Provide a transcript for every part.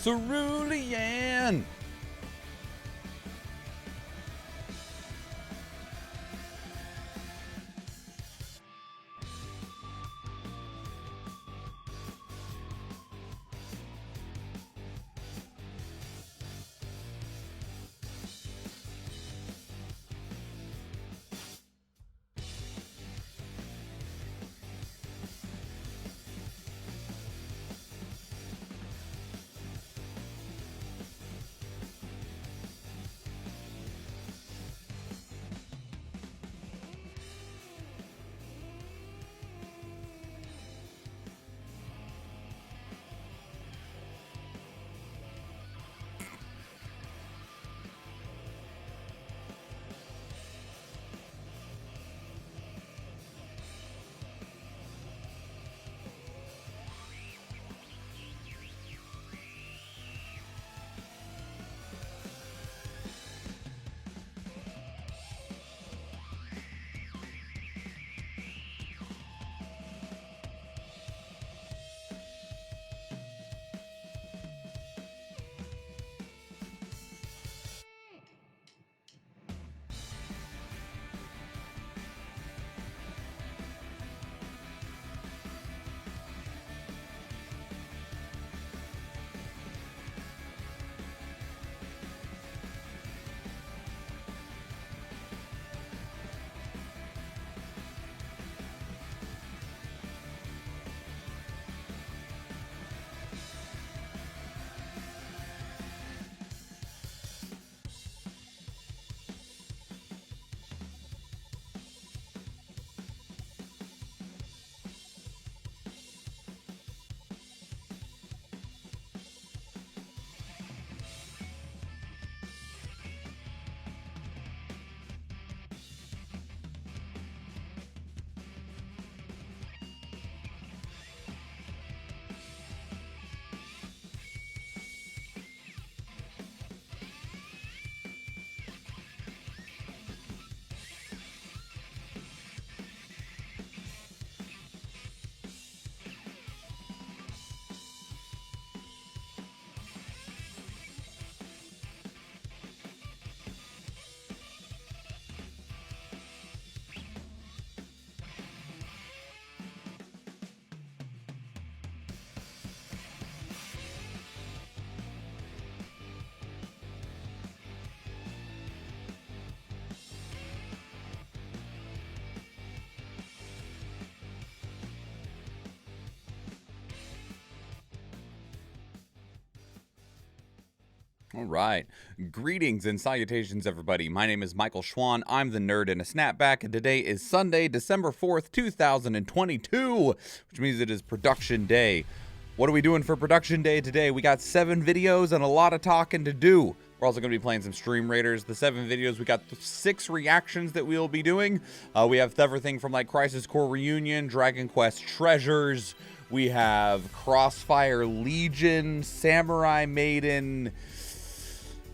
Cerulean! All right. Greetings and salutations, everybody. My name is Michael Schwan. I'm the nerd in a snapback, and today is Sunday, December 4th, 2022, which means it is production day. What are we doing for production day today? We got 7 videos and a lot of talking to do. We're also going to be playing some Stream Raiders. The 7 videos, we got 6 reactions that we'll be doing. We have everything from like Crisis Core Reunion, Dragon Quest Treasures. We have Crossfire Legion, Samurai Maiden,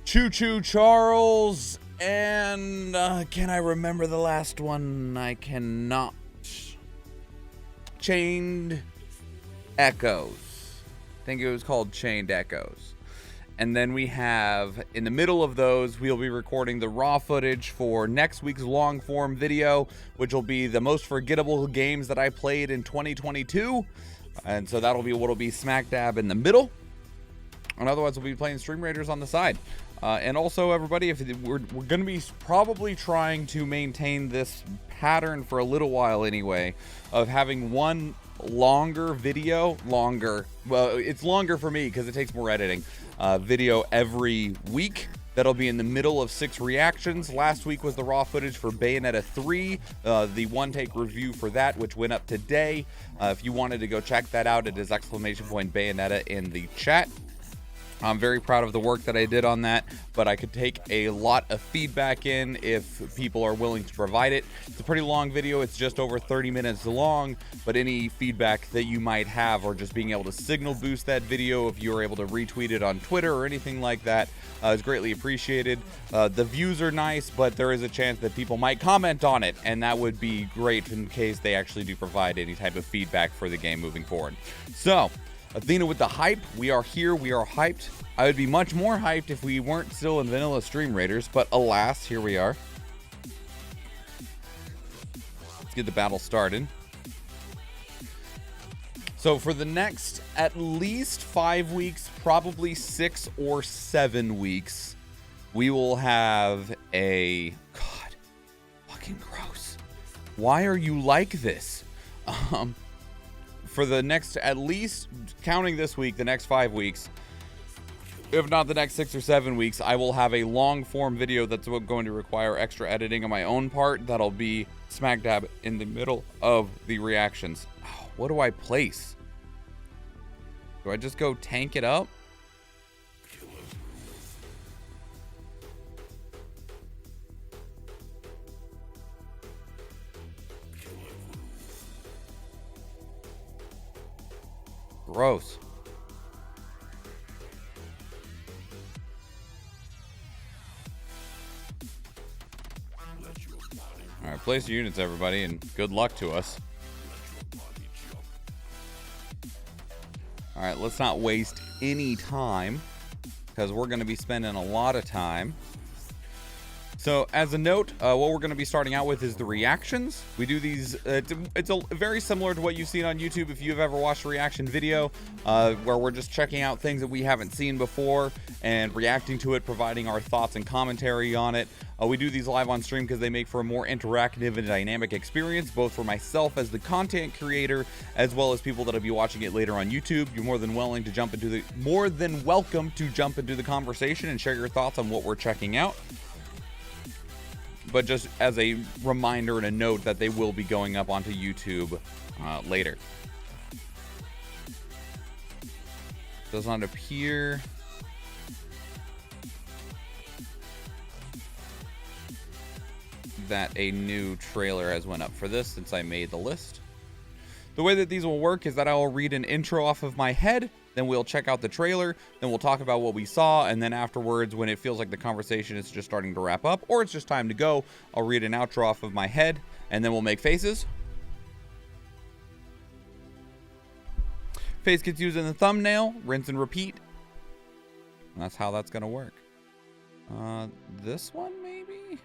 Choo Choo Charles, and can I remember the last one? I cannot. Chained Echoes. I think it was called Chained Echoes. And then we have, in the middle of those, we'll be recording the raw footage for next week's long form video, which will be the most forgettable games that I played in 2022. And so that'll be what'll be smack dab in the middle. And otherwise, we'll be playing Stream Raiders on the side. And also, everybody, if we're going to be probably trying to maintain this pattern for a little while anyway, of having one longer video, well, it's longer for me because it takes more editing, video every week. That'll be in the middle of 6 reactions. Last week was the raw footage for Bayonetta 3, the one-take review for that, which went up today. If you wanted to go check that out, it is !Bayonetta in the chat. I'm very proud of the work that I did on that, but I could take a lot of feedback in if people are willing to provide it. It's a pretty long video. It's just over 30 minutes long, but any feedback that you might have, or just being able to signal boost that video if you're able to retweet it on Twitter or anything like that, is greatly appreciated. The views are nice, but there is a chance that people might comment on it, and that would be great in case they actually do provide any type of feedback for the game moving forward. So, Athena with the hype. We are here. We are hyped. I would be much more hyped if we weren't still in vanilla Stream Raiders, but alas, here we are. Let's get the battle started. So for the next at least 5 weeks, probably 6 or 7 weeks, we will have a... God, fucking gross. Why are you like this? For the next, at least, counting this week, the next 5 weeks, if not the next 6 or 7 weeks, I will have a long form video that's going to require extra editing on my own part. That'll be smack dab in the middle of the reactions. Oh, what do I place? Do I just go tank it up? Gross. All right, place your units, everybody, and good luck to us. All right, let's not waste any time because we're going to be spending a lot of time. So as a note, what we're going to be starting out with is the reactions. We do these, it's very similar to what you've seen on YouTube if you've ever watched a reaction video, where we're just checking out things that we haven't seen before and reacting to it, providing our thoughts and commentary on it. We do these live on stream because they make for a more interactive and dynamic experience, both for myself as the content creator, as well as people that'll be watching it later on YouTube. You're more than welcome to jump into the conversation and share your thoughts on what we're checking out. But just as a reminder and a note that they will be going up onto YouTube later. Does not appear. That a new trailer has went up for this since I made the list. The way that these will work is that I will read an intro off of my head, then we'll check out the trailer, then we'll talk about what we saw, and then afterwards, when it feels like the conversation is just starting to wrap up, or it's just time to go, I'll read an outro off of my head, and then we'll make faces. Face gets used in the thumbnail, rinse and repeat. And that's how that's gonna work. This one maybe?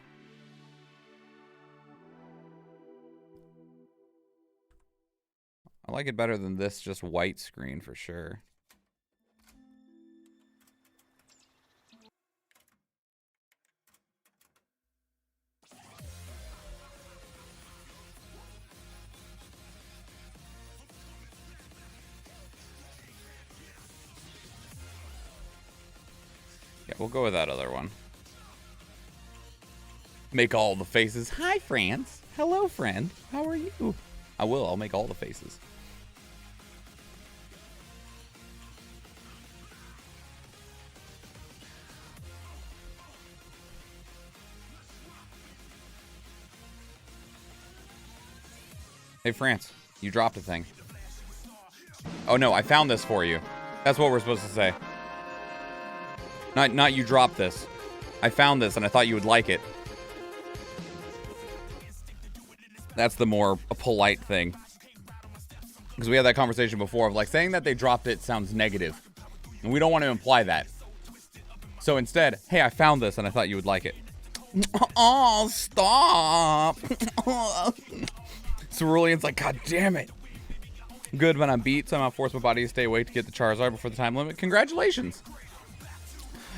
I like it better than this just white screen for sure. Yeah, we'll go with that other one. Make all the faces. Hi, friends. Hello, friend. How are you? I will. I'll make all the faces. Hey, France, you dropped a thing. Oh, no, I found this for you. That's what we're supposed to say. Not you dropped this. I found this, and I thought you would like it. That's the more polite thing. Because we had that conversation before of, like, saying that they dropped it sounds negative. And we don't want to imply that. So instead, hey, I found this, and I thought you would like it. Oh, stop. Cerulean's like, God damn it. Good, but I'm beat, so I'm not forced my body to stay awake to get the Charizard before the time limit. Congratulations.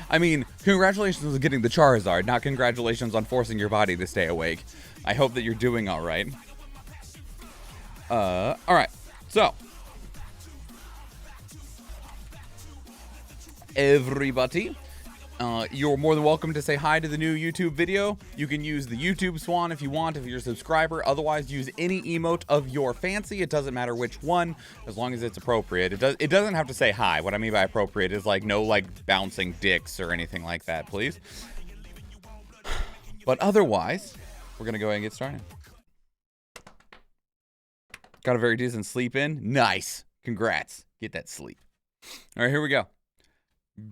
I mean, congratulations on getting the Charizard, not congratulations on forcing your body to stay awake. I hope that you're doing all right. All right. So, everybody, you're more than welcome to say hi to the new YouTube video. You can use the YouTube swan if you want, if you're a subscriber. Otherwise, use any emote of your fancy. It doesn't matter which one, as long as it's appropriate. It doesn't have to say hi. What I mean by appropriate is like no like bouncing dicks or anything like that, please. But otherwise, we're gonna go ahead and get started. Got a very decent sleep in. Nice. Congrats. Get that sleep. All right, here we go.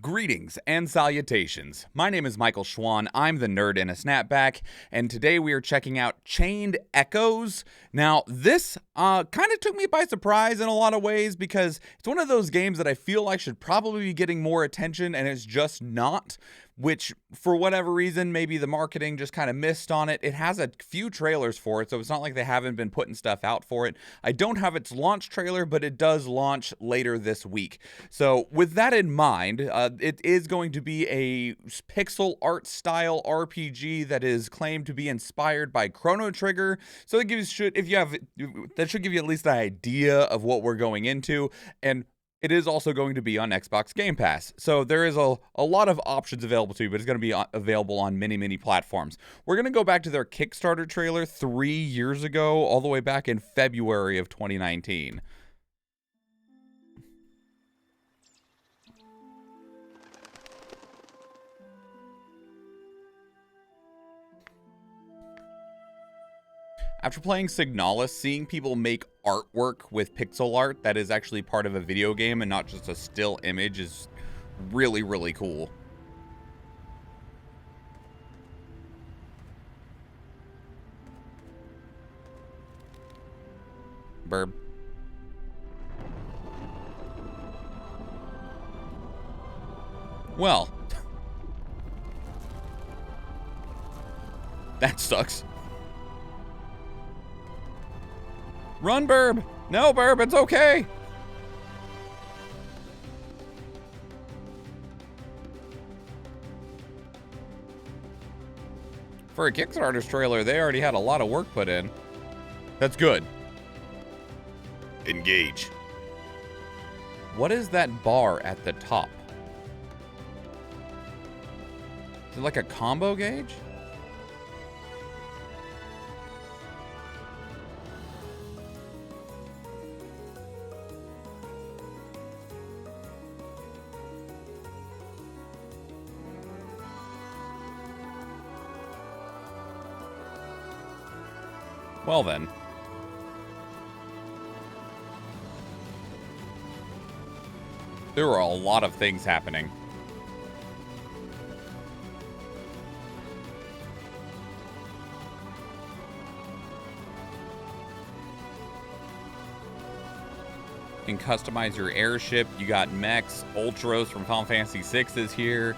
Greetings and salutations. My name is Michael Schwan. I'm the nerd in a snapback, and today we are checking out Chained Echoes. Now, this kind of took me by surprise in a lot of ways because it's one of those games that I feel like should probably be getting more attention, and it's just not. Which, for whatever reason, maybe the marketing just kind of missed on it. It has a few trailers for it, so it's not like they haven't been putting stuff out for it. I don't have its launch trailer, but it does launch later this week. So, with that in mind, it is going to be a pixel art style RPG that is claimed to be inspired by Chrono Trigger. So, that should give you at least an idea of what we're going into. And it is also going to be on Xbox Game Pass. So there is a lot of options available to you, but it's going to be available on many platforms. We're going to go back to their Kickstarter trailer 3 years ago, all the way back in February of 2019. After playing Signalis, seeing people make artwork with pixel art that is actually part of a video game and not just a still image is really cool. Burb. Well. That sucks. Run, Burb! No, Burb, it's okay! For a Kickstarter's trailer, they already had a lot of work put in. That's good. Engage. What is that bar at the top? Is it like a combo gauge? Well then. There are a lot of things happening. You can customize your airship. You got mechs. Ultros from Final Fantasy VI is here.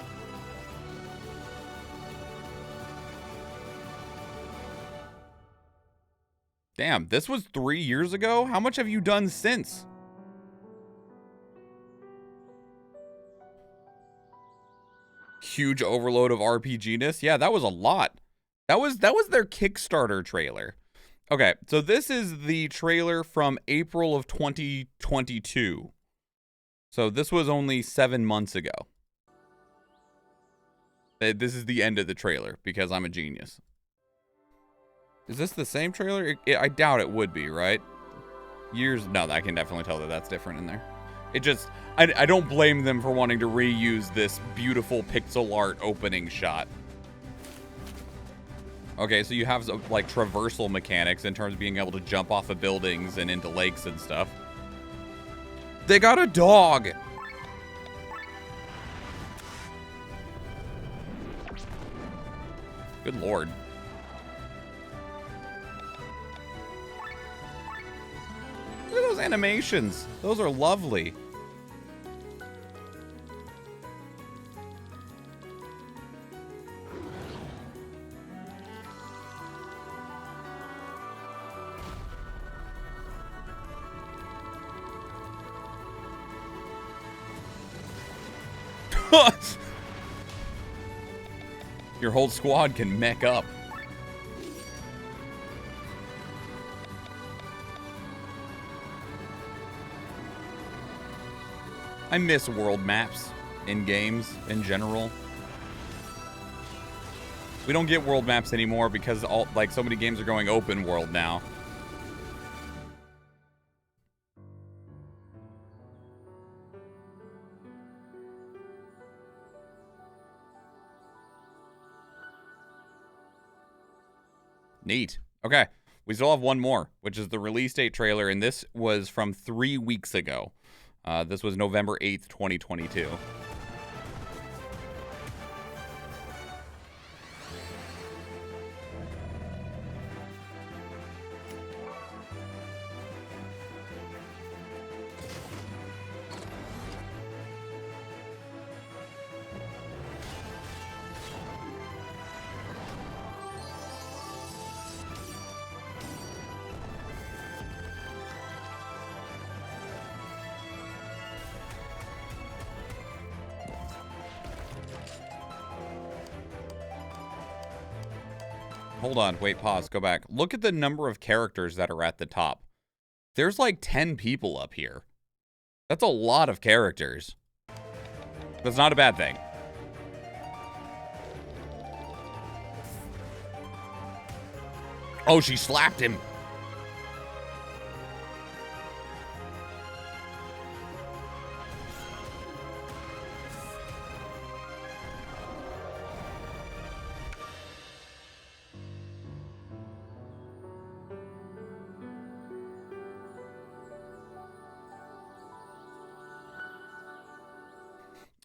Damn, this was 3 years ago? How much have you done since? Huge overload of RPG-ness? Yeah, that was a lot. That was their Kickstarter trailer. Okay, so this is the trailer from April of 2022. So this was only 7 months ago. This is the end of the trailer because I'm a genius. Is this the same trailer? I doubt it would be, right? No, I can definitely tell that that's different in there. It just, I don't blame them for wanting to reuse this beautiful pixel art opening shot. Okay, so you have like traversal mechanics in terms of being able to jump off of buildings and into lakes and stuff. They got a dog! Good lord. Look at those animations. Those are lovely. Your whole squad can mech up. I miss world maps in games in general. We don't get world maps anymore because so many games are going open world now. Neat. Okay. We still have one more, which is the release date trailer, and this was from 3 weeks ago. This was November 8th, 2022. hold on. Wait, pause. Go back. Look at the number of characters that are at the top. There's like 10 people up here. That's a lot of characters. That's not a bad thing. Oh, she slapped him.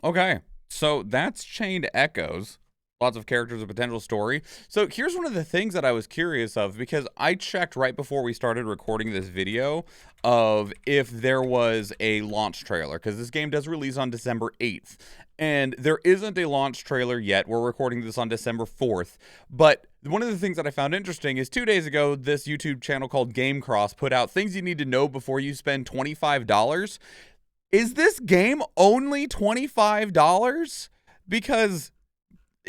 Okay, so that's Chained Echoes. Lots of characters, a potential story. So here's one of the things that I was curious of, because I checked right before we started recording this video of if there was a launch trailer, because this game does release on December 8th. And there isn't a launch trailer yet. We're recording this on December 4th. But one of the things that I found interesting is 2 days ago, this YouTube channel called Game Cross put out things you need to know before you spend $25. Is this game only $25? Because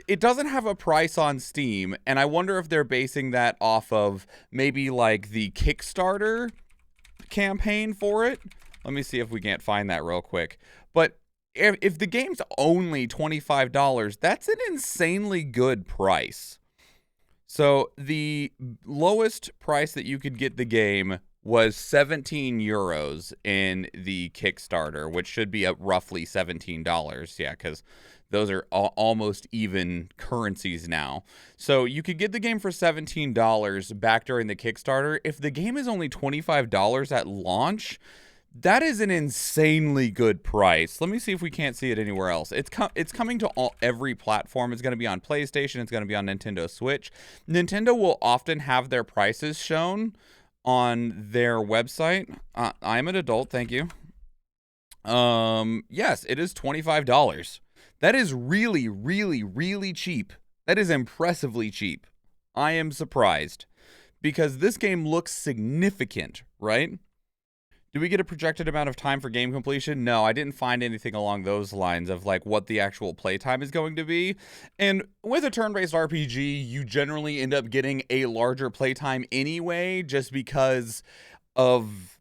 it doesn't have a price on Steam, and I wonder if they're basing that off of maybe like the Kickstarter campaign for it. Let me see if we can't find that real quick. But if the game's only $25, that's an insanely good price. So the lowest price that you could get the game was 17 euros in the Kickstarter, which should be at roughly $17. Yeah, because those are almost even currencies now. So you could get the game for $17 back during the Kickstarter. If the game is only $25 at launch, that is an insanely good price. Let me see if we can't see it anywhere else. It's coming to every platform. It's going to be on PlayStation. It's going to be on Nintendo Switch. Nintendo will often have their prices shown on their website. I'm an adult, thank you. Yes, it is $25. That is really, really, really cheap. That is impressively cheap. I am surprised, because this game looks significant, right? Do we get a projected amount of time for game completion? No, I didn't find anything along those lines of like what the actual playtime is going to be. And with a turn-based RPG, you generally end up getting a larger playtime anyway, just because of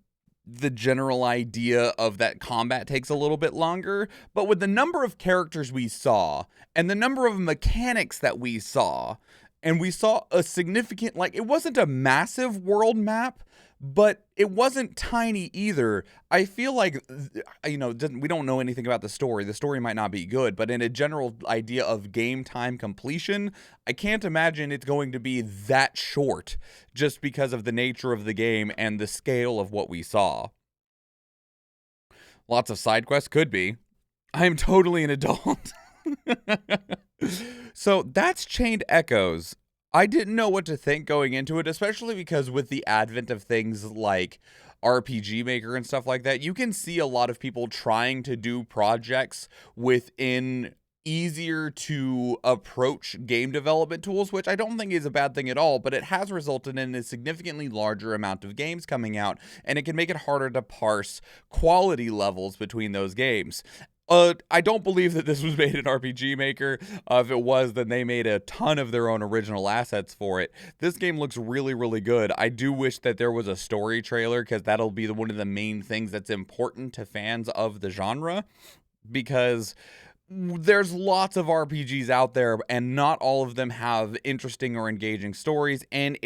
the general idea of that combat takes a little bit longer. But with the number of characters we saw and the number of mechanics that we saw, and we saw a significant, like, it wasn't a massive world map, but it wasn't tiny either. I feel like, we don't know anything about the story. The story might not be good, but in a general idea of game time completion, I can't imagine it's going to be that short just because of the nature of the game and the scale of what we saw. Lots of side quests could be. I am totally an adult. So that's Chained Echoes. I didn't know what to think going into it, especially because with the advent of things like RPG Maker and stuff like that, you can see a lot of people trying to do projects within easier to approach game development tools, which I don't think is a bad thing at all, but it has resulted in a significantly larger amount of games coming out, and it can make it harder to parse quality levels between those games. I don't believe that this was made in RPG Maker. If it was, then they made a ton of their own original assets for it. This game looks really, really good. I do wish that there was a story trailer, because that'll be one of the main things that's important to fans of the genre, because there's lots of RPGs out there, and not all of them have interesting or engaging stories. And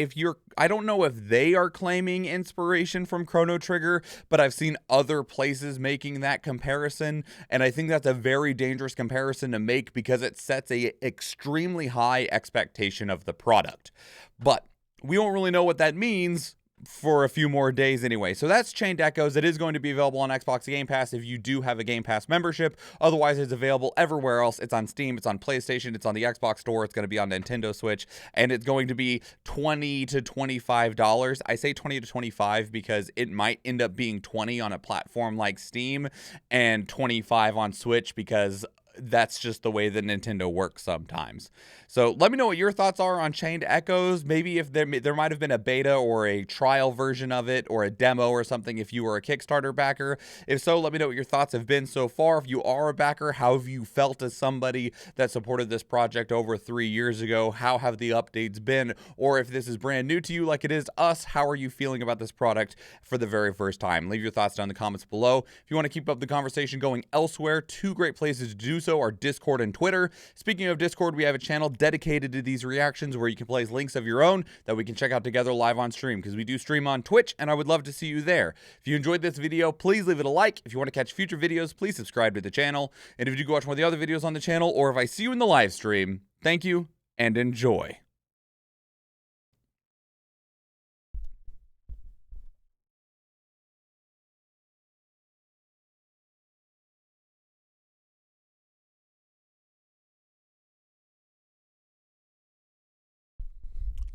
I don't know if they are claiming inspiration from Chrono Trigger, but I've seen other places making that comparison, and I think that's a very dangerous comparison to make, because it sets a extremely high expectation of the product. But we won't really know what that means for a few more days anyway. So that's Chained Echoes. It is going to be available on Xbox Game Pass if you do have a Game Pass membership. Otherwise, it's available everywhere else. It's on Steam, it's on PlayStation, it's on the Xbox Store, it's going to be on Nintendo Switch, and it's going to be $20 to $25. I say 20 to 25 because it might end up being 20 on a platform like Steam and 25 on Switch, because that's just the way that Nintendo works sometimes. So let me know what your thoughts are on Chained Echoes. Maybe if there might have been a beta or a trial version of it or a demo or something if you were a Kickstarter backer. If so, let me know what your thoughts have been so far. If you are a backer, how have you felt as somebody that supported this project over 3 years ago? How have the updates been? Or if this is brand new to you like it is us, how are you feeling about this product for the very first time? Leave your thoughts down in the comments below. If you want to keep up the conversation going elsewhere, 2 great places to do so are Discord and Twitter. Speaking of Discord, we have a channel dedicated to these reactions where you can place links of your own that we can check out together live on stream, because we do stream on Twitch, and I would love to see you there. If you enjoyed this video, please leave it a like. If you want to catch future videos, please subscribe to the channel. And if you do go watch more of the other videos on the channel, or if I see you in the live stream, thank you and enjoy.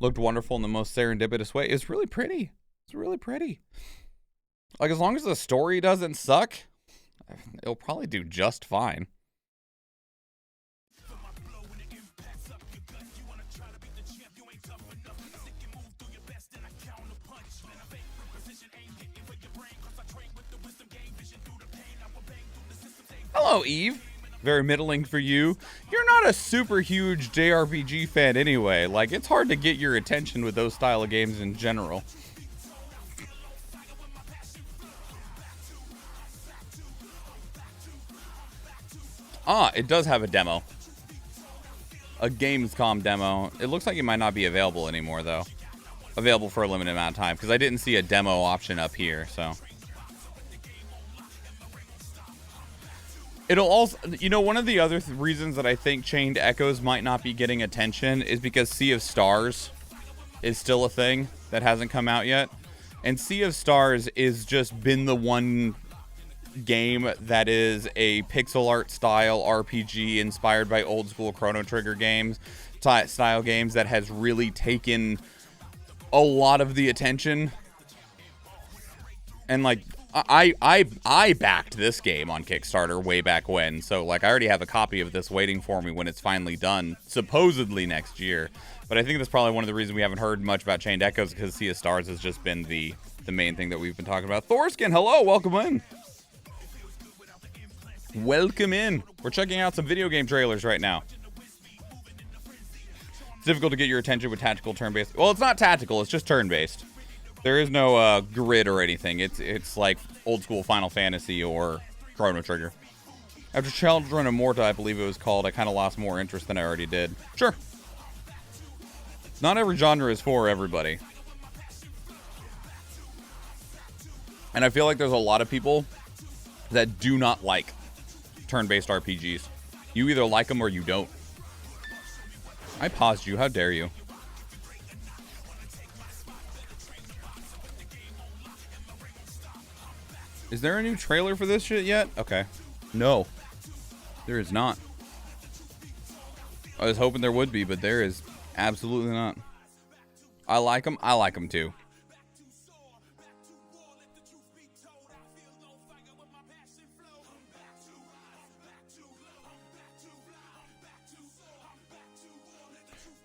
Looked wonderful in the most serendipitous way. It's really pretty. It's really pretty. Like, as long as the story doesn't suck, it'll probably do just fine. Hello, Eve. Very middling for you. You're not a super huge JRPG fan anyway. Like, it's hard to get your attention with those style of games in general. Ah, it does have a demo. A Gamescom demo. It looks like it might not be available anymore, though. Available for a limited amount of time, because I didn't see a demo option up here, so... It'll also, you know, one of the other reasons that I think Chained Echoes might not be getting attention is because Sea of Stars is still a thing that hasn't come out yet. And Sea of Stars is just been the one game that is a pixel art style RPG inspired by old school Chrono Trigger games, style games that has really taken a lot of the attention. And like, I backed this game on Kickstarter way back when, so like I already have a copy of this waiting for me when it's finally done, supposedly next year. But I think that's probably one of the reasons we haven't heard much about Chained Echoes, because Sea of Stars has just been the main thing that we've been talking about. Thorskin, hello, welcome in. Welcome in. We're checking out some video game trailers right now. It's difficult to get your attention with tactical turn-based. Well, it's not tactical, it's just turn-based. There is no grid or anything. It's like old school Final Fantasy or Chrono Trigger. After Children of Morta, I believe it was called, I kind of lost more interest than I already did. Sure. Not every genre is for everybody. And I feel like there's a lot of people that do not like turn-based RPGs. You either like them or you don't. I paused you. How dare you? Is there a new trailer for this shit yet? Okay. No. There is not. I was hoping there would be, but there is absolutely not. I like them. I like them too.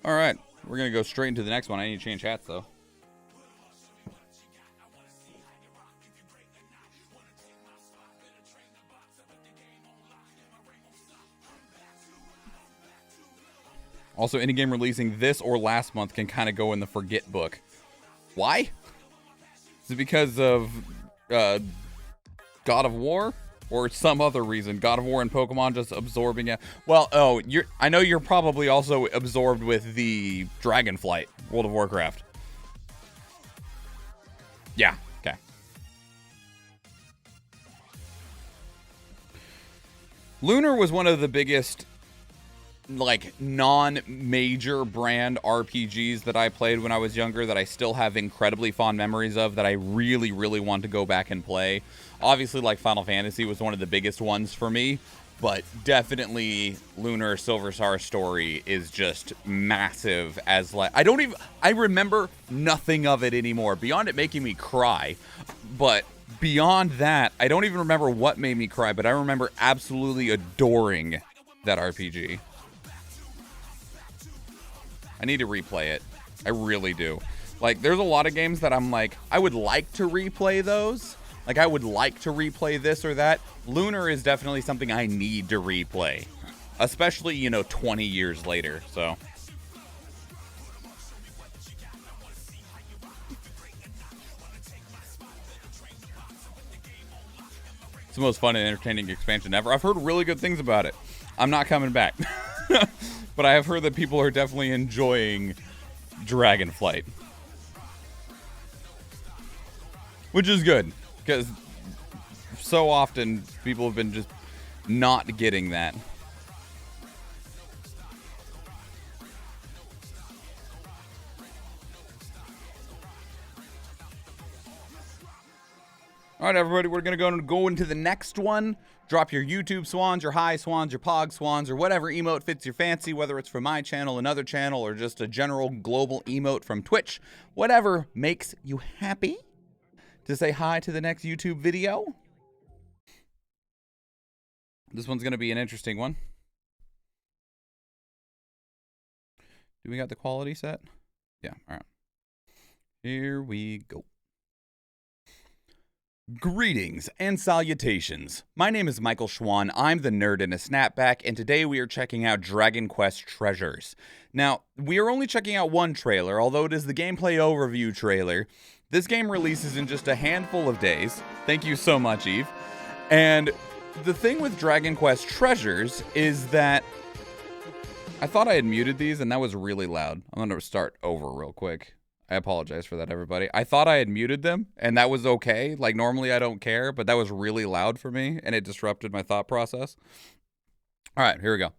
All right. We're going to go straight into the next one. I need to change hats, though. Also, any game releasing this or last month can kind of go in the forget book. Why? Is it because of God of War? Or some other reason? God of War and Pokemon just absorbing it? Well, oh, I know you're probably also absorbed with the Dragonflight, World of Warcraft. Yeah, okay. Lunar was one of the biggest, like, non-major brand RPGs that I played when I was younger that I still have incredibly fond memories of, that I really, really want to go back and play. Obviously, like, Final Fantasy was one of the biggest ones for me, but definitely Lunar Silver Star Story is just massive. As, like, I remember nothing of it anymore, beyond it making me cry. But beyond that, I don't even remember what made me cry, but I remember absolutely adoring that RPG. I need to replay it. I really do. Like, there's a lot of games that I'm like, I would like to replay those. Like, I would like to replay this or that. Lunar is definitely something I need to replay. Especially, you know, 20 years later, so. It's the most fun and entertaining expansion ever. I've heard really good things about it. I'm not coming back. But I have heard that people are definitely enjoying Dragonflight. Which is good, because so often people have been just not getting that. All right, everybody, we're going to go into the next one. Drop your YouTube swans, your high swans, your pog swans, or whatever emote fits your fancy, whether it's from my channel, another channel, or just a general global emote from Twitch. Whatever makes you happy to say hi to the next YouTube video. This one's going to be an interesting one. Do we got the quality set? Yeah, all right. Here we go. Greetings and salutations. My name is Michael Schwan. I'm the nerd in a snapback, and today we are checking out Dragon Quest Treasures. Now, we are only checking out one trailer, although it is the gameplay overview trailer. This game releases in just a handful of days. Thank you so much, Eve. And the thing with Dragon Quest Treasures is that I thought I had muted these, and that was really loud. I'm going to start over real quick. I apologize for that, everybody. I thought I had muted them, and that was okay. Like, normally I don't care, but that was really loud for me, and it disrupted my thought process. All right, here we go.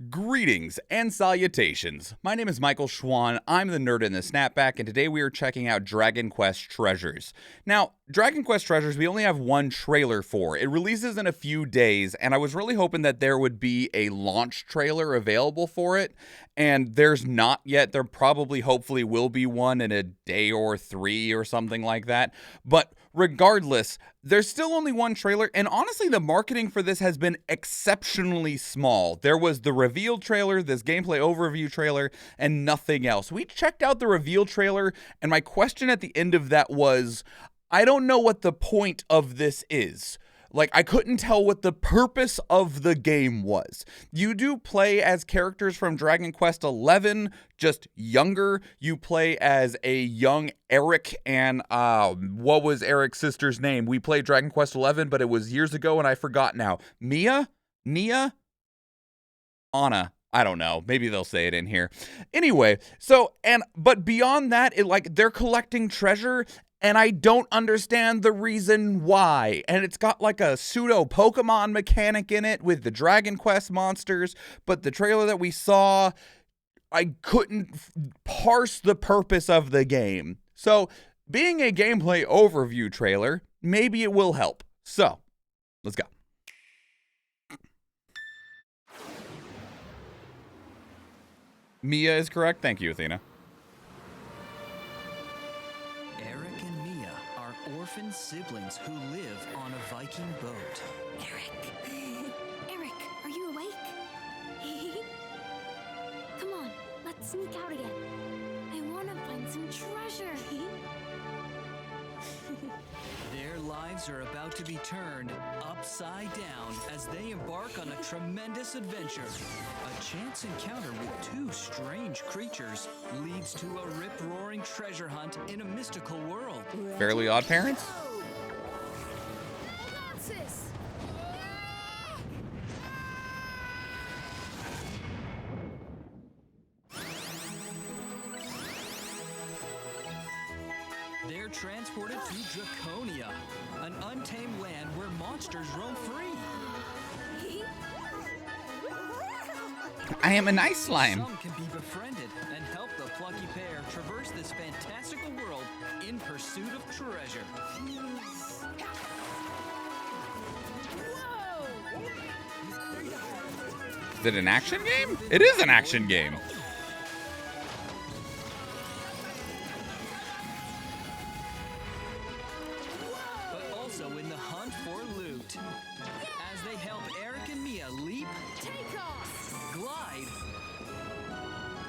Greetings and salutations. My name is Michael Schwan. I'm the nerd in the snapback, and today we are checking out Dragon Quest Treasures. Now, Dragon Quest Treasures, we only have one trailer for. It releases in a few days, and I was really hoping that there would be a launch trailer available for it, and there's not yet. There probably, hopefully, will be one in a day or 3 or something like that. But regardless, there's still only one trailer, and honestly, the marketing for this has been exceptionally small. There was the reveal trailer, this gameplay overview trailer, and nothing else. We checked out the reveal trailer, and my question at the end of that was, I don't know what the point of this is. Like, I couldn't tell what the purpose of the game was. You do play as characters from Dragon Quest XI, just younger. You play as a young Eric and, what was Eric's sister's name? We played Dragon Quest XI, but it was years ago and I forgot now. Mia? Nia? Anna? I don't know. Maybe they'll say it in here. Anyway, but beyond that, they're collecting treasure, and I don't understand the reason why. And it's got like a pseudo Pokemon mechanic in it with the Dragon Quest monsters. But the trailer that we saw, I couldn't parse the purpose of the game. So, being a gameplay overview trailer, maybe it will help. So, let's go. Mia is correct. Thank you, Athena. Orphan siblings who live on a Viking boat. Eric, are you awake? Come on, let's sneak out again. I want to find some treasure. Their lives are about to be turned upside down as they embark on a tremendous adventure. A chance encounter with two strange creatures leads to a rip-roaring treasure hunt in a mystical world. Fairly Odd Parents? They're transported to Draconia, an untamed land where monsters roam free. I am a nice slime. Some can be befriended and help the plucky pair traverse this fantastical world in pursuit of treasure. Is it an action game? It is an action game. But also in the hunt for loot. as they help Eric and Mia leap, Take off! glide,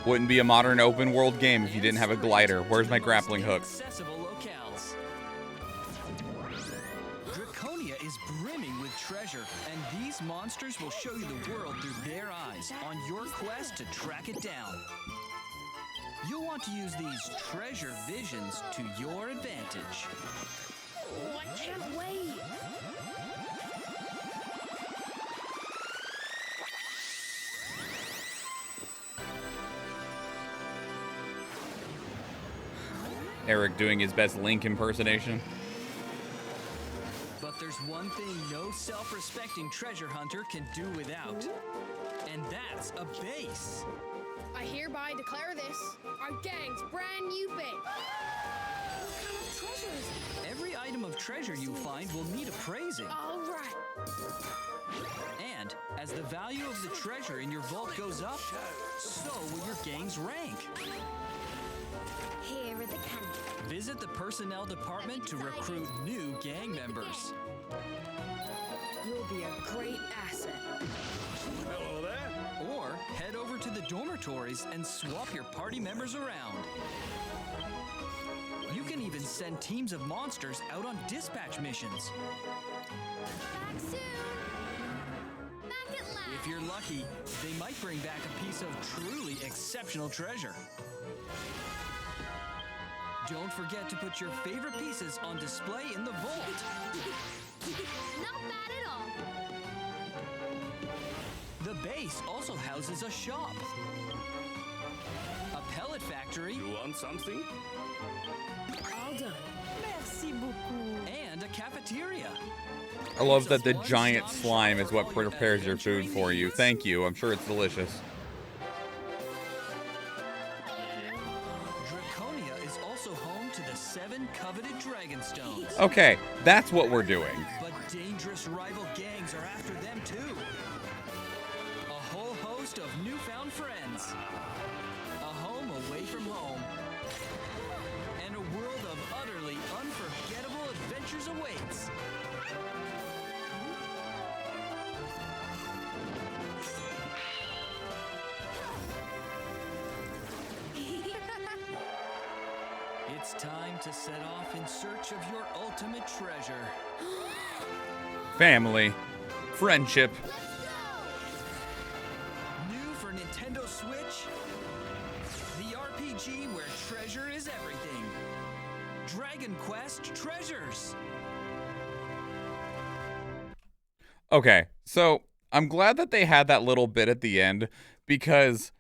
Wouldn't be a modern open world game if you didn't have a glider. Where's my grappling hook? Accessible locales. Draconia is brimming with treasure, and these monsters will show you the world through their eyes on your quest to track it down. You'll want to use these treasure visions to your advantage. Oh, I can't wait! Eric doing his best Link impersonation. But there's one thing no self-respecting treasure hunter can do without, and that's a base. I hereby declare this our gang's brand new base. What kind of treasures? Every item of treasure you find will need appraising. All right. And as the value of the treasure in your vault goes up, so will your gang's rank. Here are the candies. Visit the personnel department to recruit new gang members. You'll be a great asset. Hello there. Or head over to the dormitories and swap your party members around. You can even send teams of monsters out on dispatch missions. Back soon. Back at last. If you're lucky, they might bring back a piece of truly exceptional treasure. Don't forget to put your favorite pieces on display in the vault. Not bad at all. The base also houses a shop, a pellet factory, You want something? All done. Merci beaucoup. and a cafeteria. I love that the giant slime is what prepares your food for you. Thank you. I'm sure it's delicious. Draconia is also home to the 7 coveted Dragonstones. Okay, that's what we're doing. But dangerous rival gangs are after them too. A whole host of newfound friends. A home away from home. And a world of utterly unforgettable adventures awaits. It's time to set off in search of your ultimate treasure. Family. Friendship. New for Nintendo Switch, the RPG where treasure is everything. Dragon Quest Treasures. Okay, so I'm glad that they had that little bit at the end because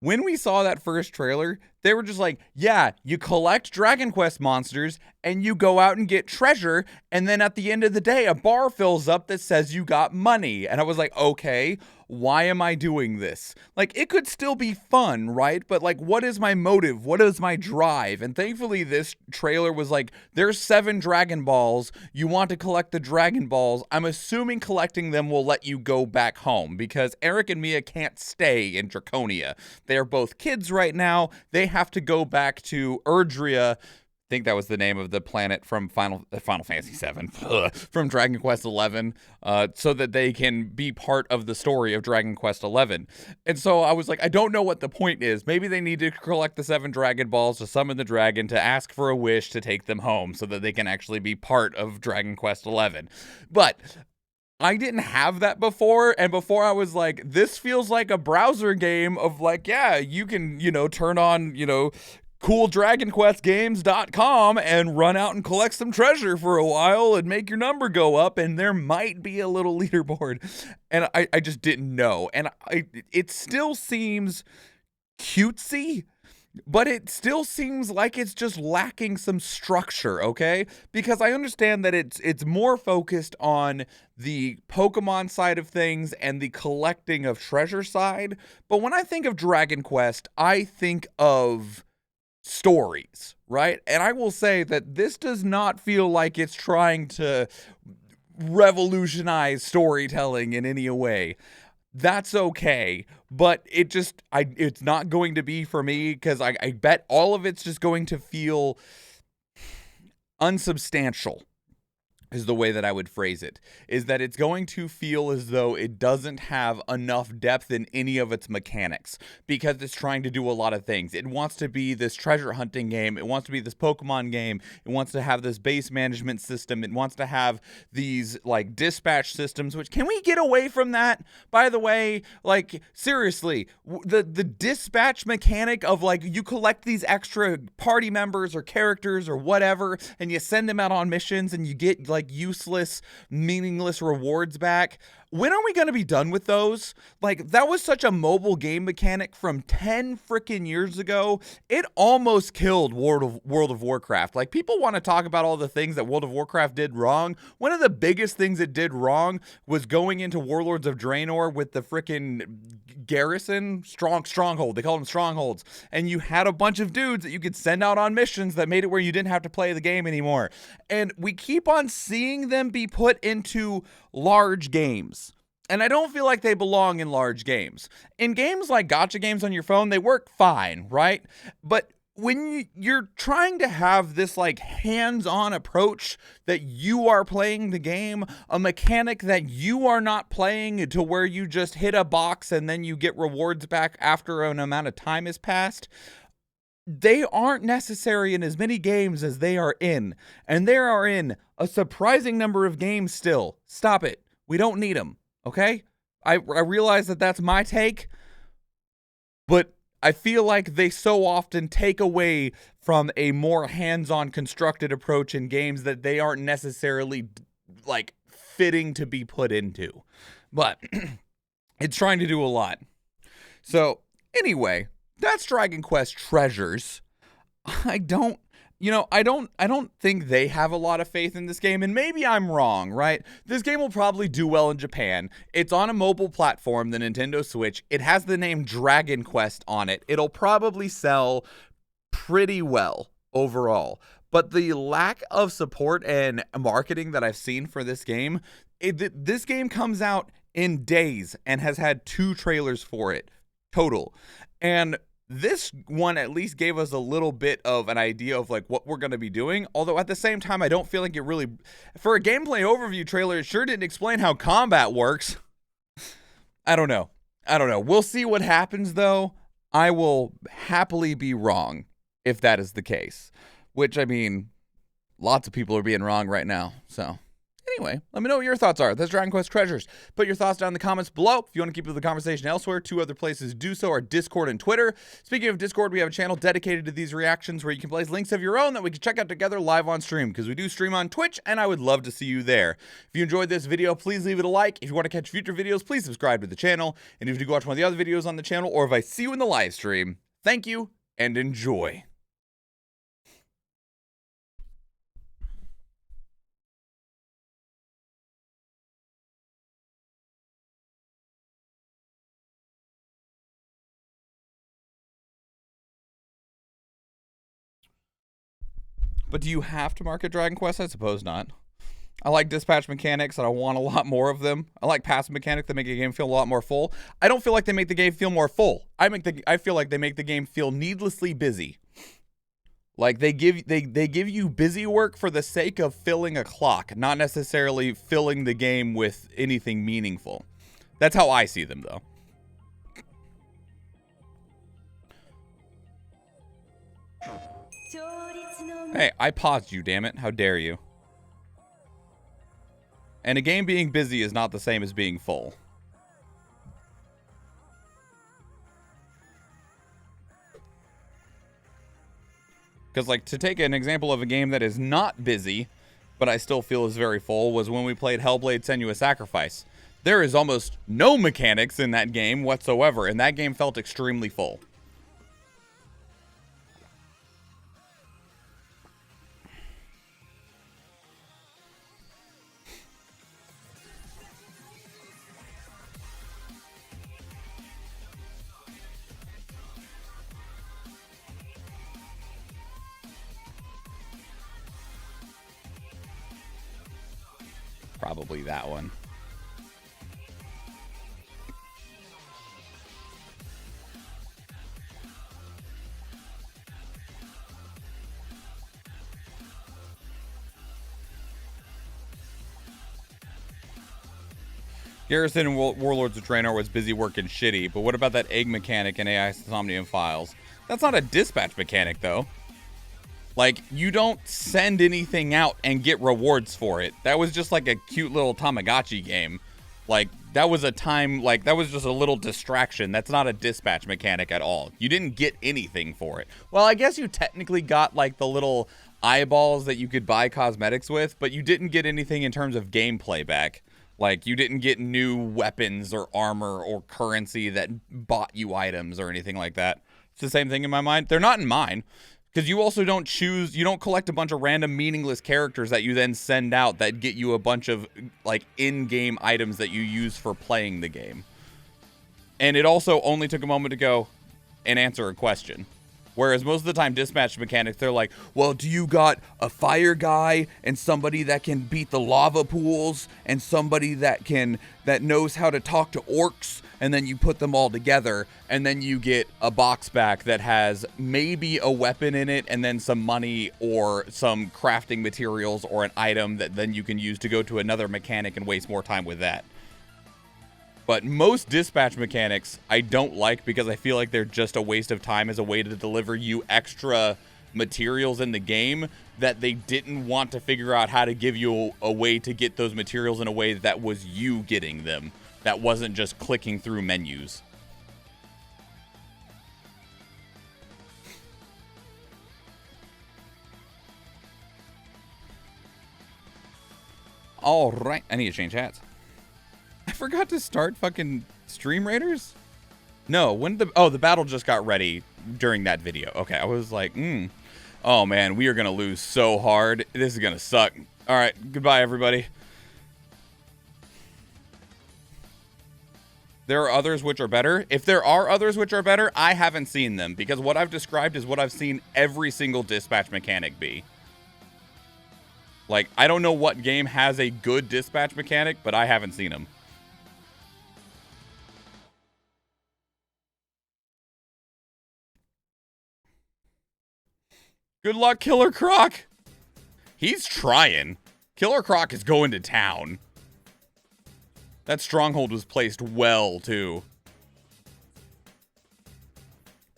when we saw that first trailer, they were just like, yeah, you collect Dragon Quest monsters and you go out and get treasure. And then at the end of the day, a bar fills up that says you got money. And I was like, okay, why am I doing this? Like, it could still be fun, right? But like, what is my motive? What is my drive? And thankfully, this trailer was like, there's 7 Dragon Balls. You want to collect the Dragon Balls. I'm assuming collecting them will let you go back home because Eric and Mia can't stay in Draconia. They're both kids right now. They have to go back to Erdrea. I think that was the name of the planet from Final Fantasy VII, from Dragon Quest XI, so that they can be part of the story of Dragon Quest XI. And so I was like, I don't know what the point is. Maybe they need to collect the 7 Dragon Balls to summon the dragon to ask for a wish to take them home so that they can actually be part of Dragon Quest XI. But I didn't have that before, and before I was like, this feels like a browser game of like, yeah, you can, turn on, cooldragonquestgames.com and run out and collect some treasure for a while and make your number go up, and there might be a little leaderboard. And I just didn't know. And it still seems cutesy, but it still seems like it's just lacking some structure, okay? Because I understand that it's more focused on the Pokemon side of things and the collecting of treasure side. But when I think of Dragon Quest, I think of stories, right? And I will say that this does not feel like it's trying to revolutionize storytelling in any way. That's okay, but it's not going to be for me because I bet all of it's just going to feel unsubstantial. is the way that I would phrase it, is that it's going to feel as though it doesn't have enough depth in any of its mechanics because it's trying to do a lot of things. It wants to be this treasure hunting game. It wants to be this Pokemon game. It wants to have this base management system. It wants to have these like dispatch systems, which can we get away from that? By the way, like seriously, the dispatch mechanic of like you collect these extra party members or characters or whatever and you send them out on missions and you get like useless, meaningless rewards back. When are we going to be done with those? Like, that was such a mobile game mechanic from 10 freaking years ago. It almost killed World of Warcraft. Like, people want to talk about all the things that World of Warcraft did wrong. One of the biggest things it did wrong was going into Warlords of Draenor with the freaking garrison, stronghold. They called them strongholds. And you had a bunch of dudes that you could send out on missions that made it where you didn't have to play the game anymore. And we keep on seeing them be put into large games. And I don't feel like they belong in large games. In games like gacha games on your phone, they work fine, right? But when you're trying to have this like hands-on approach that you are playing the game, a mechanic that you are not playing to where you just hit a box and then you get rewards back after an amount of time has passed, they aren't necessary in as many games as they are in. And they are in a surprising number of games still. Stop it. We don't need them. Okay? I realize that that's my take, but I feel like they so often take away from a more hands-on constructed approach in games that they aren't necessarily like fitting to be put into. But it's trying to do a lot. So anyway, that's Dragon Quest Treasures. I don't think they have a lot of faith in this game, and maybe I'm wrong, right? This game will probably do well in Japan. It's on a mobile platform, the Nintendo Switch. It has the name Dragon Quest on it. It'll probably sell pretty well overall. But the lack of support and marketing that I've seen for this game, this game comes out in days and has had 2 trailers for it total. And this one at least gave us a little bit of an idea of like what we're going to be doing. Although at the same time, I don't feel like it really, for a gameplay overview trailer, it sure didn't explain how combat works. I don't know. We'll see what happens though. I will happily be wrong if that is the case, which I mean, lots of people are being wrong right now. So anyway, let me know what your thoughts are. That's Dragon Quest Treasures. Put your thoughts down in the comments below. If you want to keep the conversation elsewhere, 2 other places to do so are Discord and Twitter. Speaking of Discord, we have a channel dedicated to these reactions where you can place links of your own that we can check out together live on stream, because we do stream on Twitch, and I would love to see you there. If you enjoyed this video, please leave it a like. If you want to catch future videos, please subscribe to the channel. And if you go watch one of the other videos on the channel, or if I see you in the live stream, thank you and enjoy. But do you have to market Dragon Quest? I suppose not. I like dispatch mechanics, and I want a lot more of them. I like passive mechanics that make a game feel a lot more full. I don't feel like they make the game feel more full. I feel like they make the game feel needlessly busy. Like they give you busy work for the sake of filling a clock, not necessarily filling the game with anything meaningful. That's how I see them, though. Hey, I paused you, damn it. How dare you? And a game being busy is not the same as being full. Because, like, to take an example of a game that is not busy, but I still feel is very full, was when we played Hellblade: Senua's Sacrifice. There is almost no mechanics in that game whatsoever, and that game felt extremely full. Probably that one. Garrison and Warlords of Draenor was busy working shitty, but what about that egg mechanic in AI Somnium Files? That's not a dispatch mechanic, though. Like, you don't send anything out and get rewards for it. That was just like a cute little Tamagotchi game. Like, that was a time, like, that was just a little distraction. That's not a dispatch mechanic at all. You didn't get anything for it. Well, I guess you technically got, like, the little eyeballs that you could buy cosmetics with, but you didn't get anything in terms of gameplay back. Like, you didn't get new weapons or armor or currency that bought you items or anything like that. It's the same thing in my mind. They're not in mine. Because you also don't choose, you don't collect a bunch of random meaningless characters that you then send out that get you a bunch of, like, in-game items that you use for playing the game. And it also only took a moment to go and answer a question. Whereas most of the time, dispatch mechanics, they're like, well, do you got a fire guy and somebody that can beat the lava pools and somebody that knows how to talk to orcs? And then you put them all together and then you get a box back that has maybe a weapon in it and then some money or some crafting materials or an item that then you can use to go to another mechanic and waste more time with that. But most dispatch mechanics I don't like because I feel like they're just a waste of time as a way to deliver you extra materials in the game that they didn't want to figure out how to give you a way to get those materials in a way that was you getting them. That wasn't just clicking through menus. All right, I need to change hats. I forgot to start fucking Stream Raiders? No, when the battle just got ready during that video. Okay, I was like, oh man, we are gonna lose so hard. This is gonna suck. All right, goodbye everybody. There are others which are better. If there are others which are better, I haven't seen them because what I've described is what I've seen every single dispatch mechanic be. Like, I don't know what game has a good dispatch mechanic, but I haven't seen them. Good luck, Killer Croc. He's trying. Killer Croc is going to town. That stronghold was placed well, too.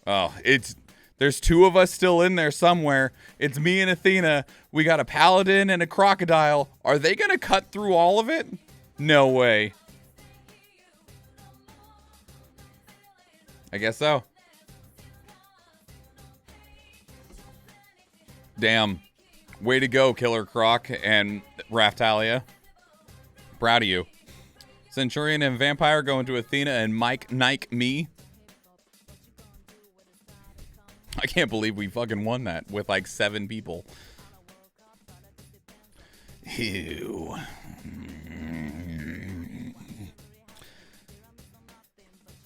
Oh, there's two of us still in there somewhere. It's me and Athena. We got a paladin and a crocodile. Are they going to cut through all of it? No way. I guess so. Damn. Way to go, Killer Croc and Raftalia. Proud of you. Centurion and Vampire going to Athena and Mike Nike me. I can't believe we fucking won that with like 7 people. Ew.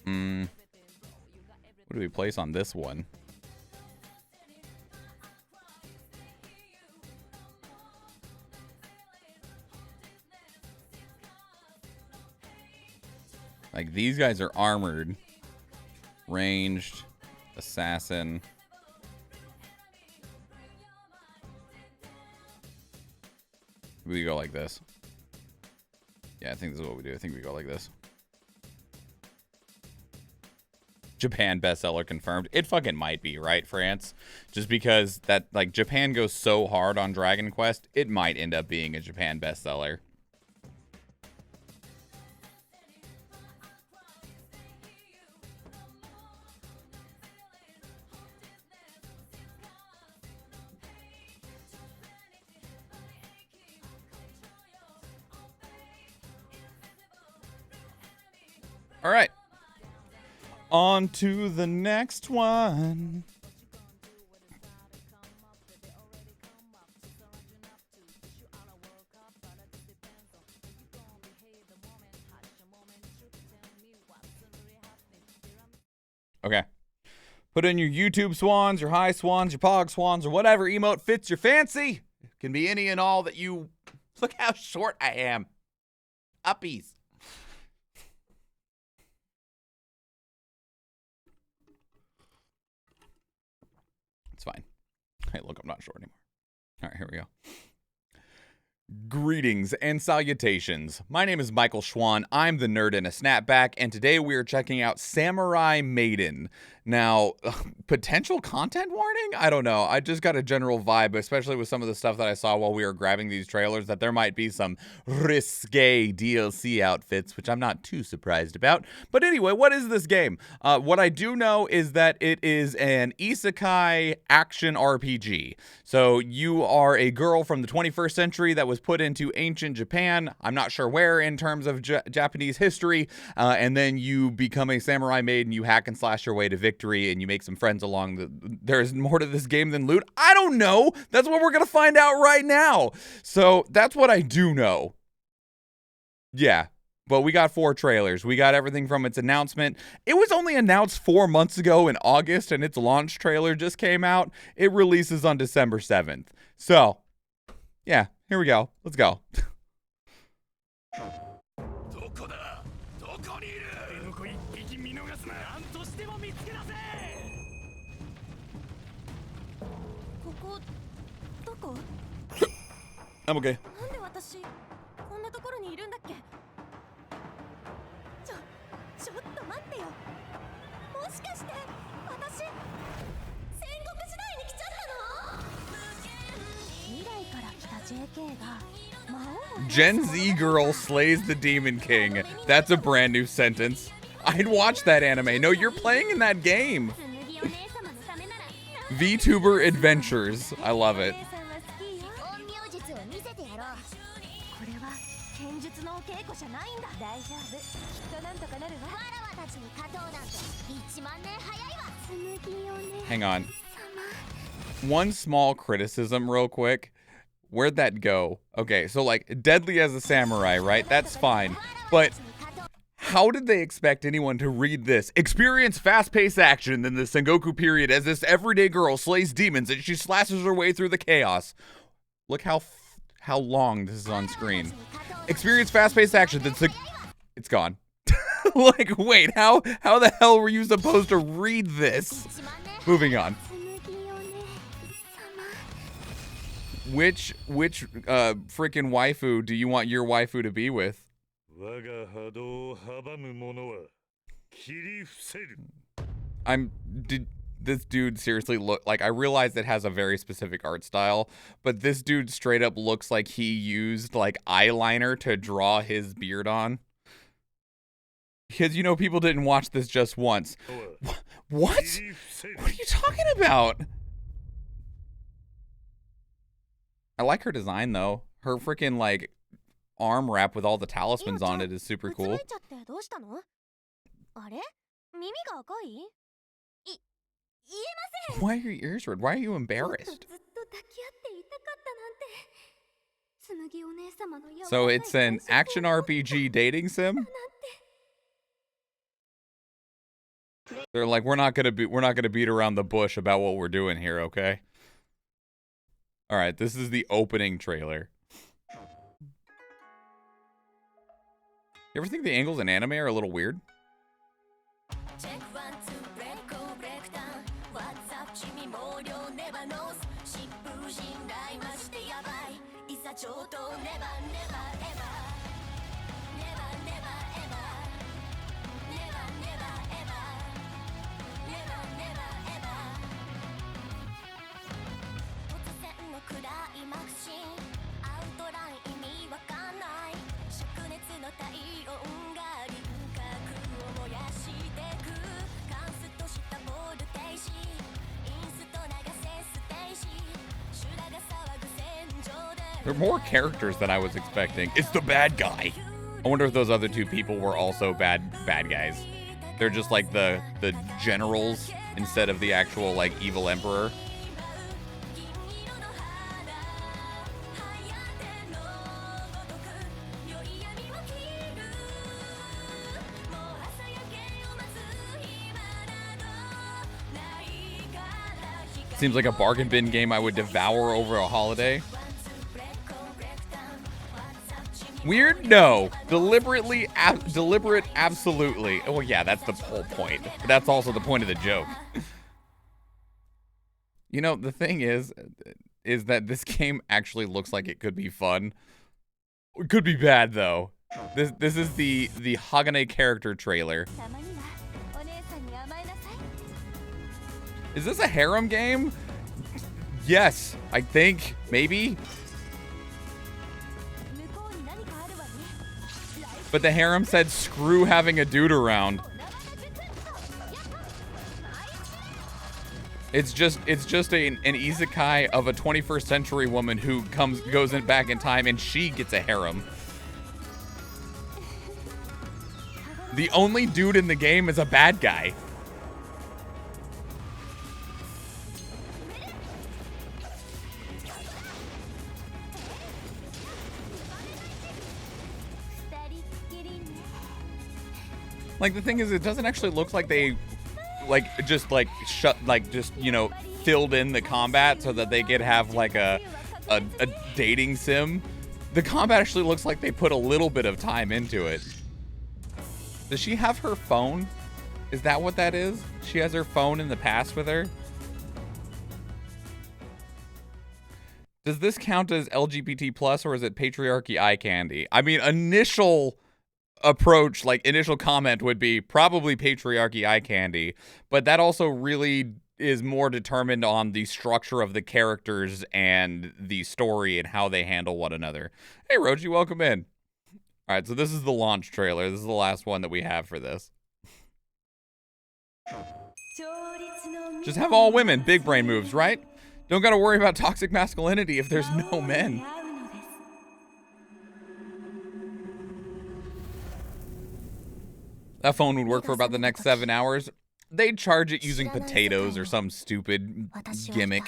What do we place on this one? Like, these guys are armored. Ranged. Assassin. We go like this. Yeah, I think this is what we do. I think we go like this. Japan bestseller confirmed. It fucking might be, right, France? Just because that, like, Japan goes so hard on Dragon Quest, it might end up being a Japan bestseller. All right. On to the next one. Okay. Put in your YouTube swans, your high swans, your pog swans, or whatever emote fits your fancy. It can be any and all that you... Look how short I am. Uppies. It's fine. Hey, look, I'm not short anymore. All right, here we go. Greetings and salutations. My name is Michael Schwan. I'm the nerd in a snapback, and today we are checking out Samurai Maiden. Now, potential content warning? I don't know. I just got a general vibe, especially with some of the stuff that I saw while we were grabbing these trailers, that there might be some risque DLC outfits, which I'm not too surprised about. But anyway, what is this game? What I do know is that it is an isekai action RPG. So you are a girl from the 21st century that was put into ancient Japan. I'm not sure where in terms of Japanese history. And then you become a samurai maiden. You hack and slash your way to victory, and you make some friends along the... There's more to this game than loot. I don't know. That's what we're going to find out right now. So that's what I do know. Yeah. But we got 4 trailers. We got everything from its announcement. It was only announced 4 months ago in August, and its launch trailer just came out. It releases on December 7th. So, yeah, here we go. Let's go. I'm okay. Gen Z girl slays the Demon King. That's a brand new sentence. I'd watch that anime. No, you're playing in that game. VTuber Adventures. I love it. Hang on. One small criticism real quick. Where'd that go? Okay, so like deadly as a samurai, right? That's fine. But how did they expect anyone to read this? Experience fast-paced action in the Sengoku period as this everyday girl slays demons and she slashes her way through the chaos. Look how long this is on screen. Experience fast-paced action. It's gone. Like, wait, how the hell were you supposed to read this? Moving on. Which freaking waifu do you want your waifu to be with? Did this dude seriously look like, I realize it has a very specific art style, but this dude straight up looks like he used like eyeliner to draw his beard on. Because, you know, people didn't watch this just once. What? What are you talking about? I like her design, though. Her freaking, like, arm wrap with all the talismans on it is super cool. Why are your ears red? Why are you embarrassed? So it's an action RPG dating sim? They're like, we're not gonna beat around the bush about what we're doing here, okay? All right, this is the opening trailer. You ever think the angles in anime are a little weird? There are more characters than I was expecting. It's the bad guy. I wonder if those other 2 people were also bad guys. They're just like the generals instead of the actual like evil emperor. Seems like a bargain bin game I would devour over a holiday. Weird? No. Deliberate, absolutely. Well, yeah, that's the whole point. But that's also the point of the joke. You know, the thing is that this game actually looks like it could be fun. It could be bad though. This is the Hagane character trailer. Is this a harem game? Yes, I think. Maybe. But the harem said screw having a dude around. It's just an isekai of a 21st century woman who goes back in time and she gets a harem. The only dude in the game is a bad guy. Like, the thing is, it doesn't actually look like they, filled in the combat so that they could have, like, a dating sim. The combat actually looks like they put a little bit of time into it. Does she have her phone? Is that what that is? She has her phone in the past with her? Does this count as LGBT plus, or is it patriarchy eye candy? I mean, initial approach, like initial comment would be probably patriarchy eye candy, but that also really is more determined on the structure of the characters and the story and how they handle one another. Hey Roji, welcome in. All right, so this is the launch trailer. This is the last one that we have for this. Just have all women, big brain moves, right? Don't gotta worry about toxic masculinity if there's no men. That phone would work for about the next 7 hours. They'd charge it using potatoes or some stupid gimmick.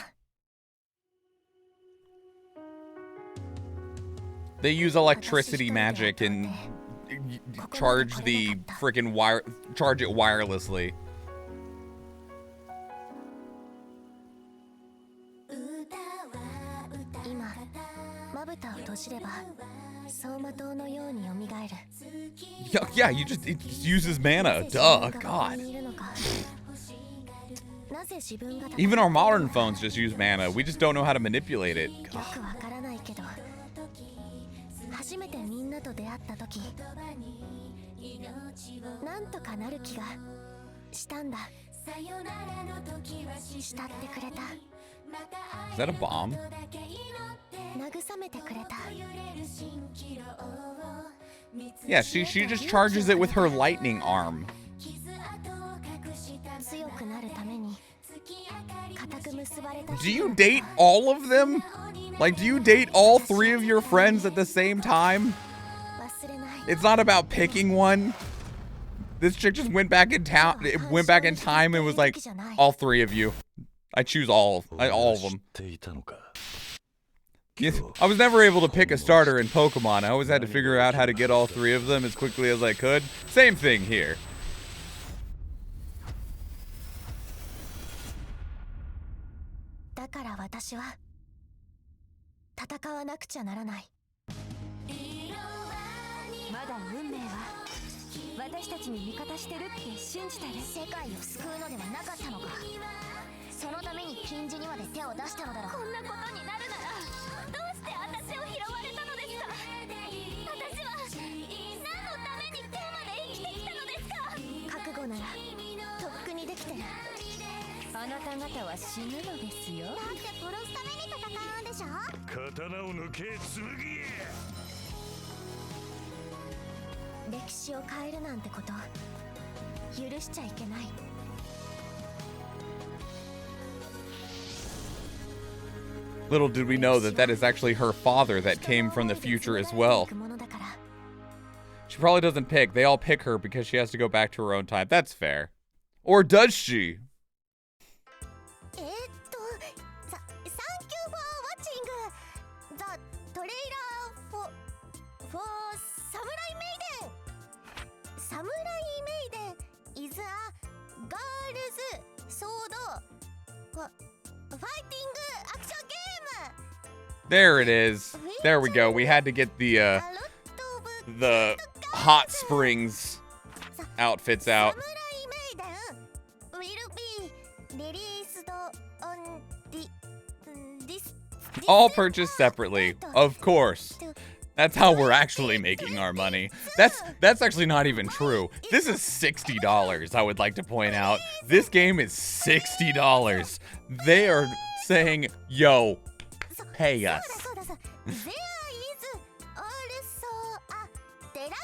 They use electricity magic and charge the freaking charge it wirelessly. Yeah, it just uses mana. Duh, God. Even our modern phones just use mana. We just don't know how to manipulate it. God. Is that a bomb? Yeah, she just charges it with her lightning arm. Do you date all of them? Like, do you date all 3 of your friends at the same time? It's not about picking one. This chick just went back in time and was like, all 3 of you. I choose all of them. Yes, I was never able to pick a starter in Pokemon. I always had to figure out how to get all 3 of them as quickly as I could. Same thing here. Little did we know that is actually her father that came from the future as well. She probably doesn't pick. They all pick her because she has to go back to her own time. That's fair. Or does she? There it is. There we go. We had to get the hot springs outfits out. All purchased separately, of course. That's how we're actually making our money. That's actually not even true. This is $60, I would like to point out. This game is $60. They are saying, yo, pay us. そうだそうだ。There is also a deluxe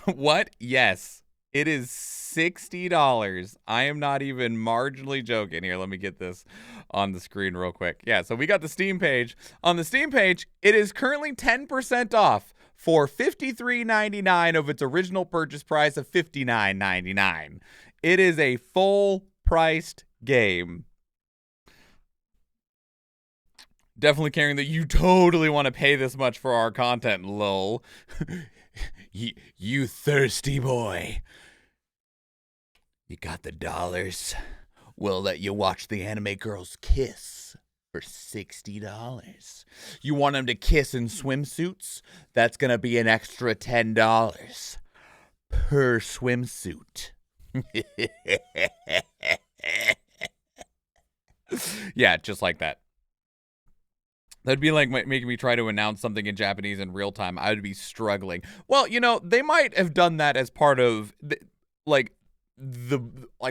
edition. What? Yes. It is $60. I am not even marginally joking. Here, let me get this on the screen real quick. Yeah, so we got the Steam page. On the Steam page, it is currently 10% off for $53.99 of its original purchase price of $59.99. It is a full-priced game. Definitely caring that you totally want to pay this much for our content, lol. You thirsty boy. You got the dollars? We'll let you watch the anime girls kiss for $60. You want them to kiss in swimsuits? That's going to be an extra $10 per swimsuit. Yeah, just like that. That'd be like making me try to announce something in Japanese in real time. I would be struggling. Well, you know, they might have done that as part of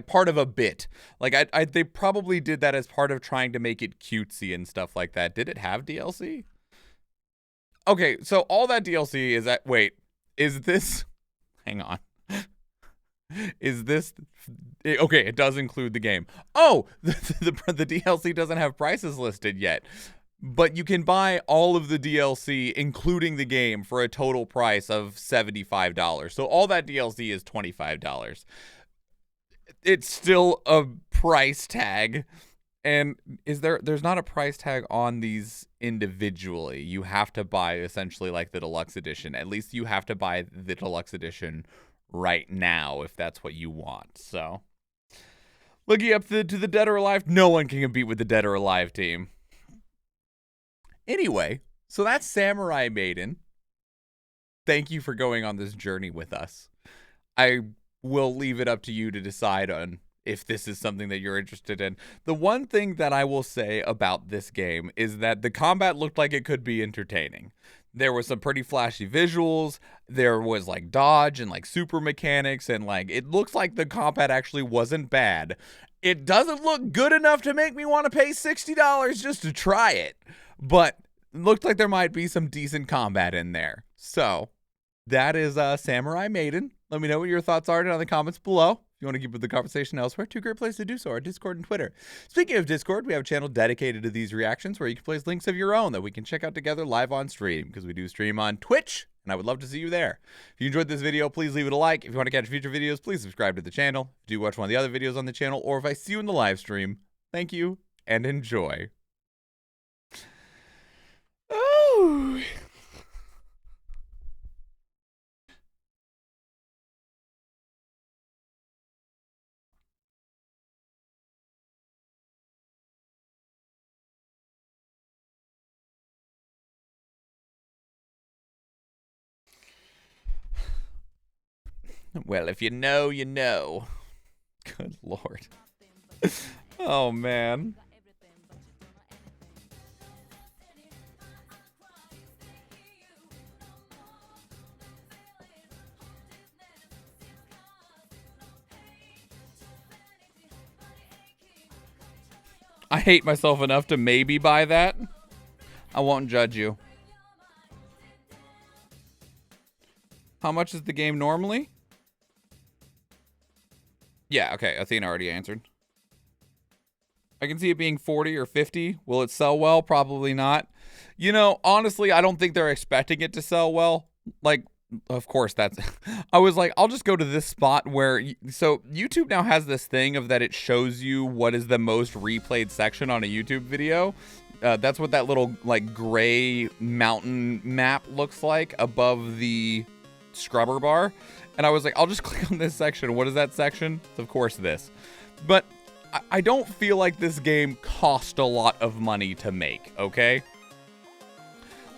part of a bit. Like they probably did that as part of trying to make it cutesy and stuff like that. Did it have DLC? Okay, so all that DLC is that. Wait, is this? Hang on. Is this okay? It does include the game. Oh, the DLC doesn't have prices listed yet. But you can buy all of the DLC, including the game, for a total price of $75. So all that DLC is $25. It's still a price tag. And there's not a price tag on these individually. You have to buy essentially like the deluxe edition. At least you have to buy the deluxe edition right now if that's what you want. So looking up to the Dead or Alive, no one can compete with the Dead or Alive team. Anyway, so that's Samurai Maiden. Thank you for going on this journey with us. I will leave it up to you to decide on if this is something that you're interested in. The one thing that I will say about this game is that the combat looked like it could be entertaining. There was some pretty flashy visuals. There was like dodge and like super mechanics, and like it looks like the combat actually wasn't bad. It doesn't look good enough to make me want to pay $60 just to try it. But it looked like there might be some decent combat in there. So that is Samurai Maiden. Let me know what your thoughts are down in the comments below. If you want to keep with the conversation elsewhere, two great places to do so are Discord and Twitter. Speaking of Discord, we have a channel dedicated to these reactions where you can place links of your own that we can check out together live on stream, because we do stream on Twitch, and I would love to see you there. If you enjoyed this video, please leave it a like. If you want to catch future videos, please subscribe to the channel. Do watch one of the other videos on the channel, or if I see you in the live stream, thank you and enjoy. Oh. Well, if you know, you know. Good Lord. Oh, man. I hate myself enough to maybe buy that. I won't judge you. How much is the game normally? Yeah, okay. Athena already answered. I can see it being 40 or 50. Will it sell well? Probably not. You know, honestly, I don't think they're expecting it to sell well. Like, of course, that's... I was like, I'll just go to this spot where... So, YouTube now has this thing of that it shows you what is the most replayed section on a YouTube video. That's what that little, like, gray mountain map looks like above the scrubber bar. And I was like, I'll just click on this section. What is that section? It's of course this. But I don't feel like this game cost a lot of money to make, okay?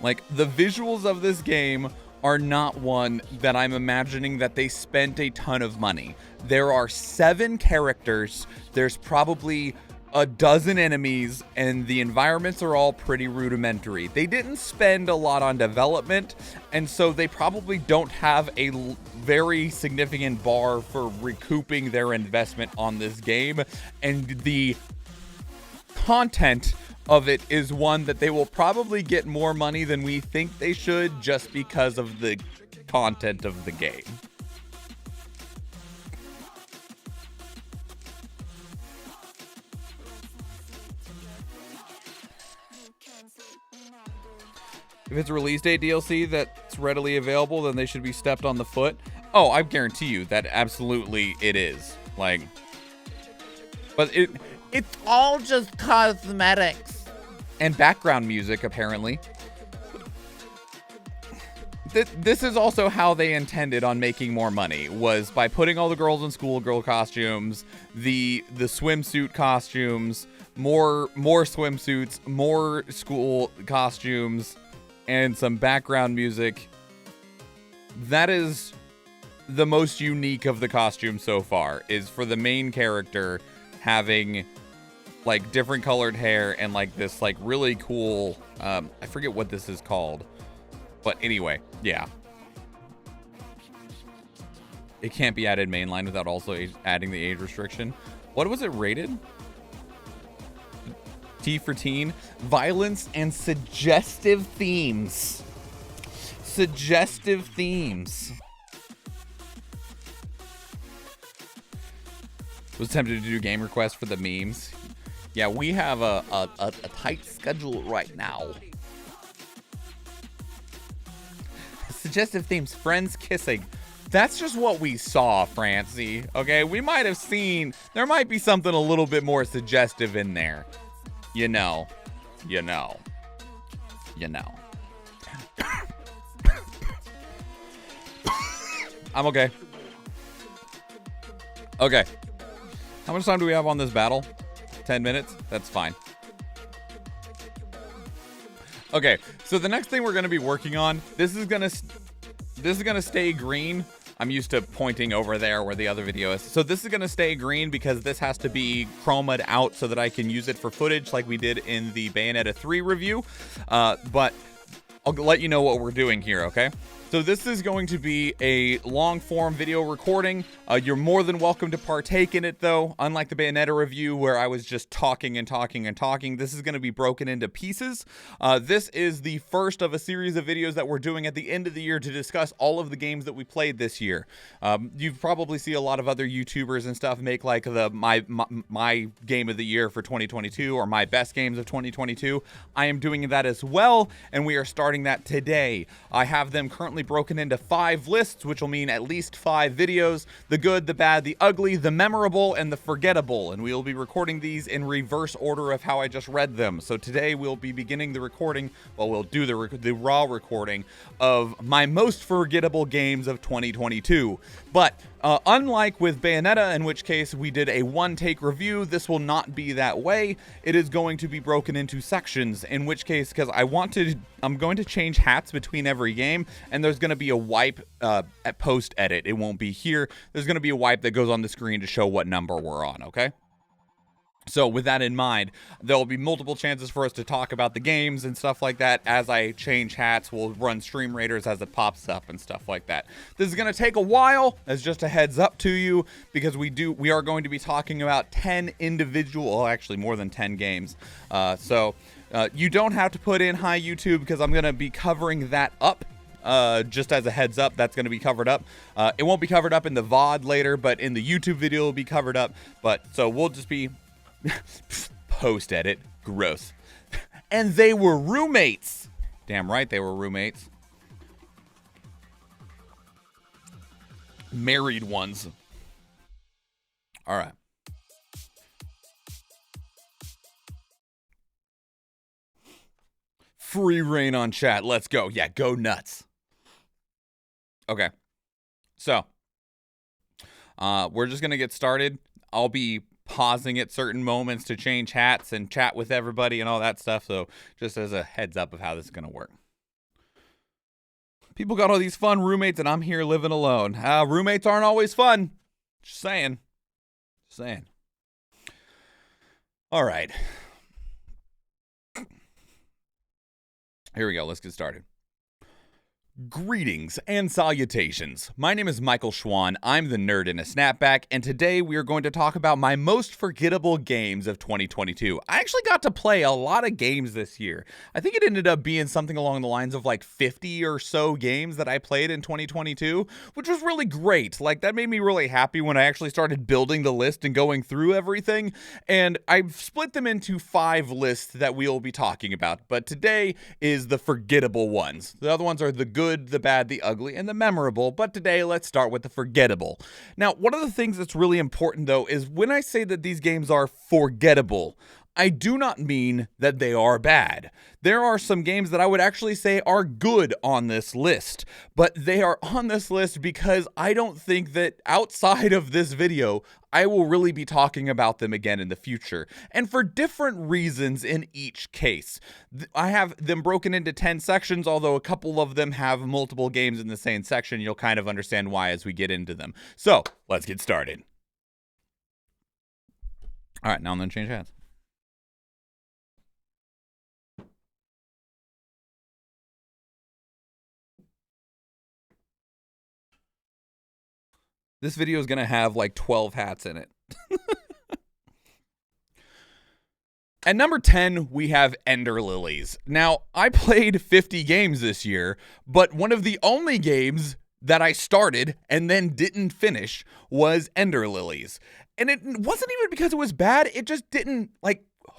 Like, the visuals of this game are not one that I'm imagining that they spent a ton of money. There are 7 characters. There's probably a dozen enemies, and the environments are all pretty rudimentary. They didn't spend a lot on development, and so they probably don't have a very significant bar for recouping their investment on this game, and the content of it is one that they will probably get more money than we think they should just because of the content of the game. If it's a release date DLC that's readily available, then they should be stepped on the foot. Oh, I guarantee you that absolutely it is. Like, but it's all just cosmetics and background music, apparently. This is also how they intended on making more money, was by putting all the girls in schoolgirl costumes, the swimsuit costumes, more swimsuits, more school costumes, and some background music. That is the most unique of the costumes so far, is for the main character having like different colored hair and like this like really cool, I forget what this is called, but anyway, yeah. It can't be added mainline without also adding the age restriction. What was it rated? T for teen. Violence and suggestive themes. Suggestive themes. Was tempted to do game requests for the memes. Yeah, we have a tight schedule right now. Suggestive themes. Friends kissing. That's just what we saw, Francie. Okay, we might have seen, there might be something a little bit more suggestive in there. You know. I'm okay. Okay. How much time do we have on this battle? 10 minutes? That's fine. Okay, so the next thing we're going to be working on, this is going to stay green. I'm used to pointing over there where the other video is. So this is going to stay green because this has to be chroma'd out so that I can use it for footage like we did in the Bayonetta 3 review. But I'll let you know what we're doing here, okay? So this is going to be a long-form video recording. You're more than welcome to partake in it, though. Unlike the Bayonetta review, where I was just talking and talking and talking, this is going to be broken into pieces. This is the first of a series of videos that we're doing at the end of the year to discuss all of the games that we played this year. You probably see a lot of other YouTubers and stuff make like the my game of the year for 2022 or my best games of 2022. I am doing that as well, and we are starting that today. I have them currently broken into 5 lists, which will mean at least 5 videos: the good, the bad, the ugly, the memorable, and the forgettable. And we will be recording these in reverse order of how I just read them. So today we'll be beginning the recording, well, we'll do the raw recording of my most forgettable games of 2022. But unlike with Bayonetta, in which case we did a one-take review, this will not be that way. It is going to be broken into sections, in which case, because I'm going to change hats between every game, and there's going to be a wipe at post-edit. It won't be here. There's going to be a wipe that goes on the screen to show what number we're on, okay? So with that in mind, there'll be multiple chances for us to talk about the games and stuff like that. As I change hats, we'll run Stream Raiders as it pops up and stuff like that. This is going to take a while, as just a heads up to you, because we are going to be talking about 10 individual, well, actually more than 10 games. So you don't have to put in hi YouTube, because I'm going to be covering that up. Just as a heads up, that's going to be covered up. It won't be covered up in the VOD later, but in the YouTube video it'll be covered up. But so we'll just be post-edit. Gross. And they were roommates. Damn right they were roommates. Married ones. All right. Free reign on chat. Let's go. Yeah, go nuts. Okay. So, we're just going to get started. I'll be pausing at certain moments to change hats and chat with everybody and all that stuff. So just as a heads up of how this is going to work. People got all these fun roommates and I'm here living alone. Roommates aren't always fun. Just saying. All right. Here we go. Let's get started. Greetings and salutations. My name is Michael Schwan. I'm the nerd in a snapback, and today we are going to talk about my most forgettable games of 2022. I actually got to play a lot of games this year. I think it ended up being something along the lines of like 50 or so games that I played in 2022, which was really great. Like, that made me really happy when I actually started building the list and going through everything. And I've split them into 5 lists that we'll be talking about. But today is the forgettable ones. The other ones are the good, the bad, the ugly, and the memorable, but today let's start with the forgettable. Now, one of the things that's really important though is when I say that these games are forgettable, I do not mean that they are bad. There are some games that I would actually say are good on this list, but they are on this list because I don't think that outside of this video, I will really be talking about them again in the future, and for different reasons in each case. I have them broken into 10 sections, although a couple of them have multiple games in the same section. You'll kind of understand why as we get into them. So, let's get started. All right, now I'm going to change hats. This video is going to have like 12 hats in it. At number 10, we have Ender Lilies. Now, I played 50 games this year, but one of the only games that I started and then didn't finish was Ender Lilies. And it wasn't even because it was bad, it just didn't,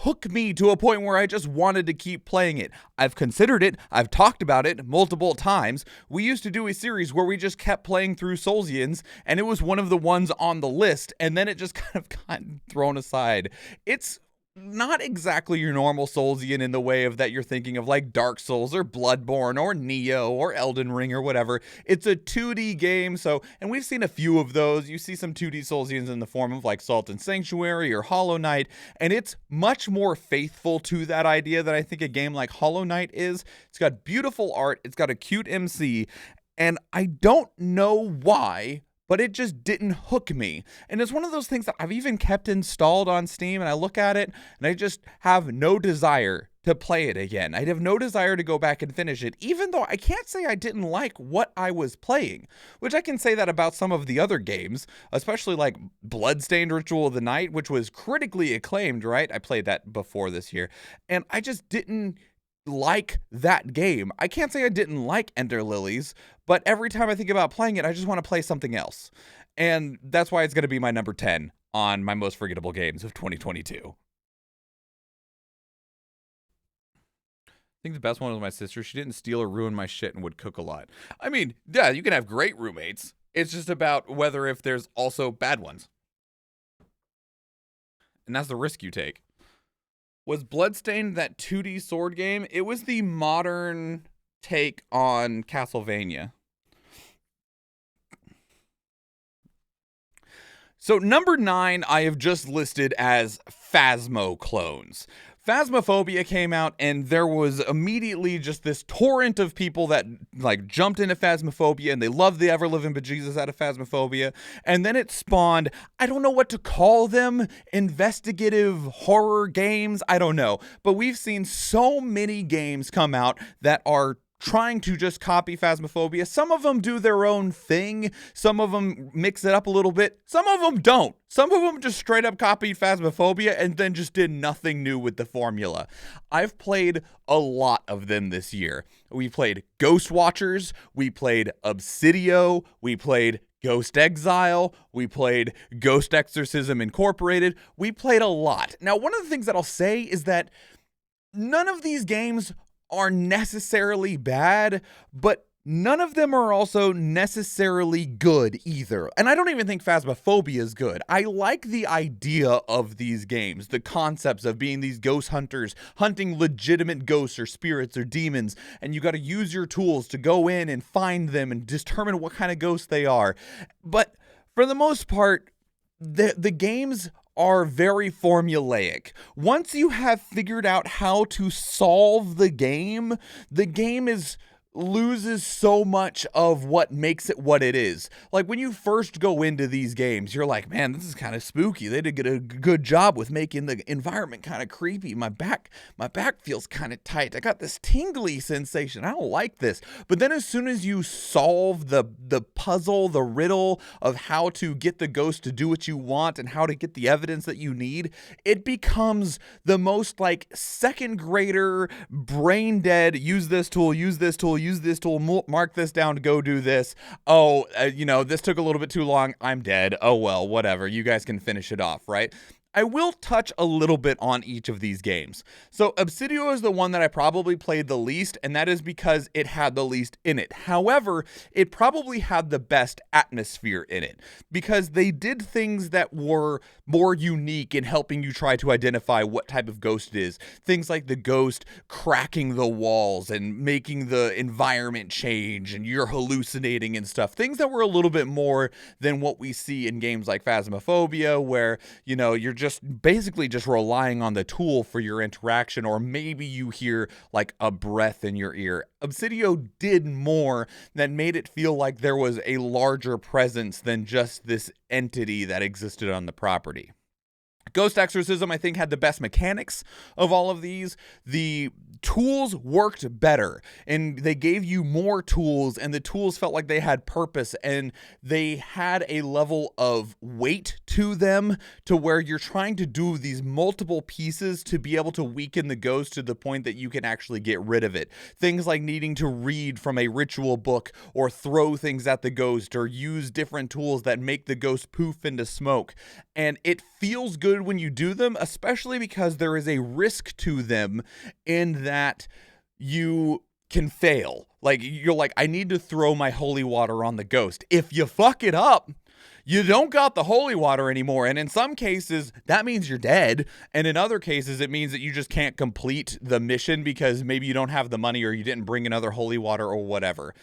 hook me to a point where I just wanted to keep playing it. I've considered it. I've talked about it multiple times. We used to do a series where we just kept playing through Soulsians, and it was one of the ones on the list, and then it just kind of got thrown aside. It's not exactly your normal Soulsian in the way of that you're thinking of like Dark Souls or Bloodborne or Neo or Elden Ring or whatever. It's a 2D game, and we've seen a few of those. You see some 2D Soulsians in the form of like Salt and Sanctuary or Hollow Knight, and it's much more faithful to that idea than I think a game like Hollow Knight is. It's got beautiful art, it's got a cute MC, and I don't know why, but it just didn't hook me. And it's one of those things that I've even kept installed on Steam, and I look at it, and I just have no desire to play it again. I'd have no desire to go back and finish it, even though I can't say I didn't like what I was playing, which I can say that about some of the other games, especially like Bloodstained Ritual of the Night, which was critically acclaimed, right? I played that before this year, and I just didn't like that game. I can't say I didn't like Ender Lilies, but every time I think about playing it, I just want to play something else. And that's why it's going to be my number 10 on my most forgettable games of 2022. I think the best one was my sister. She didn't steal or ruin my shit and would cook a lot. I mean, yeah, you can have great roommates. It's just about whether if there's also bad ones. And that's the risk you take. Was Bloodstained that 2D sword game? It was the modern take on Castlevania. So number 9, I have just listed as Phasmo clones. Phasmophobia came out, and there was immediately just this torrent of people that jumped into Phasmophobia, and they loved the ever-living bejesus out of Phasmophobia. And then it spawned, I don't know what to call them, investigative horror games, I don't know. But we've seen so many games come out that are trying to just copy Phasmophobia. Some of them do their own thing. Some of them mix it up a little bit. Some of them don't. Some of them just straight up copied Phasmophobia and then just did nothing new with the formula. I've played a lot of them this year. We played Ghost Watchers. We played Obsidio. We played Ghost Exile. We played Ghost Exorcism Incorporated. We played a lot. Now, one of the things that I'll say is that none of these games are necessarily bad, but none of them are also necessarily good either. And I don't even think Phasmophobia is good. I like the idea of these games, the concepts of being these ghost hunters, hunting legitimate ghosts or spirits or demons, and you got to use your tools to go in and find them and determine what kind of ghosts they are. But for the most part, the games are very formulaic. Once you have figured out how to solve the game is loses so much of what makes it what it is. Like when you first go into these games, you're like, man, this is kind of spooky. They did get a good job with making the environment kind of creepy. My back feels kind of tight. I got this tingly sensation. I don't like this. But then as soon as you solve the puzzle, the riddle of how to get the ghost to do what you want and how to get the evidence that you need, it becomes the most like second grader, brain dead, use this tool, mark this down to go do this. Oh, this took a little bit too long. I'm dead. Oh, well, whatever. You guys can finish it off, right? I will touch a little bit on each of these games. So Obsidio is the one that I probably played the least, and that is because it had the least in it. However, it probably had the best atmosphere in it because they did things that were more unique in helping you try to identify what type of ghost it is. Things like the ghost cracking the walls and making the environment change and you're hallucinating and stuff. Things that were a little bit more than what we see in games like Phasmophobia where, you're just basically just relying on the tool for your interaction, or maybe you hear like a breath in your ear. Obsidio did more that made it feel like there was a larger presence than just this entity that existed on the property. Ghost Exorcism, I think, had the best mechanics of all of these. The tools worked better, and they gave you more tools, and the tools felt like they had purpose, and they had a level of weight to them to where you're trying to do these multiple pieces to be able to weaken the ghost to the point that you can actually get rid of it. Things like needing to read from a ritual book or throw things at the ghost or use different tools that make the ghost poof into smoke. And it feels good when you do them, especially because there is a risk to them in that you can fail. Like, you're like, I need to throw my holy water on the ghost. If you fuck it up, you don't got the holy water anymore. And in some cases, that means you're dead. And in other cases, it means that you just can't complete the mission because maybe you don't have the money or you didn't bring another holy water or whatever.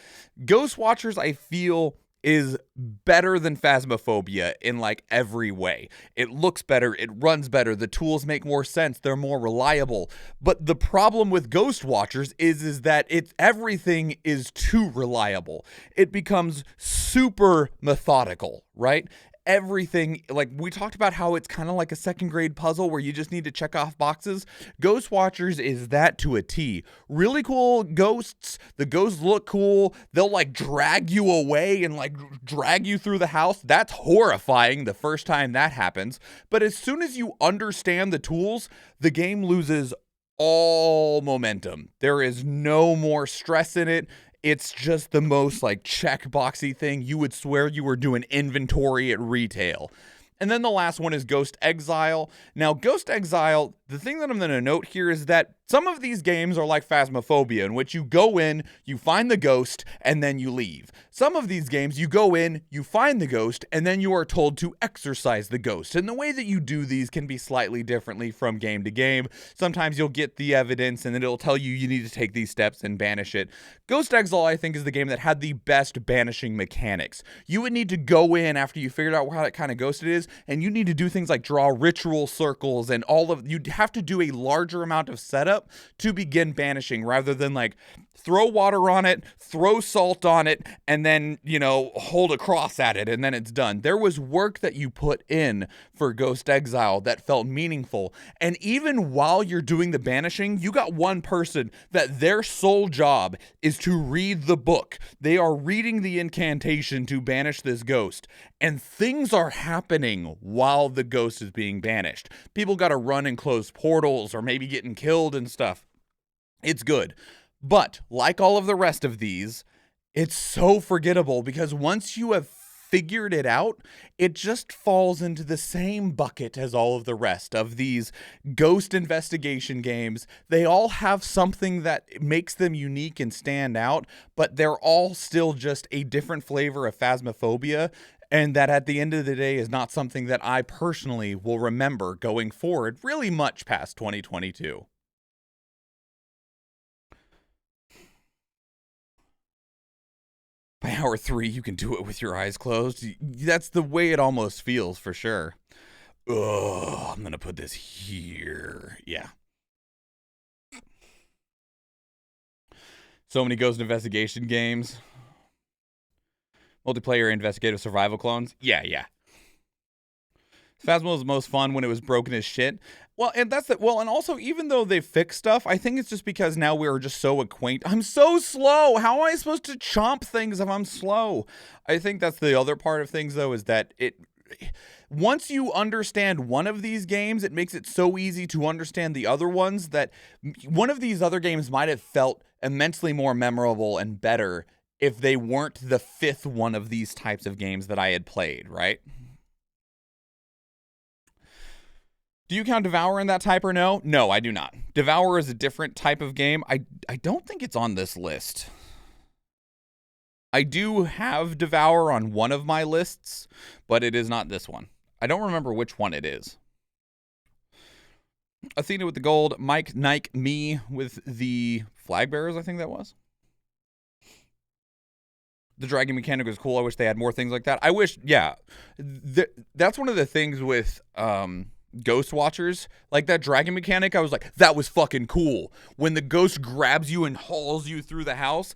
Ghost Watchers, I feel, is better than Phasmophobia in like every way. It looks better, it runs better, the tools make more sense, they're more reliable. But the problem with Ghost Watchers is that everything is too reliable. It becomes super methodical, right? Everything, like we talked about how it's kind of like a second grade puzzle where you just need to check off boxes. Ghost Watchers is that to a T. Really cool ghosts. The ghosts look cool. They'll like drag you away and like drag you through the house. That's horrifying the first time that happens. But as soon as you understand the tools, the game loses all momentum. There is no more stress in it. It's just the most like checkboxy thing. You would swear you were doing inventory at retail. And then the last one is Ghost Exile. Now, Ghost Exile, the thing that I'm going to note here is that some of these games are like Phasmophobia, in which you go in, you find the ghost, and then you leave. Some of these games, you go in, you find the ghost, and then you are told to exorcise the ghost. And the way that you do these can be slightly differently from game to game. Sometimes you'll get the evidence, and then it'll tell you need to take these steps and banish it. Ghost Exile, I think, is the game that had the best banishing mechanics. You would need to go in after you figured out how that kind of ghost it is, and you need to do things like draw ritual circles and you'd have to do a larger amount of setup to begin banishing rather than like throw water on it, throw salt on it, and then, hold a cross at it, and then it's done. There was work that you put in for Ghost Exile that felt meaningful. And even while you're doing the banishing, you got one person that their sole job is to read the book. They are reading the incantation to banish this ghost. And things are happening while the ghost is being banished. People got to run and close portals or maybe getting killed and stuff. It's good. But like all of the rest of these, it's so forgettable because once you have figured it out, it just falls into the same bucket as all of the rest of these ghost investigation games. They all have something that makes them unique and stand out, but they're all still just a different flavor of Phasmophobia. And that at the end of the day is not something that I personally will remember going forward really much past 2022. By hour 3, you can do it with your eyes closed. That's the way it almost feels, for sure. I'm going to put this here. Yeah. So many ghost investigation games. Multiplayer investigative survival clones. Yeah. Phasmo was the most fun when it was broken as shit. Well, and that's it. Well, and also, even though they fixed stuff, I think it's just because now we're just so acquainted. I'm so slow. How am I supposed to chomp things if I'm slow? I think that's the other part of things, though, is that once you understand one of these games, it makes it so easy to understand the other ones that one of these other games might have felt immensely more memorable and better if they weren't the fifth one of these types of games that I had played, right? Do you count Devour in that type or no? No, I do not. Devour is a different type of game. I don't think it's on this list. I do have Devour on one of my lists, but it is not this one. I don't remember which one it is. Athena with the gold, Mike, Nike, me with the flag bearers, I think that was. The dragon mechanic was cool. I wish they had more things like that. I wish, yeah. That's one of the things with Ghost Watchers. Like that dragon mechanic, I was like, that was fucking cool. When the ghost grabs you and hauls you through the house,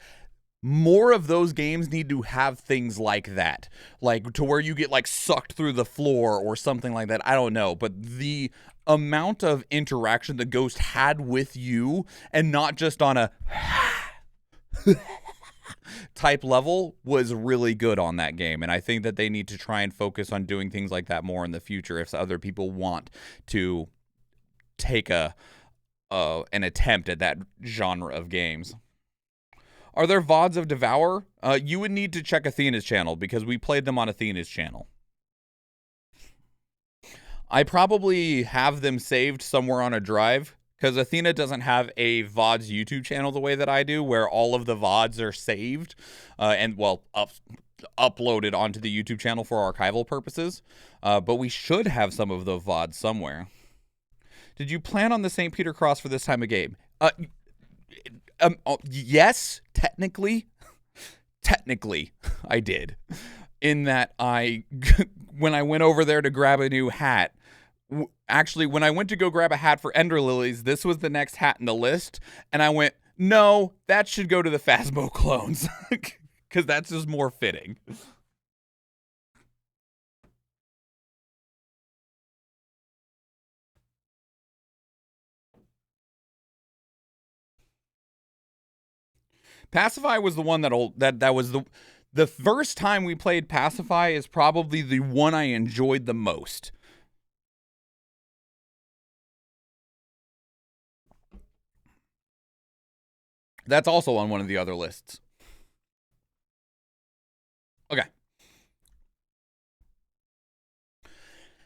more of those games need to have things like that. Like to where you get like sucked through the floor or something like that. I don't know. But the amount of interaction the ghost had with you and not just on a type level was really good on that game. And I think that they need to try and focus on doing things like that more in the future if other people want to take an attempt at that genre of games. Are there VODs of Devour? You would need to check Athena's channel because we played them on Athena's channel. I probably have them saved somewhere on a drive because Athena doesn't have a VODs YouTube channel the way that I do, where all of the VODs are saved uploaded onto the YouTube channel for archival purposes. But we should have some of the VODs somewhere. Did you plan on the St. Peter Cross for this time of game? Yes, technically I did. In that when I went over there to grab a new hat, actually, when I went to go grab a hat for Ender Lilies, this was the next hat in the list, and I went, no, that should go to the Phasmo clones, because that's just more fitting. Pacify was the one that was the first time we played Pacify is probably the one I enjoyed the most. That's also on one of the other lists. Okay.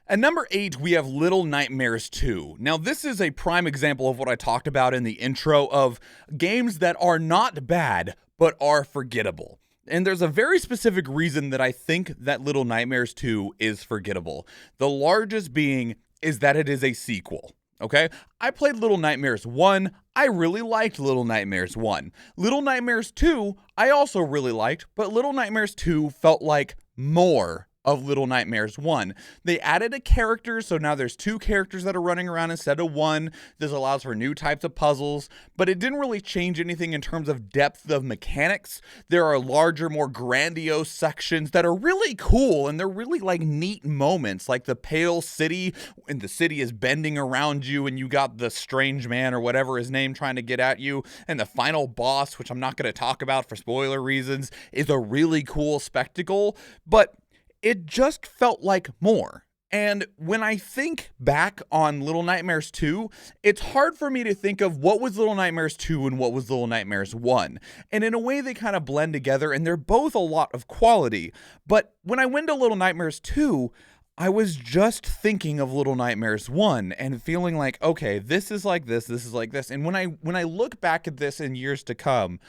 At number 8, we have Little Nightmares 2. Now, this is a prime example of what I talked about in the intro of games that are not bad, but are forgettable. And there's a very specific reason that I think that Little Nightmares 2 is forgettable. The largest being is that it is a sequel. Okay, I played Little Nightmares 1. I really liked Little Nightmares 1. Little Nightmares 2, I also really liked, but Little Nightmares 2 felt like more of Little Nightmares 1. They added a character, so now there's 2 characters that are running around instead of 1. This allows for new types of puzzles, but it didn't really change anything in terms of depth of mechanics. There are larger, more grandiose sections that are really cool, and they're really like neat moments, like the Pale City, and the city is bending around you, and you got the strange man or whatever his name trying to get at you, and the final boss, which I'm not going to talk about for spoiler reasons, is a really cool spectacle, but it just felt like more. And when I think back on Little Nightmares 2, it's hard for me to think of what was Little Nightmares 2 and what was Little Nightmares 1. And in a way, they kind of blend together, and they're both a lot of quality. But when I went to Little Nightmares 2, I was just thinking of Little Nightmares 1 and feeling like, okay, this is like this is like this. And when I look back at this in years to come,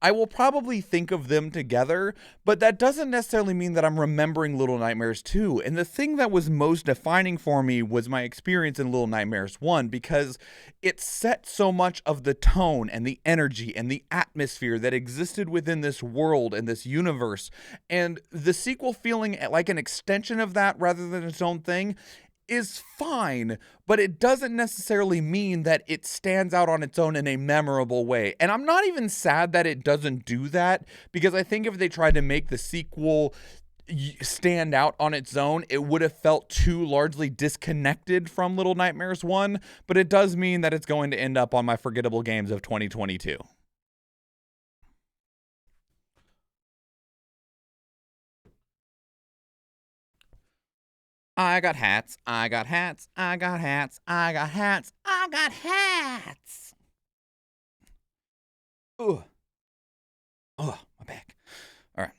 I will probably think of them together, but that doesn't necessarily mean that I'm remembering Little Nightmares 2. And the thing that was most defining for me was my experience in Little Nightmares 1, because it set so much of the tone and the energy and the atmosphere that existed within this world and this universe. And the sequel feeling like an extension of that rather than its own thing, is fine, but it doesn't necessarily mean that it stands out on its own in a memorable way. And I'm not even sad that it doesn't do that, because I think if they tried to make the sequel stand out on its own, it would have felt too largely disconnected from Little Nightmares 1, but it does mean that it's going to end up on my forgettable games of 2022. I got hats, I got hats, I got hats, I got hats, I got hats. Ugh. Oh, my back. All right.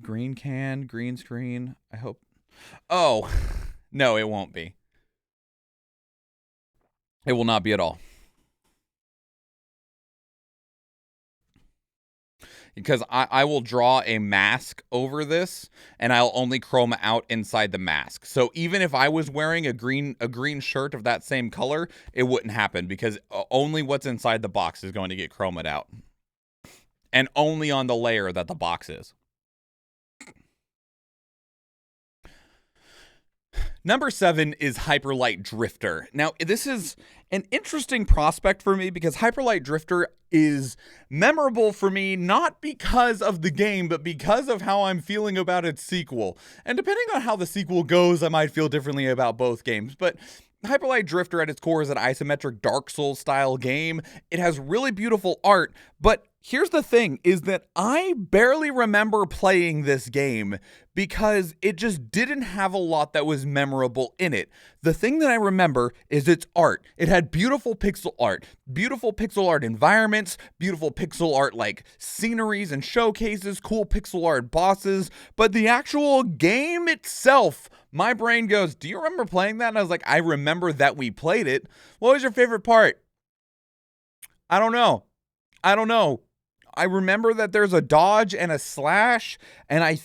Green can, green screen. I hope. Oh, no, it won't be. It will not be at all. Because I will draw a mask over this, and I'll only chroma out inside the mask. So even if I was wearing a green shirt of that same color, it wouldn't happen, because only what's inside the box is going to get chromed out. And only on the layer that the box is. Number 7 is Hyperlight Drifter. Now, this is an interesting prospect for me, because Hyperlight Drifter is memorable for me, not because of the game, but because of how I'm feeling about its sequel. And depending on how the sequel goes, I might feel differently about both games. But Hyperlight Drifter at its core is an isometric Dark Souls style game. It has really beautiful art, but here's the thing, is that I barely remember playing this game because it just didn't have a lot that was memorable in it. The thing that I remember is its art. It had beautiful pixel art environments, beautiful pixel art like sceneries and showcases, cool pixel art bosses, but the actual game itself, my brain goes, do you remember playing that? And I was like, I remember that we played it. What was your favorite part? I don't know. I remember that there's a dodge and a slash, and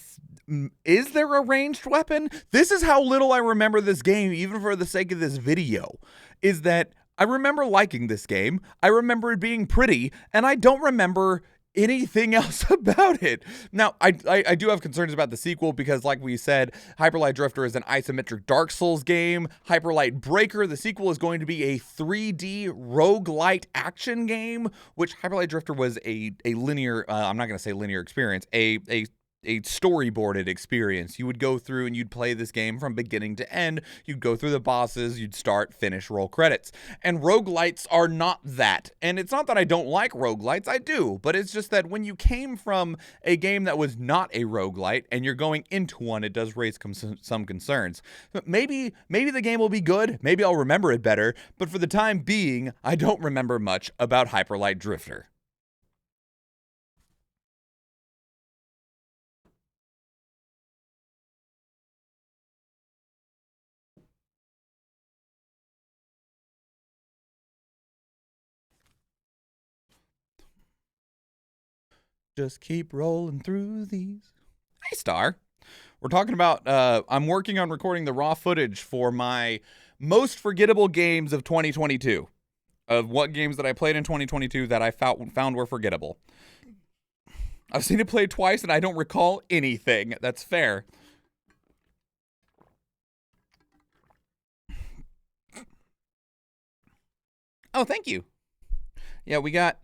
is there a ranged weapon? This is how little I remember this game, even for the sake of this video, is that I remember liking this game, I remember it being pretty, and I don't remember anything else about it. Now, I do have concerns about the sequel, because like we said, Hyperlight Drifter is an isometric Dark Souls game. Hyperlight Breaker, the sequel, is going to be a 3D roguelite action game, which Hyperlight Drifter was a linear, I'm not going to say linear experience, a storyboarded experience. You would go through and you'd play this game from beginning to end. You'd go through the bosses, you'd start, finish, roll credits. And roguelites are not that. And it's not that I don't like roguelites, I do, but it's just that when you came from a game that was not a roguelite and you're going into one, it does raise some concerns. Maybe the game will be good, maybe I'll remember it better, but for the time being, I don't remember much about Hyperlight Drifter. Just keep rolling through these. Hey, Star. We're talking about, I'm working on recording the raw footage for my most forgettable games of 2022. Of what games that I played in 2022 that I found were forgettable. I've seen it played twice and I don't recall anything. That's fair. Oh, thank you. Yeah, we got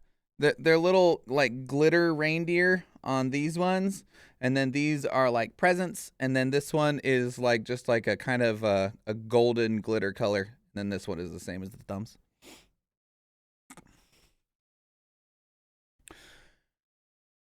their little like glitter reindeer on these ones, and then these are like presents, and then this one is like just like a kind of a golden glitter color, and then this one is the same as the thumbs.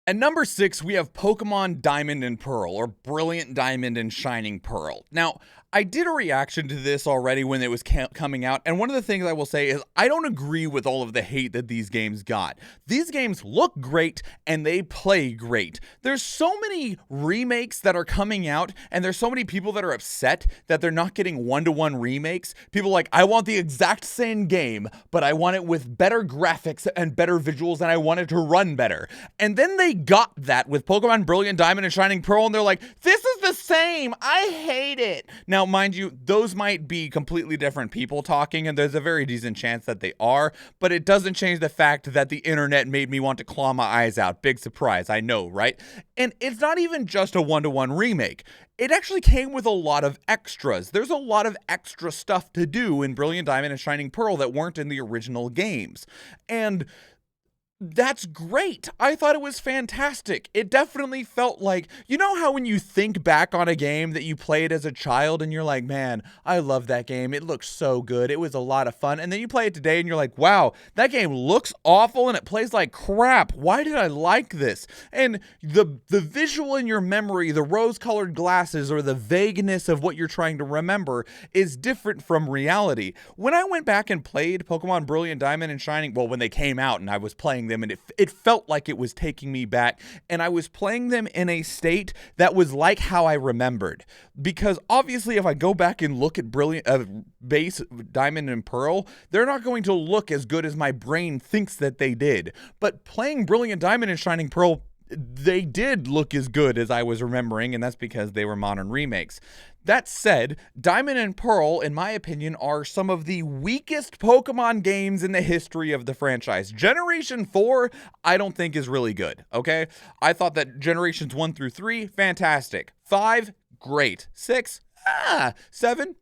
At number 6, we have Pokemon Diamond and Pearl, or Brilliant Diamond and Shining Pearl. Now, I did a reaction to this already when it was coming out, and one of the things I will say is I don't agree with all of the hate that these games got. These games look great, and they play great. There's so many remakes that are coming out, and there's so many people that are upset that they're not getting one-to-one remakes. People are like, I want the exact same game, but I want it with better graphics and better visuals, and I want it to run better. And then they got that with Pokemon Brilliant Diamond and Shining Pearl, and they're like, this is the the same. I hate it. Now, mind you, those might be completely different people talking, and there's a very decent chance that they are, but it doesn't change the fact that the internet made me want to claw my eyes out. Big surprise, I know, right? And it's not even just a one-to-one remake. It actually came with a lot of extras. There's a lot of extra stuff to do in Brilliant Diamond and Shining Pearl that weren't in the original games. And that's great. I thought it was fantastic. It definitely felt like, you know how when you think back on a game that you played as a child and you're like, man, I love that game. It looks so good. It was a lot of fun. And then you play it today and you're like, wow, that game looks awful and it plays like crap. Why did I like this? And the visual in your memory, the rose-colored glasses or the vagueness of what you're trying to remember is different from reality. When I went back and played Pokemon Brilliant Diamond and Shining, well, when they came out and I was playing them, and it felt like it was taking me back, and I was playing them in a state that was like how I remembered. Because obviously if I go back and look at base Diamond and Pearl, they're not going to look as good as my brain thinks that they did. But playing Brilliant Diamond and Shining Pearl, they did look as good as I was remembering, and that's because they were modern remakes. That said, Diamond and Pearl, in my opinion, are some of the weakest Pokemon games in the history of the franchise. Generation 4, I don't think is really good, okay? I thought that Generations 1 through 3, fantastic. 5, great. 6, 7,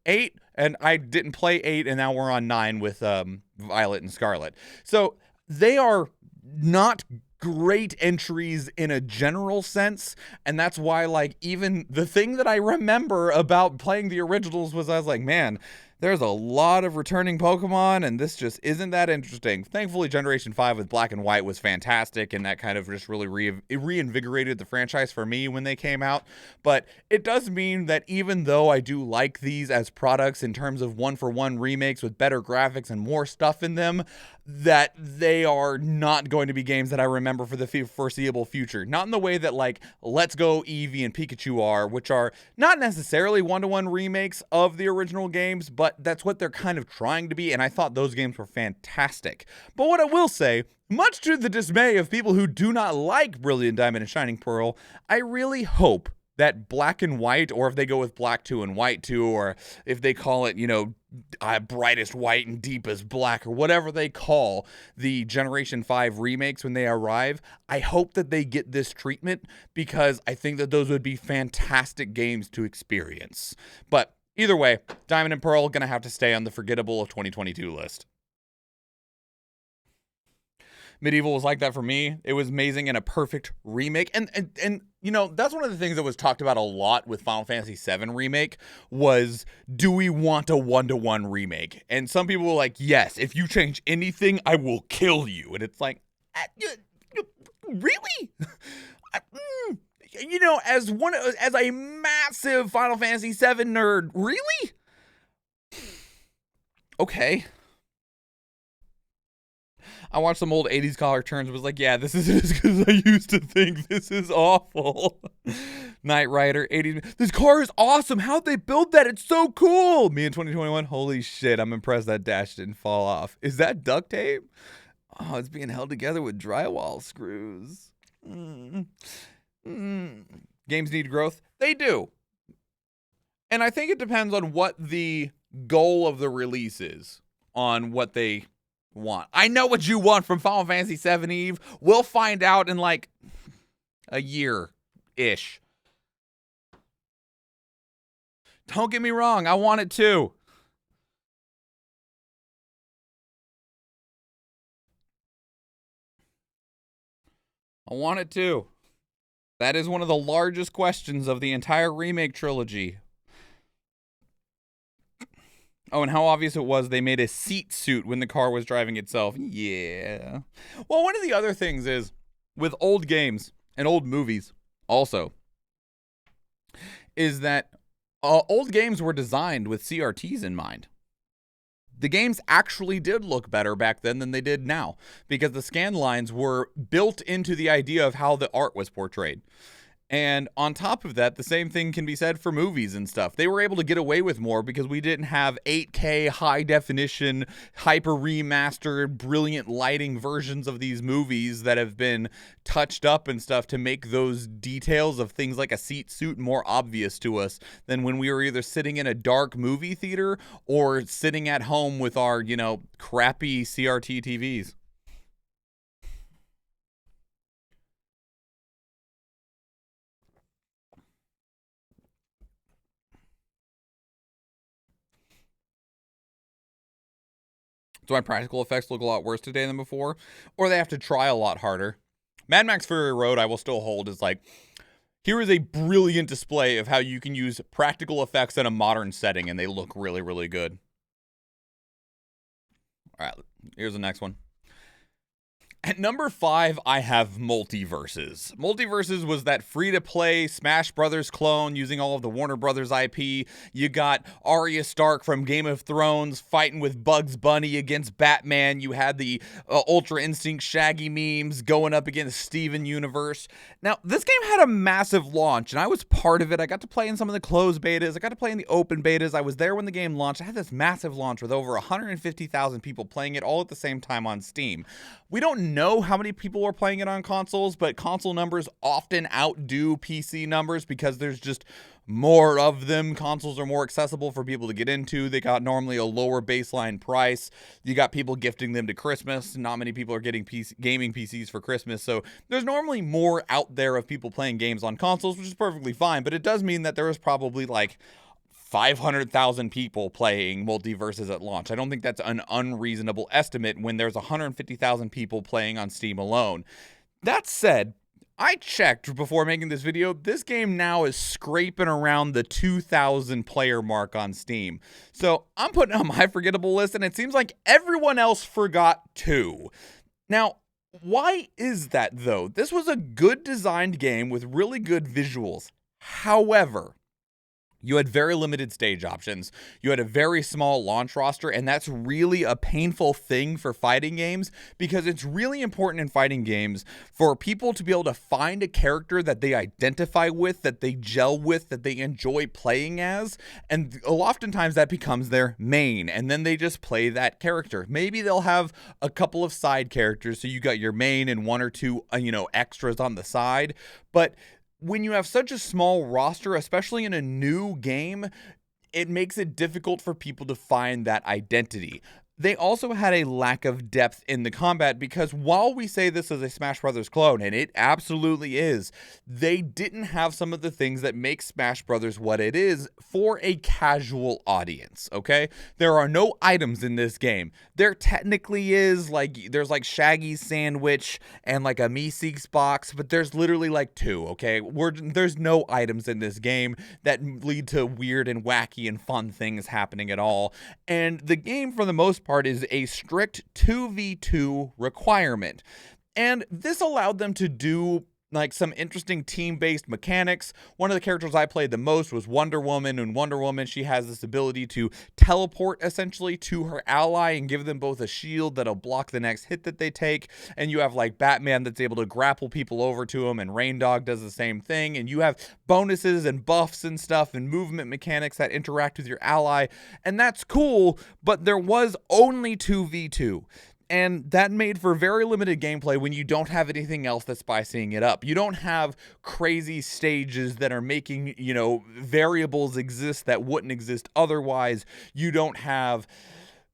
8, and I didn't play 8, and now we're on 9 with Violet and Scarlet. So they are not great entries in a general sense, and that's why, like, even the thing that I remember about playing the originals was I was like, man, there's a lot of returning Pokemon, and this just isn't that interesting. Thankfully, Generation 5 with Black and White was fantastic, and that kind of just really reinvigorated the franchise for me when they came out. But it does mean that even though I do like these as products in terms of one-for-one remakes with better graphics and more stuff in them, that they are not going to be games that I remember for the foreseeable future. Not in the way that, like, Let's Go Eevee and Pikachu are, which are not necessarily one-to-one remakes of the original games, but that's what they're kind of trying to be, and I thought those games were fantastic. But what I will say, much to the dismay of people who do not like Brilliant Diamond and Shining Pearl, I really hope that Black and White, or if they go with Black 2 and White 2, or if they call it, brightest white and deepest black, or whatever they call the Generation 5 remakes when they arrive, I hope that they get this treatment, because I think that those would be fantastic games to experience. But either way, Diamond and Pearl gonna have to stay on the forgettable of 2022 list. Medieval was like that for me. It was amazing and a perfect remake. And that's one of the things that was talked about a lot with Final Fantasy VII Remake was, do we want a one-to-one remake? And some people were like, yes, if you change anything, I will kill you. And it's like, really? As a massive Final Fantasy VII nerd, really? Okay. I watched some old 80s cartoons and was like, yeah, this isn't as good as I used to think. This is awful. Knight Rider, 80s. This car is awesome. How'd they build that? It's so cool. Me in 2021, holy shit, I'm impressed that dash didn't fall off. Is that duct tape? Oh, it's being held together with drywall screws. Games need growth? They do. And I think it depends on what the goal of the release is, on what they want. I know what you want from Final Fantasy VII Eve. We'll find out in like a year-ish. Don't get me wrong, I want it too. I want it too. That is one of the largest questions of the entire remake trilogy. Oh, and how obvious it was they made a seat suit when the car was driving itself. Yeah. Well, one of the other things is, with old games and old movies also, is that old games were designed with CRTs in mind. The games actually did look better back then than they did now, because the scan lines were built into the idea of how the art was portrayed. And on top of that, the same thing can be said for movies and stuff. They were able to get away with more because we didn't have 8K, high definition, hyper remastered, brilliant lighting versions of these movies that have been touched up and stuff to make those details of things like a seat suit more obvious to us than when we were either sitting in a dark movie theater or sitting at home with our, crappy CRT TVs. Do my practical effects look a lot worse today than before? Or they have to try a lot harder? Mad Max Fury Road, I will still hold as like, here is a brilliant display of how you can use practical effects in a modern setting, and they look really, really good. All right, here's the next one. At number 5, I have Multiverses. Multiverses was that free-to-play Smash Brothers clone using all of the Warner Brothers IP. You got Arya Stark from Game of Thrones fighting with Bugs Bunny against Batman. You had the Ultra Instinct Shaggy memes going up against Steven Universe. Now, this game had a massive launch, and I was part of it. I got to play in some of the closed betas. I got to play in the open betas. I was there when the game launched. I had this massive launch with over 150,000 people playing it all at the same time on Steam. We don't know how many people were playing it on consoles, but console numbers often outdo PC numbers because there's just more of them. Consoles are more accessible for people to get into. They got normally a lower baseline price. You got people gifting them to Christmas. Not many people are getting gaming PCs for Christmas, so there's normally more out there of people playing games on consoles, which is perfectly fine, but it does mean that there is probably like 500,000 people playing Multiverses at launch. I don't think that's an unreasonable estimate when there's 150,000 people playing on Steam alone. That said, I checked before making this video. This game now is scraping around the 2,000 player mark on Steam. So I'm putting it on my forgettable list, and it seems like everyone else forgot too. Now, why is that though? This was a good designed game with really good visuals. However, you had very limited stage options. You had a very small launch roster, and that's really a painful thing for fighting games because it's really important in fighting games for people to be able to find a character that they identify with, that they gel with, that they enjoy playing as, and oftentimes that becomes their main, and then they just play that character. Maybe they'll have a couple of side characters, so you got your main and one or two, extras on the side, but when you have such a small roster, especially in a new game, it makes it difficult for people to find that identity. They also had a lack of depth in the combat because while we say this is a Smash Brothers clone, and it absolutely is, they didn't have some of the things that make Smash Brothers what it is for a casual audience, okay? There are no items in this game. There technically is, there's Shaggy's sandwich and a Meeseeks box, but there's literally 2, okay? There's no items in this game that lead to weird and wacky and fun things happening at all. And the game, for the most part, is a strict 2v2 requirement. And this allowed them to do some interesting team-based mechanics. One of the characters I played the most was Wonder Woman, and Wonder Woman, she has this ability to teleport essentially to her ally and give them both a shield that'll block the next hit that they take. And you have Batman that's able to grapple people over to him, and Rain Dog does the same thing. And you have bonuses and buffs and stuff and movement mechanics that interact with your ally. And that's cool, but there was only 2v2. And that made for very limited gameplay when you don't have anything else that's spicing it up. You don't have crazy stages that are making, variables exist that wouldn't exist otherwise. You don't have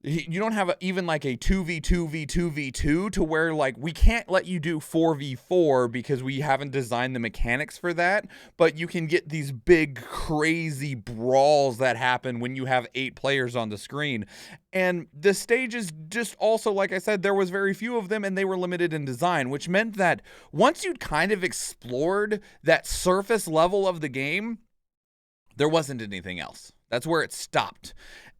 even a 2v2v2v2 to where we can't let you do 4v4 because we haven't designed the mechanics for that, but you can get these big crazy brawls that happen when you have 8 players on the screen. And the stages just also, like I said, there was very few of them and they were limited in design, which meant that once you'd kind of explored that surface level of the game, there wasn't anything else. That's where it stopped.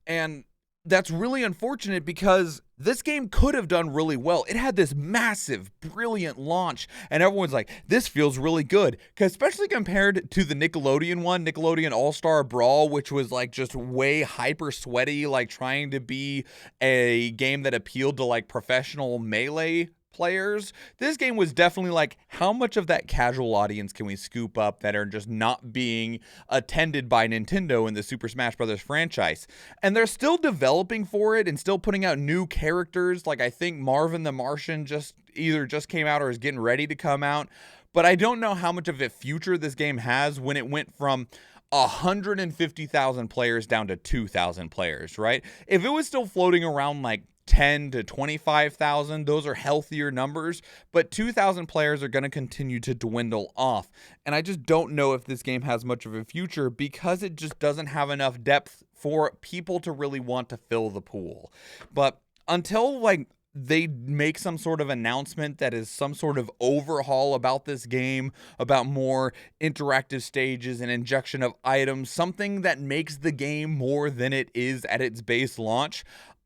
And that's really unfortunate because this game could have done really well. It had this massive, brilliant launch, and everyone's like, this feels really good. Especially compared to the Nickelodeon one, Nickelodeon All-Star Brawl, which was just way hyper sweaty, trying to be a game that appealed to professional Melee players, this game was definitely like, how much of that casual audience can we scoop up that are just not being attended by Nintendo in the Super Smash Bros. Franchise? And they're still developing for it and still putting out new characters. Like, I think Marvin the Martian either just came out or is getting ready to come out. But I don't know how much of a future this game has when it went from 150,000 players down to 2,000 players, right? If it was still floating around like 10 to 25,000, those are healthier numbers, but 2,000 players are going to continue to dwindle off. And I just don't know if this game has much of a future because it just doesn't have enough depth for people to really want to fill the pool. But until like they make some sort of announcement that is some sort of overhaul about this game, about more interactive stages and injection of items, something that makes the game more than it is at its base launch,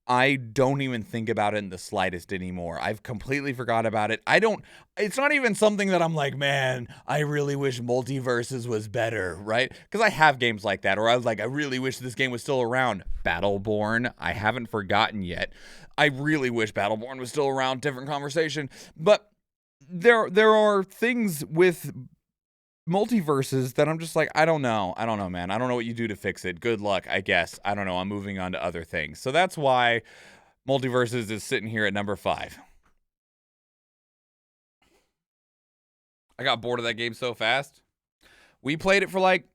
I don't even think about it in the slightest anymore. I've completely forgot about it. It's not even something that I'm like, man, I really wish Multiverses was better, right? Because I have games like that, or I was like, I really wish this game was still around. Battleborn, I haven't forgotten yet. I really wish Battleborn was still around, different conversation. But there are things with Multiverses that I'm just like, I don't know, man. I don't know what you do to fix it. Good luck, I guess. I don't know. I'm moving on to other things. So that's why Multiverses is sitting here at number 5. I got bored of that game so fast. We played it for like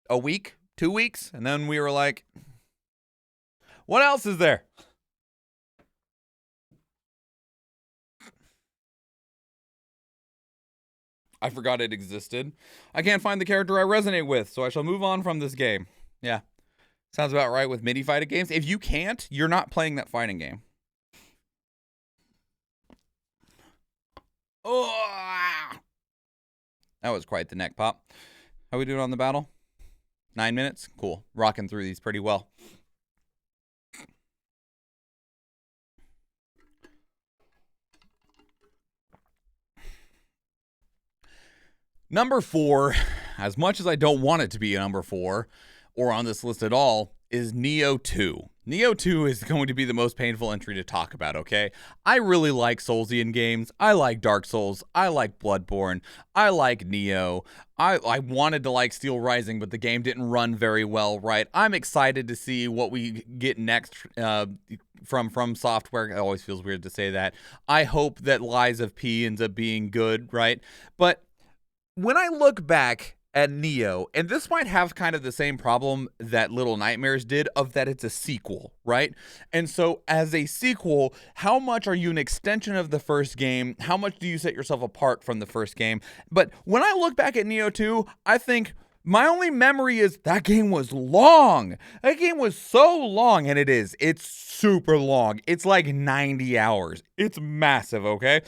a week, 2 weeks, and then we were like, what else is there? I forgot it existed. I can't find the character I resonate with, so I shall move on from this game. Yeah. Sounds about right with MIDI fighting games. If you can't, you're not playing that fighting game. Oh, that was quite the neck pop. How we doing on the battle? 9 minutes? Cool. Rocking through these pretty well. Number 4, as much as I don't want it to be a number 4, or on this list at all, is Nioh 2. Nioh 2 is going to be the most painful entry to talk about, okay? I really like Soulsian games. I like Dark Souls. I like Bloodborne. I like Nioh. I wanted to like Steel Rising, but the game didn't run very well, right? I'm excited to see what we get next from Software. It always feels weird to say that. I hope that Lies of P ends up being good, right? But when I look back at Nioh, and this might have kind of the same problem that Little Nightmares did, of that it's a sequel, right? And so as a sequel, how much are you an extension of the first game? How much do you set yourself apart from the first game? But when I look back at Nioh 2, I think my only memory is that game was long. That game was so long, and it is. It's super long. It's like 90 hours. It's massive, okay?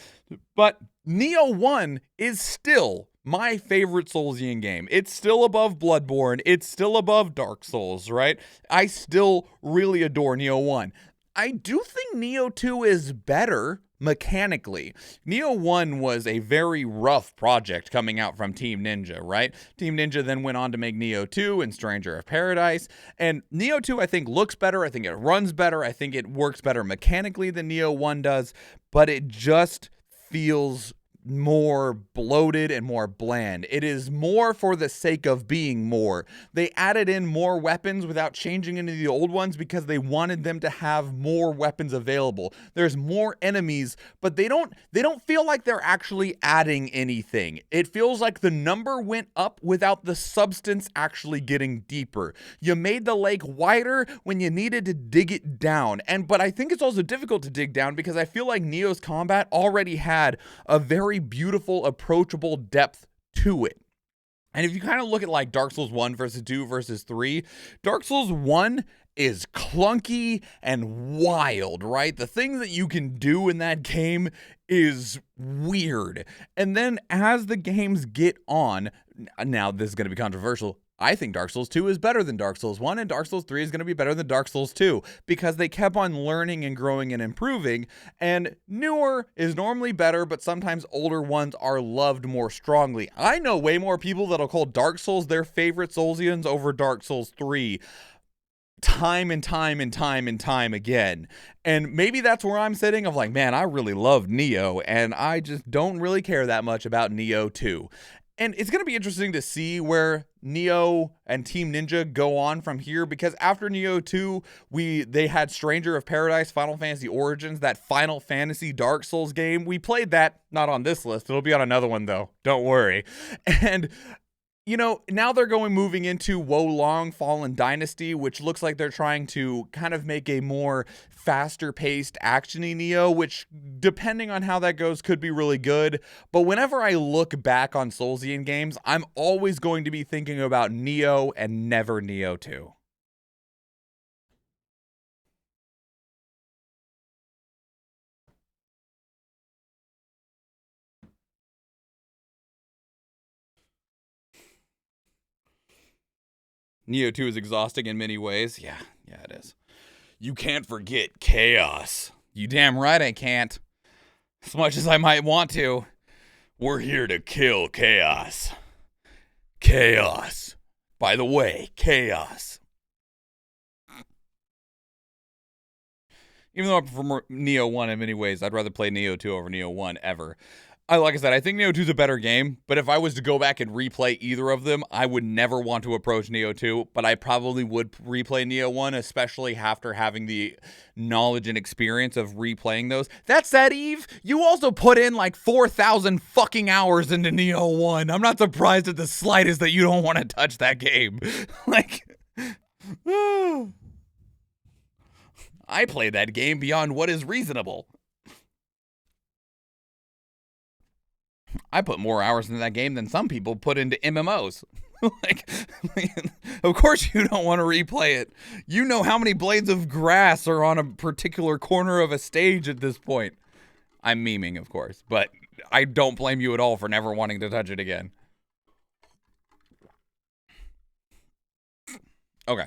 But Nioh 1 is still my favorite Soulsian game. It's still above Bloodborne. It's still above Dark Souls, right? I still really adore Nioh 1. I do think Nioh 2 is better mechanically. Nioh 1 was a very rough project coming out from Team Ninja, right? Team Ninja then went on to make Nioh 2 and Stranger of Paradise. And Nioh 2, I think, looks better. I think it runs better. I think it works better mechanically than Nioh 1 does. But it just feels more bloated and more bland. It is more for the sake of being more. They added in more weapons without changing any of the old ones because they wanted them to have more weapons available. There's more enemies, but they don't feel like they're actually adding anything. It feels like the number went up without the substance actually getting deeper. You made the lake wider when you needed to dig it down. But I think it's also difficult to dig down because I feel like Neo's combat already had a very beautiful, approachable depth to it. And if you kind of look at like Dark Souls 1 versus 2 versus 3, Dark Souls 1 is clunky and wild, right? The things that you can do in that game is weird. And then as the games get on, now this is going to be controversial, I think Dark Souls 2 is better than Dark Souls 1, and Dark Souls 3 is going to be better than Dark Souls 2, because they kept on learning and growing and improving, and newer is normally better, but sometimes older ones are loved more strongly. I know way more people that'll call Dark Souls their favorite Soulsians over Dark Souls 3. time and time and time and time again. And maybe that's where I'm sitting of like, man, I really love Neo, and I just don't really care that much about Neo 2. And it's going to be interesting to see where Neo and Team Ninja go on from here, because after Neo 2, they had Stranger of Paradise, Final Fantasy Origins, that Final Fantasy Dark Souls game. We played that, not on this list. It'll be on another one, though. Don't worry. And you know, now they're moving into Wo Long Fallen Dynasty, which looks like they're trying to kind of make a more faster-paced, action-y Neo, which, depending on how that goes, could be really good. But whenever I look back on Soulsian games, I'm always going to be thinking about Neo and never Neo 2. Neo 2 is exhausting in many ways. Yeah, it is. You can't forget chaos. You damn right I can't. As much as I might want to. We're here to kill chaos. Chaos. By the way, chaos. Even though I prefer Neo 1 in many ways, I'd rather play Neo 2 over Neo 1 ever. Like I said, I think Neo 2 is a better game, but if I was to go back and replay either of them, I would never want to approach Neo 2, but I probably would replay Neo 1, especially after having the knowledge and experience of replaying those. That said, Eve, you also put in like 4,000 fucking hours into Neo 1. I'm not surprised at the slightest that you don't want to touch that game. Like, I played that game beyond what is reasonable. I put more hours into that game than some people put into MMOs. Like, of course you don't want to replay it. You know how many blades of grass are on a particular corner of a stage at this point. I'm memeing, of course, but I don't blame you at all for never wanting to touch it again. Okay.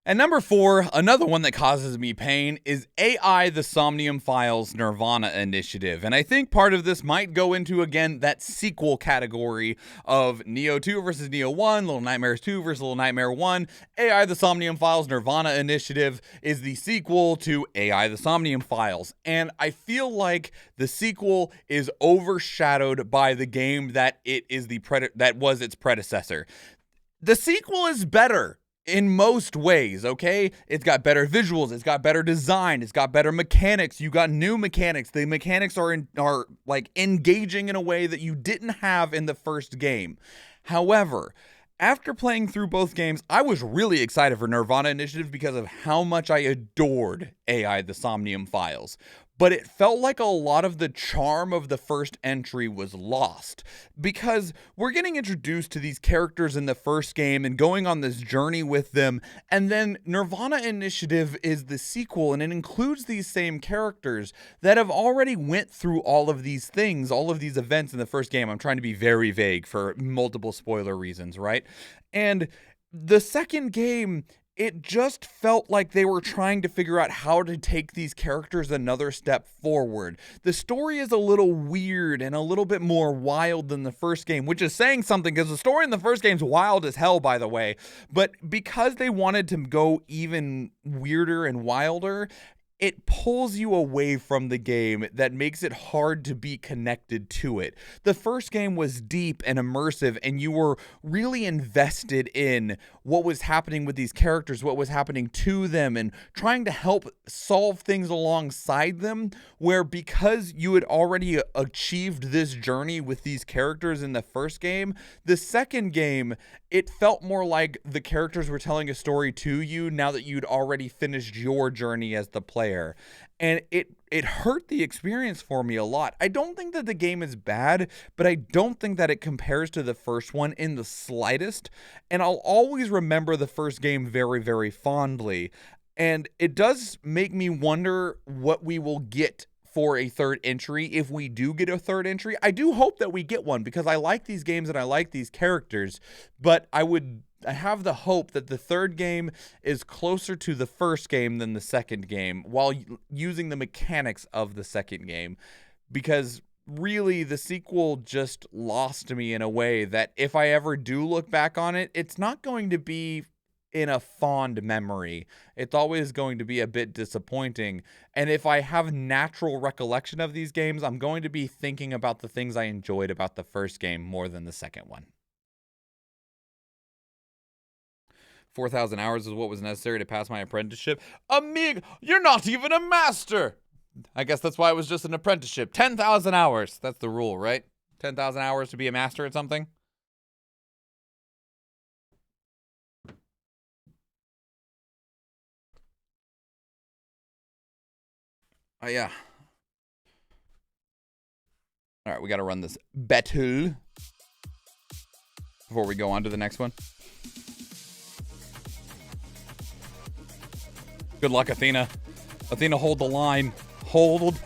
And number 4, another one that causes me pain, is AI the Somnium Files Nirvana Initiative. And I think part of this might go into, again, that sequel category of Neo 2 versus Neo 1, Little Nightmares 2 versus Little Nightmare 1. AI the Somnium Files Nirvana Initiative is the sequel to AI the Somnium Files. And I feel like the sequel is overshadowed by the game that that was its predecessor. The sequel is better in most ways, okay? It's got better visuals, it's got better design, it's got better mechanics, you got new mechanics. The mechanics are like engaging in a way that you didn't have in the first game. However, after playing through both games, I was really excited for Nirvana Initiative because of how much I adored AI the Somnium Files. But it felt like a lot of the charm of the first entry was lost, because we're getting introduced to these characters in the first game and going on this journey with them, and then Nirvana Initiative is the sequel, and it includes these same characters that have already went through all of these things, all of these events in the first game. I'm trying to be very vague for multiple spoiler reasons, right? And the second game, it just felt like they were trying to figure out how to take these characters another step forward. The story is a little weird and a little bit more wild than the first game, which is saying something, because the story in the first game's wild as hell, by the way. But because they wanted to go even weirder and wilder, it pulls you away from the game that makes it hard to be connected to it. The first game was deep and immersive, and you were really invested in what was happening with these characters, what was happening to them, and trying to help solve things alongside them, where because you had already achieved this journey with these characters in the first game, the second game, it felt more like the characters were telling a story to you now that you'd already finished your journey as the player. And it hurt the experience for me a lot. I don't think that the game is bad, but I don't think that it compares to the first one in the slightest. And I'll always remember the first game very, very fondly. And it does make me wonder what we will get for a third entry. If we do get a third entry, I do hope that we get one, because I like these games and I like these characters, but I have the hope that the third game is closer to the first game than the second game, while using the mechanics of the second game, because really the sequel just lost me in a way that if I ever do look back on it, it's not going to be in a fond memory. It's always going to be a bit disappointing. And if I have natural recollection of these games, I'm going to be thinking about the things I enjoyed about the first game more than the second one. 4,000 hours is what was necessary to pass my apprenticeship. Amigo, you're not even a master. I guess that's why it was just an apprenticeship. 10,000 hours. That's the rule, right? 10,000 hours to be a master at something. Oh, yeah. All right, we got to run this battle before we go on to the next one. Good luck, Athena. Athena, hold the line. Hold.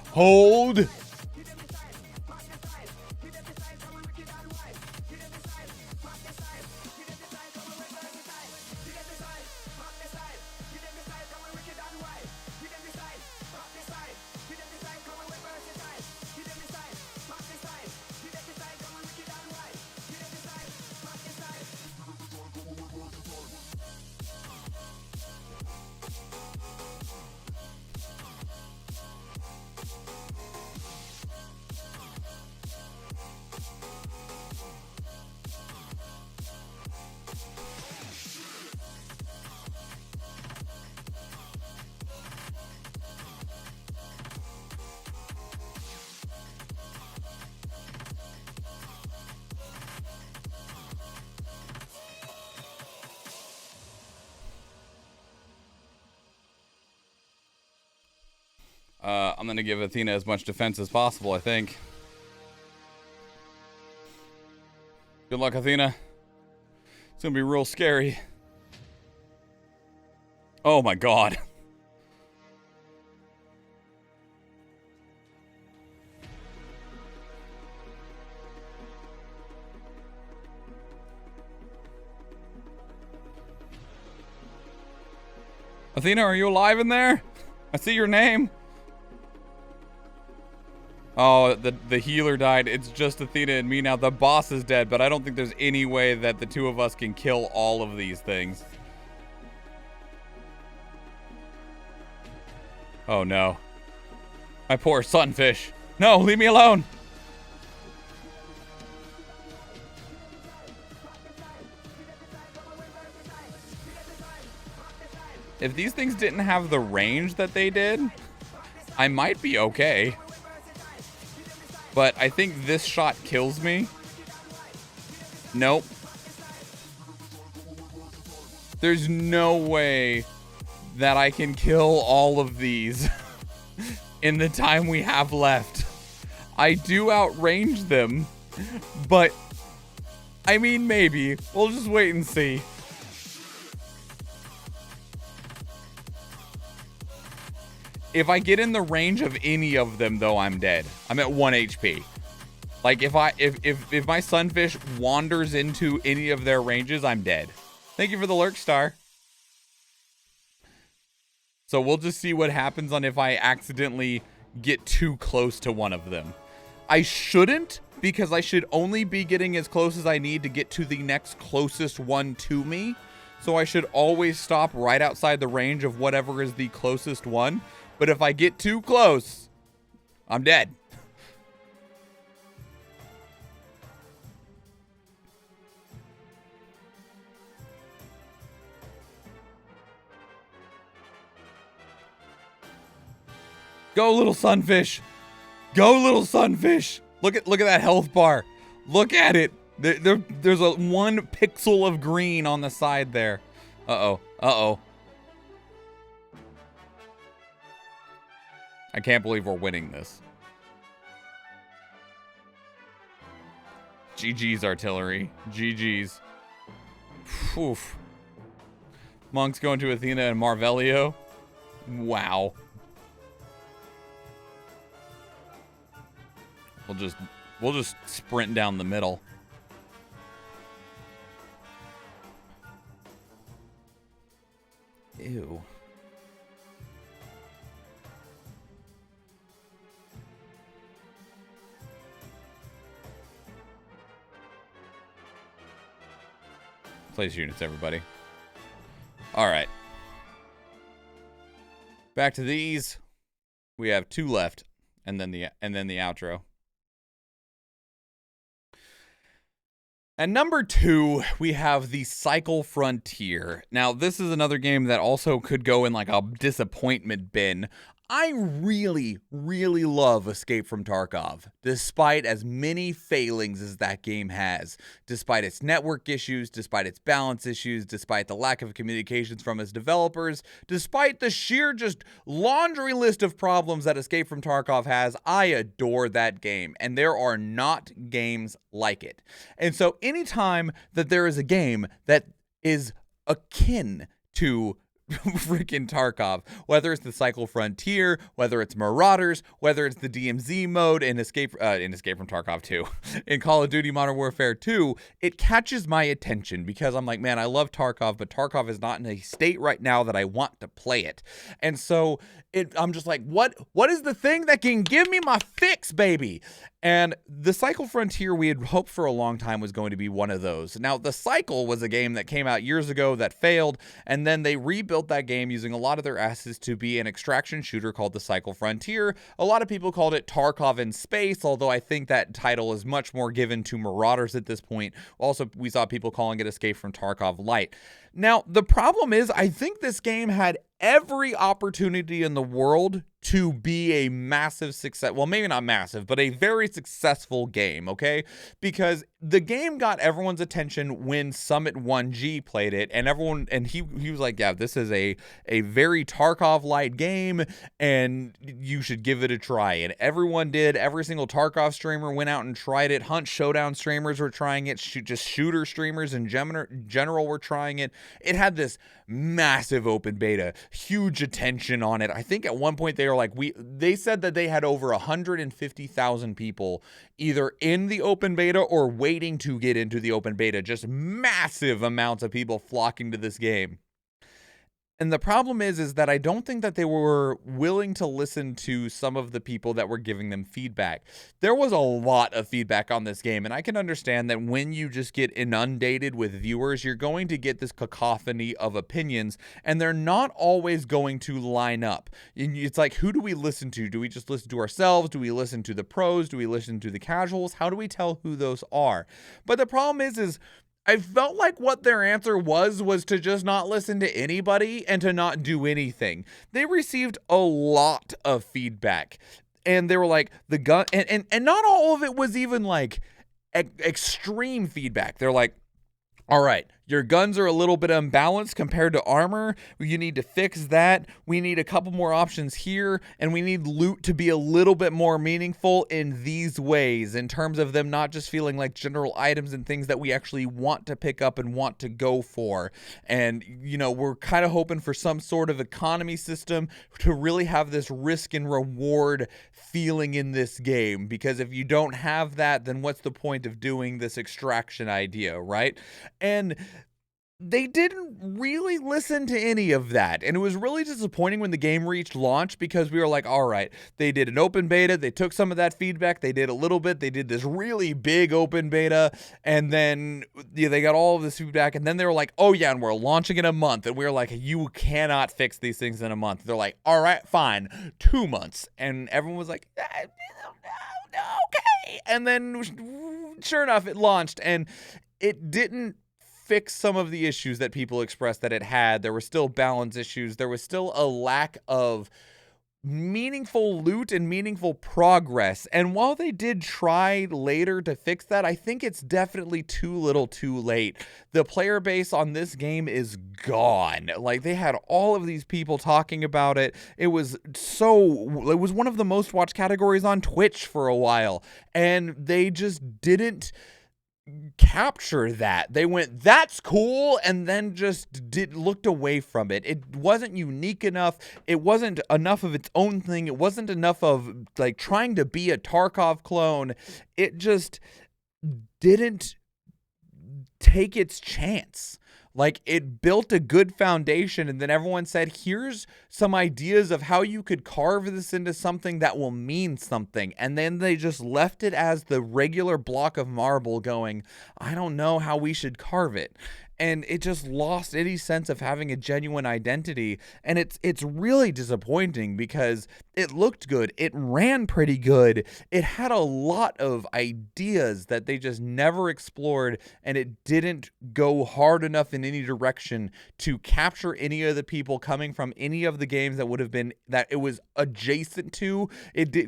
I'm going to give Athena as much defense as possible, I think. Good luck, Athena. It's going to be real scary. Oh my god. Athena, are you alive in there? I see your name. Oh, the healer died. It's just Athena and me now. The boss is dead, but I don't think there's any way that the two of us can kill all of these things. Oh, no. My poor sunfish. No, leave me alone. If these things didn't have the range that they did, I might be okay. But I think this shot kills me. Nope. There's no way that I can kill all of these in the time we have left. I do outrange them, but I mean, maybe. We'll just wait and see. If I get in the range of any of them, though, I'm dead. I'm at 1 HP. Like, if my sunfish wanders into any of their ranges, I'm dead. Thank you for the lurk star. So we'll just see what happens on if I accidentally get too close to one of them. I shouldn't, because I should only be getting as close as I need to get to the next closest one to me. So I should always stop right outside the range of whatever is the closest one. But if I get too close, I'm dead. Go, little sunfish. Go, little sunfish. Look at that health bar. Look at it. There's a 1 pixel of green on the side there. Uh-oh. Uh-oh. I can't believe we're winning this. GG's, artillery. GG's. Oof. Monks going to Athena and Marvelio. Wow. We'll just sprint down the middle. Ew. Place units, everybody. All right. Back to these. We have 2 left, and then the outro. At number 2, we have the Cycle Frontier. Now, this is another game that also could go in like a disappointment bin. I really, really love Escape from Tarkov, despite as many failings as that game has, despite its network issues, despite its balance issues, despite the lack of communications from its developers, despite the sheer just laundry list of problems that Escape from Tarkov has. I adore that game, and there are not games like it. And so anytime that there is a game that is akin to freaking Tarkov, whether it's the Cycle Frontier, whether it's Marauders, whether it's the DMZ mode in Escape from Tarkov 2, in Call of Duty Modern Warfare 2, it catches my attention because I'm like, man, I love Tarkov, but Tarkov is not in a state right now that I want to play it. And so I'm just like, what is the thing that can give me my fix, baby? And the Cycle Frontier, we had hoped for a long time, was going to be one of those. Now, the Cycle was a game that came out years ago that failed, and then they rebuilt that game using a lot of their assets to be an extraction shooter called the Cycle Frontier. A lot of people called it Tarkov in Space, although I think that title is much more given to Marauders at this point. Also, we saw people calling it Escape from Tarkov Lite. Now, the problem is, I think this game had every opportunity in the world to be a massive success. Well, maybe not massive, but a very successful game, okay? Because the game got everyone's attention when Summit 1G played it, and he was like, yeah, this is a very Tarkov-like game, and you should give it a try. And everyone did. Every single Tarkov streamer went out and tried it. Hunt Showdown streamers were trying it. Just shooter streamers in general were trying it. It had this massive open beta, huge attention on it. I think at one point they said that they had over 150,000 people either in the open beta or waiting to get into the open beta. Just massive amounts of people flocking to this game. And the problem is that I don't think that they were willing to listen to some of the people that were giving them feedback. There was a lot of feedback on this game, and I can understand that when you just get inundated with viewers, you're going to get this cacophony of opinions, and they're not always going to line up. It's like, who do we listen to? Do we just listen to ourselves? Do we listen to the pros? Do we listen to the casuals? How do we tell who those are? But the problem is I felt like what their answer was to just not listen to anybody and to not do anything. They received a lot of feedback, and they were like, the gun, and not all of it was even like extreme feedback. They're like, all right, your guns are a little bit unbalanced compared to armor. You need to fix that. We need a couple more options here, and we need loot to be a little bit more meaningful in these ways, in terms of them not just feeling like general items and things that we actually want to pick up and want to go for. And, we're kind of hoping for some sort of economy system to really have this risk and reward feeling in this game, because if you don't have that, then what's the point of doing this extraction idea, right? And they didn't really listen to any of that. And it was really disappointing when the game reached launch, because we were like, all right, they did an open beta. They took some of that feedback. They did a little bit. They did this really big open beta. And then they got all of this feedback. And then they were like, oh yeah, and we're launching in a month. And we were like, you cannot fix these things in a month. They're like, all right, fine, 2 months. And everyone was like, no, okay. And then sure enough, it launched, and it didn't fix some of the issues that people expressed that it had. There were still balance issues. There was still a lack of meaningful loot and meaningful progress. And while they did try later to fix that, I think it's definitely too little too late. The player base on this game is gone. Like, they had all of these people talking about it. It was one of the most watched categories on Twitch for a while, and they just didn't capture that. They went, that's cool, and then just looked away from it. It wasn't unique enough. It wasn't enough of its own thing. It wasn't enough of like trying to be a Tarkov clone. It just didn't take its chance. Like, it built a good foundation, and then everyone said, here's some ideas of how you could carve this into something that will mean something. And then they just left it as the regular block of marble going, I don't know how we should carve it. and it just lost any sense of having a genuine identity. And it's really disappointing because it looked good, it ran pretty good, it had a lot of ideas that they just never explored, and it didn't go hard enough in any direction to capture any of the people coming from any of the games that would have been that it was adjacent to.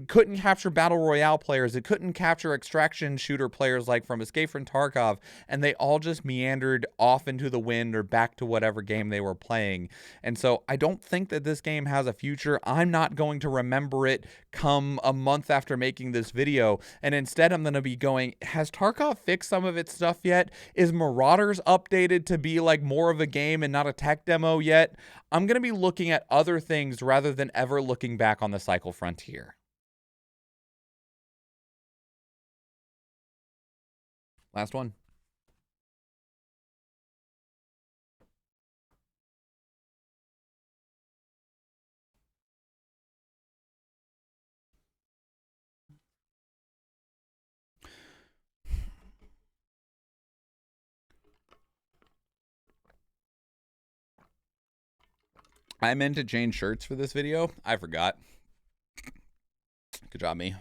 Couldn't capture battle royale players, it couldn't capture extraction shooter players like from Escape from Tarkov, and they all just meandered off into the wind or back to whatever game they were playing. And so I don't think that this game has a future. I'm not going to remember it come a month after making this video, and instead I'm going to be going, has Tarkov fixed some of its stuff yet? Is Marauders updated to be like more of a game and not a tech demo yet? I'm going to be looking at other things rather than ever looking back on the Cycle Frontier. Last one. I meant to change shirts for this video. I forgot. Good job, me.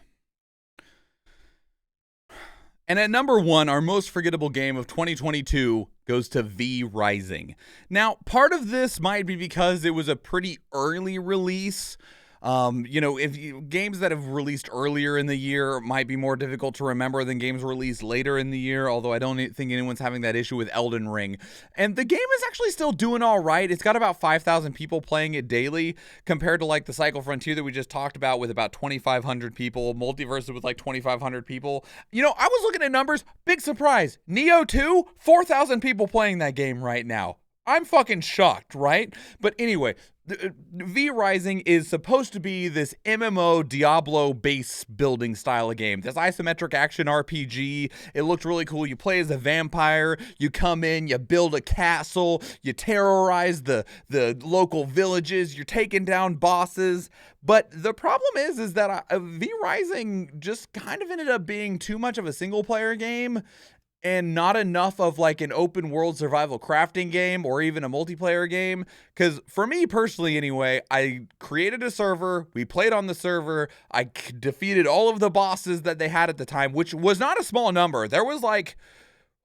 And at number 1, our most forgettable game of 2022 goes to V Rising. Now, part of this might be because it was a pretty early release. Games that have released earlier in the year might be more difficult to remember than games released later in the year, although I don't think anyone's having that issue with Elden Ring. And the game is actually still doing all right. It's got about 5,000 people playing it daily compared to like the Cycle Frontier that we just talked about with about 2,500 people, Multiverses with like 2,500 people. I was looking at numbers, big surprise. Neo 2, 4,000 people playing that game right now. I'm fucking shocked, right? But anyway, V Rising is supposed to be this MMO Diablo base building style of game. This isometric action RPG. It looked really cool. You play as a vampire. You come in, you build a castle, you terrorize the local villages, you're taking down bosses. But the problem is that V Rising just kind of ended up being too much of a single player game and not enough of like an open world survival crafting game or even a multiplayer game. Because for me personally anyway, I created a server, we played on the server, I defeated all of the bosses that they had at the time, which was not a small number. There was like,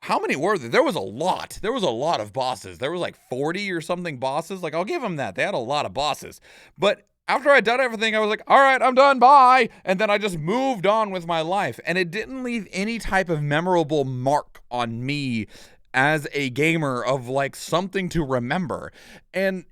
how many were there? There was a lot. There was a lot of bosses. There was like 40 or something bosses. Like, I'll give them that. They had a lot of bosses. But after I'd done everything, I was like, all right, I'm done, bye. And then I just moved on with my life. And it didn't leave any type of memorable mark on me as a gamer of like something to remember. And,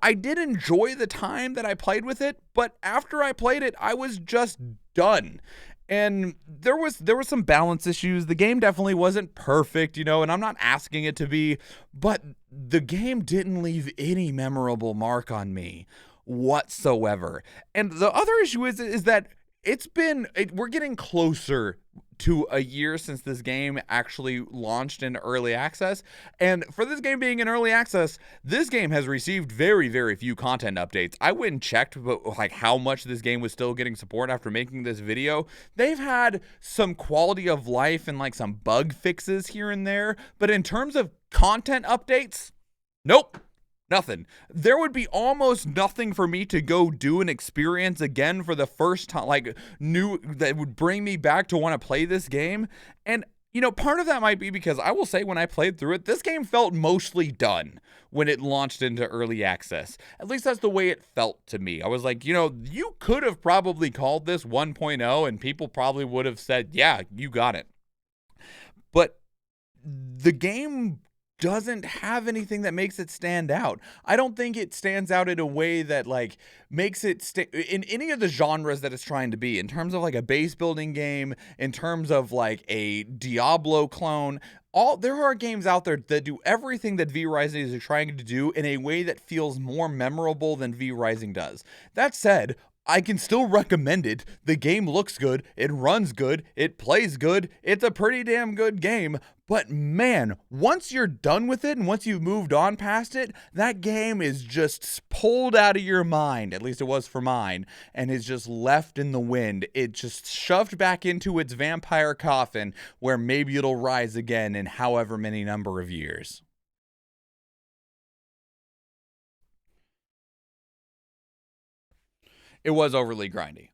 I did enjoy the time that I played with it, but after I played it, I was just done. And there was some balance issues. The game definitely wasn't perfect, and I'm not asking it to be, but the game didn't leave any memorable mark on me whatsoever. And the other issue is that we're getting closer to a year since this game actually launched in early access. And for this game being in early access, this game has received very, very few content updates. I went and checked like how much this game was still getting support after making this video. They've had some quality of life and like some bug fixes here and there, but in terms of content updates, nope. Nothing. There would be almost nothing for me to go do and experience again for the first time, like that would bring me back to want to play this game. And, part of that might be because I will say when I played through it, this game felt mostly done when it launched into early access. At least that's the way it felt to me. I was like, you could have probably called this 1.0 and people probably would have said, yeah, you got it. But the game doesn't have anything that makes it stand out. I don't think it stands out in a way that like makes it in any of the genres that it's trying to be, in terms of like a base building game, in terms of like a Diablo clone. There are games out there that do everything that V Rising is trying to do in a way that feels more memorable than V Rising does. That said, I can still recommend it. The game looks good, it runs good, it plays good, it's a pretty damn good game. But man, once you're done with it and once you've moved on past it, that game is just pulled out of your mind, at least it was for mine, and is just left in the wind. It just shoved back into its vampire coffin where maybe it'll rise again in however many number of years. It was overly grindy.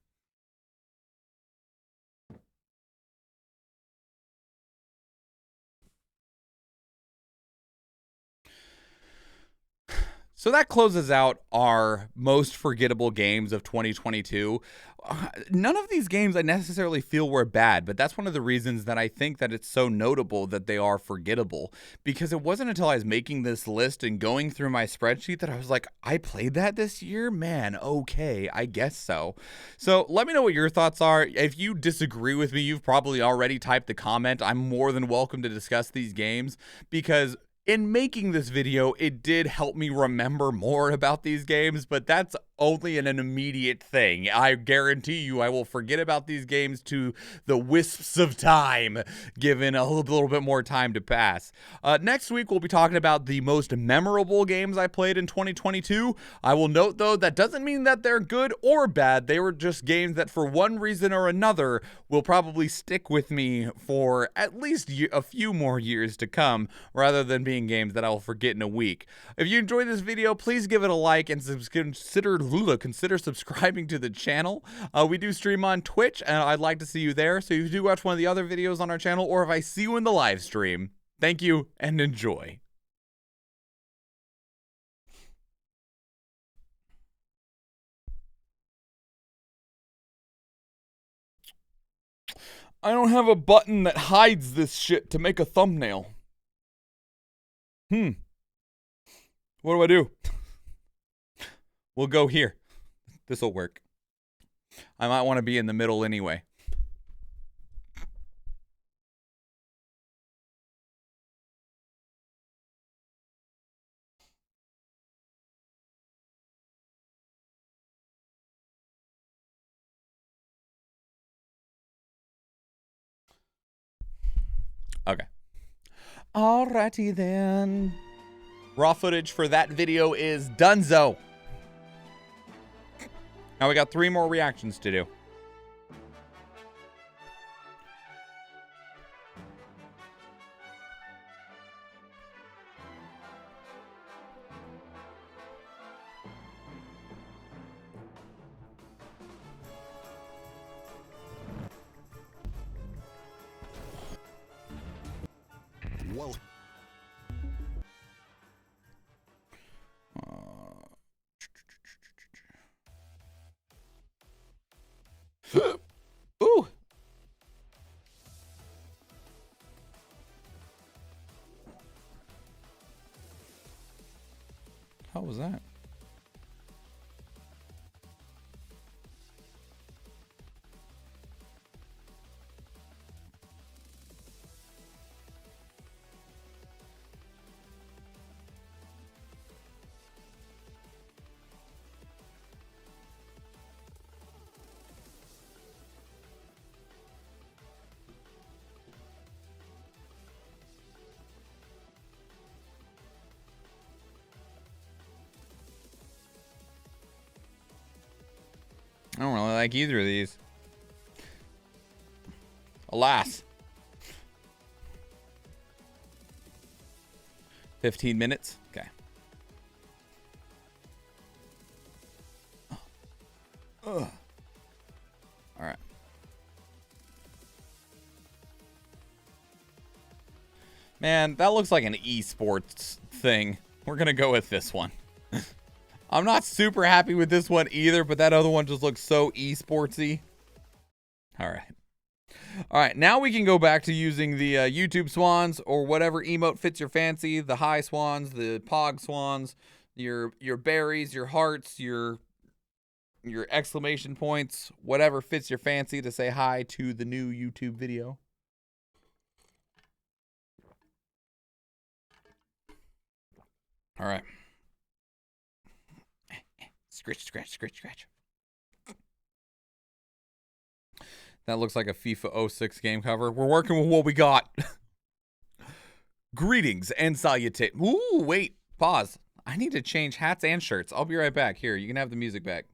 So that closes out our most forgettable games of 2022. None of these games I necessarily feel were bad, but that's one of the reasons that I think that it's so notable that they are forgettable. Because it wasn't until I was making this list and going through my spreadsheet that I was like, I played that this year? Man, okay, I guess so. So let me know what your thoughts are. If you disagree with me, you've probably already typed the comment. I'm more than welcome to discuss these games because in making this video, it did help me remember more about these games, but that's only an immediate thing. I guarantee you I will forget about these games to the wisps of time, given a little bit more time to pass. Next week, we'll be talking about the most memorable games I played in 2022. I will note, though, that doesn't mean that they're good or bad. They were just games that, for one reason or another, will probably stick with me for at least a few more years to come, rather than being games that I will forget in a week. If you enjoyed this video, please give it a like and consider subscribing to the channel. We do stream on Twitch, and I'd like to see you there. So if you do watch one of the other videos on our channel, or if I see you in the live stream, thank you and enjoy. I don't have a button that hides this shit to make a thumbnail. What do I do? We'll go here. This'll work. I might want to be in the middle anyway. Okay. Alrighty then. Raw footage for that video is donezo. Now we got 3 more reactions to do. Well. Ooh. How was that? I don't really like either of these. Alas. 15 minutes? Okay. Ugh. All right. Man, that looks like an esports thing. We're going to go with this one. I'm not super happy with this one either, but that other one just looks so esportsy. All right. All right, now we can go back to using the YouTube swans or whatever emote fits your fancy. The high swans, the pog swans, your berries, your hearts, your exclamation points, whatever fits your fancy to say hi to the new YouTube video. All right. Scratch, scratch, scratch, scratch. That looks like a FIFA 06 game cover. We're working with what we got. Greetings and salutations. Ooh, wait. Pause. I need to change hats and shirts. I'll be right back. Here, you can have the music back.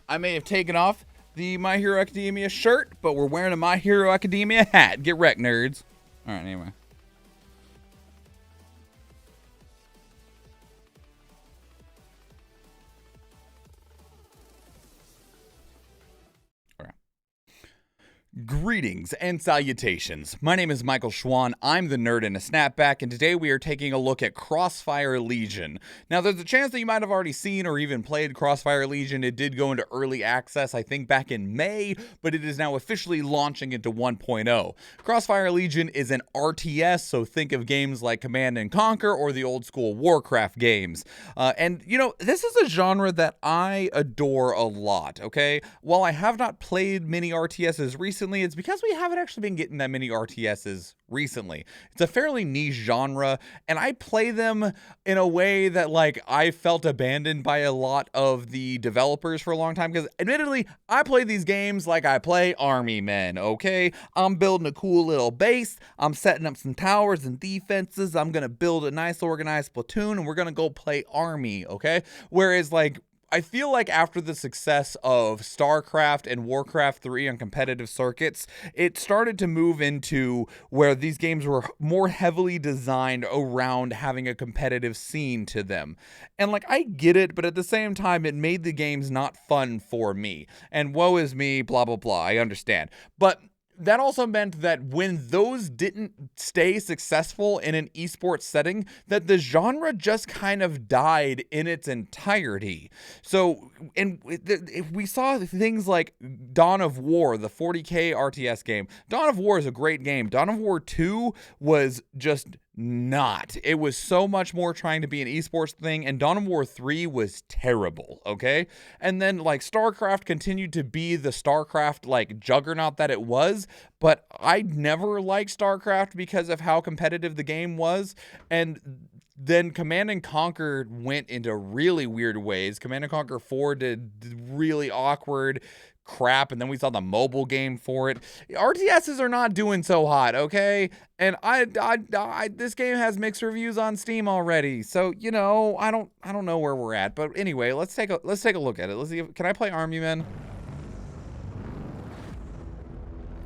I may have taken off the My Hero Academia shirt, but we're wearing a My Hero Academia hat. Get wrecked, nerds. All right, anyway. Greetings and salutations. My name is Michael Schwan. I'm the nerd in a snapback, and today we are taking a look at Crossfire Legion. Now, there's a chance that you might have already seen or even played Crossfire Legion. It did go into early access, I think, back in May, but it is now officially launching into 1.0. Crossfire Legion is an RTS, so think of games like Command and Conquer or the old school Warcraft games. And, you know, this is a genre that I adore a lot, okay? While I have not played many RTSs recently, it's because we haven't actually been getting that many RTSs recently. It's a fairly niche genre, and I play them in a way that, like, I felt abandoned by a lot of the developers for a long time, because admittedly, I play these games like I play Army Men, okay? I'm building a cool little base, I'm setting up some towers and defenses, I'm gonna build a nice organized platoon, and we're gonna go play Army, okay? Whereas, like, I feel like after the success of StarCraft and Warcraft 3 on competitive circuits, it started to move into where these games were more heavily designed around having a competitive scene to them. And like, I get it, but at the same time, it made the games not fun for me. And woe is me, blah, blah, blah. I understand. But that also meant that when those didn't stay successful in an esports setting, that the genre just kind of died in its entirety. So, and we saw things like Dawn of War, the 40K RTS game. Dawn of War is a great game. Dawn of War 2 was just not. It was so much more trying to be an esports thing, and Dawn of War 3 was terrible, okay? And then, like, StarCraft continued to be the StarCraft, like, juggernaut that it was, but I never liked StarCraft because of how competitive the game was, and then Command and Conquer went into really weird ways. Command and Conquer 4 did really awkward crap, and then we saw the mobile game for it. RTSs are not doing so hot, okay? And I this game has mixed reviews on Steam already, so you know, I don't know where we're at. But anyway, let's take a look at it. Let's see. Can I play Army Men?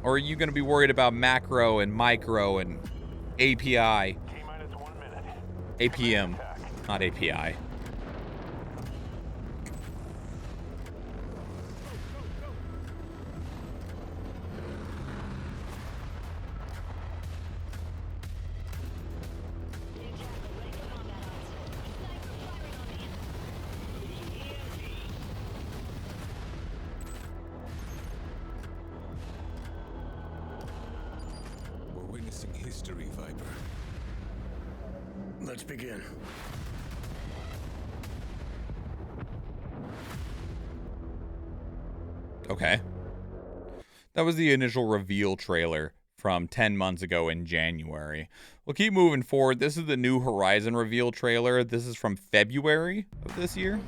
Or are you going to be worried about macro and micro and API? APM, not API. History, Viper. Let's begin. Okay. That was the initial reveal trailer from 10 months ago in January. We'll keep moving forward. This is the New Horizon reveal trailer. This is from February of this year.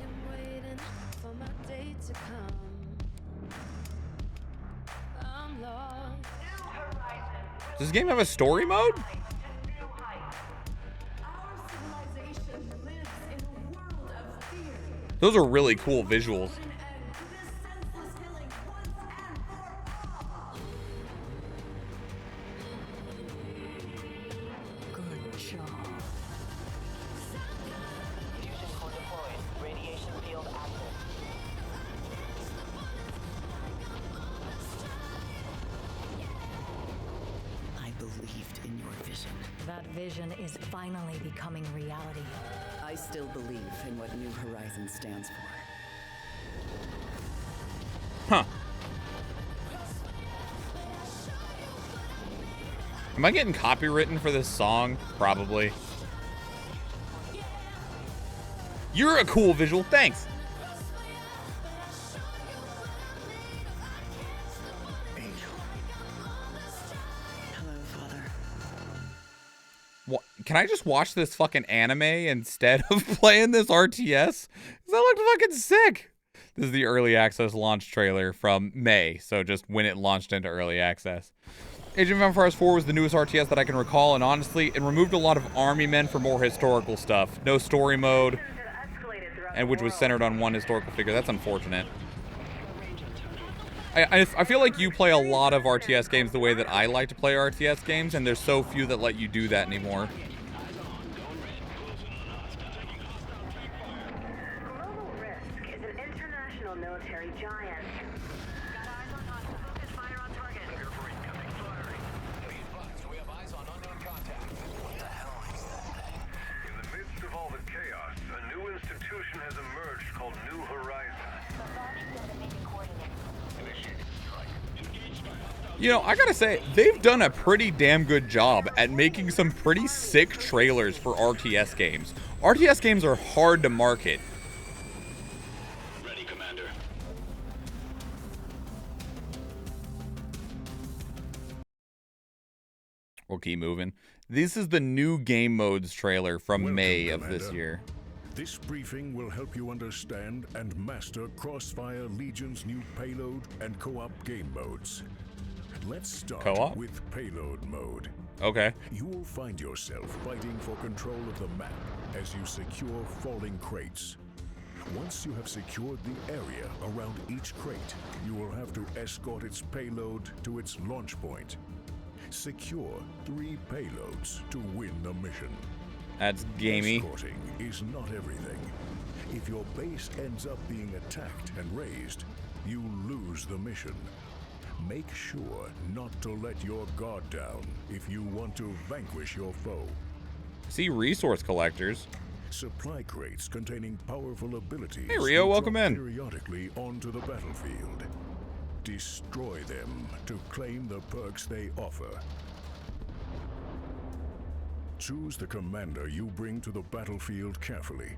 Does this game have a story mode? Those are really cool visuals. Good job. Fusion core deployed. Radiation field active. I believed in your vision. That vision is finally becoming reality. I still believe in what New Horizon stands for. Huh. Am I getting copywritten for this song? Probably. You're a cool visual. Thanks. Hello, Father. What? Can I just watch this fucking anime instead of playing this RTS? That looked fucking sick. This is the early access launch trailer from May, so just when it launched into early access. Age of Empires 4 was the newest RTS that I can recall, and honestly, it removed a lot of Army Men for more historical stuff. No story mode. and which was centered on one historical figure. That's unfortunate. I feel like you play a lot of RTS games the way that I like to play RTS games, and there's so few that let you do that anymore. Global Risk is an international military giant. Got eyes on hostiles. Fire on target. We have eyes on unknown contact. What the hell is that thing? In the midst of all the chaos, a new institution has emerged called New Horizon. You know, I gotta say, they've done a pretty damn good job at making some pretty sick trailers for RTS games. RTS games are hard to market. Ready, Commander. We'll keep moving. This is the new game modes trailer from Welcome, May of Commander. this year. This briefing will help you understand and master Crossfire Legion's new payload and co-op game modes. Let's start Co-op? with payload mode. Okay. You will find yourself fighting for control of the map as you secure falling crates. Once you have secured the area around each crate, you will have to escort its payload to its launch point. Secure 3 payloads to win the mission. That's gamey. Escorting is not everything. If your base ends up being attacked and razed, you lose the mission. Make sure not to let your guard down if you want to vanquish your foe. See resource collectors. Supply crates containing powerful abilities. Hey, Rio, will welcome drop in. periodically onto the battlefield. Destroy them to claim the perks they offer. Choose the commander you bring to the battlefield carefully.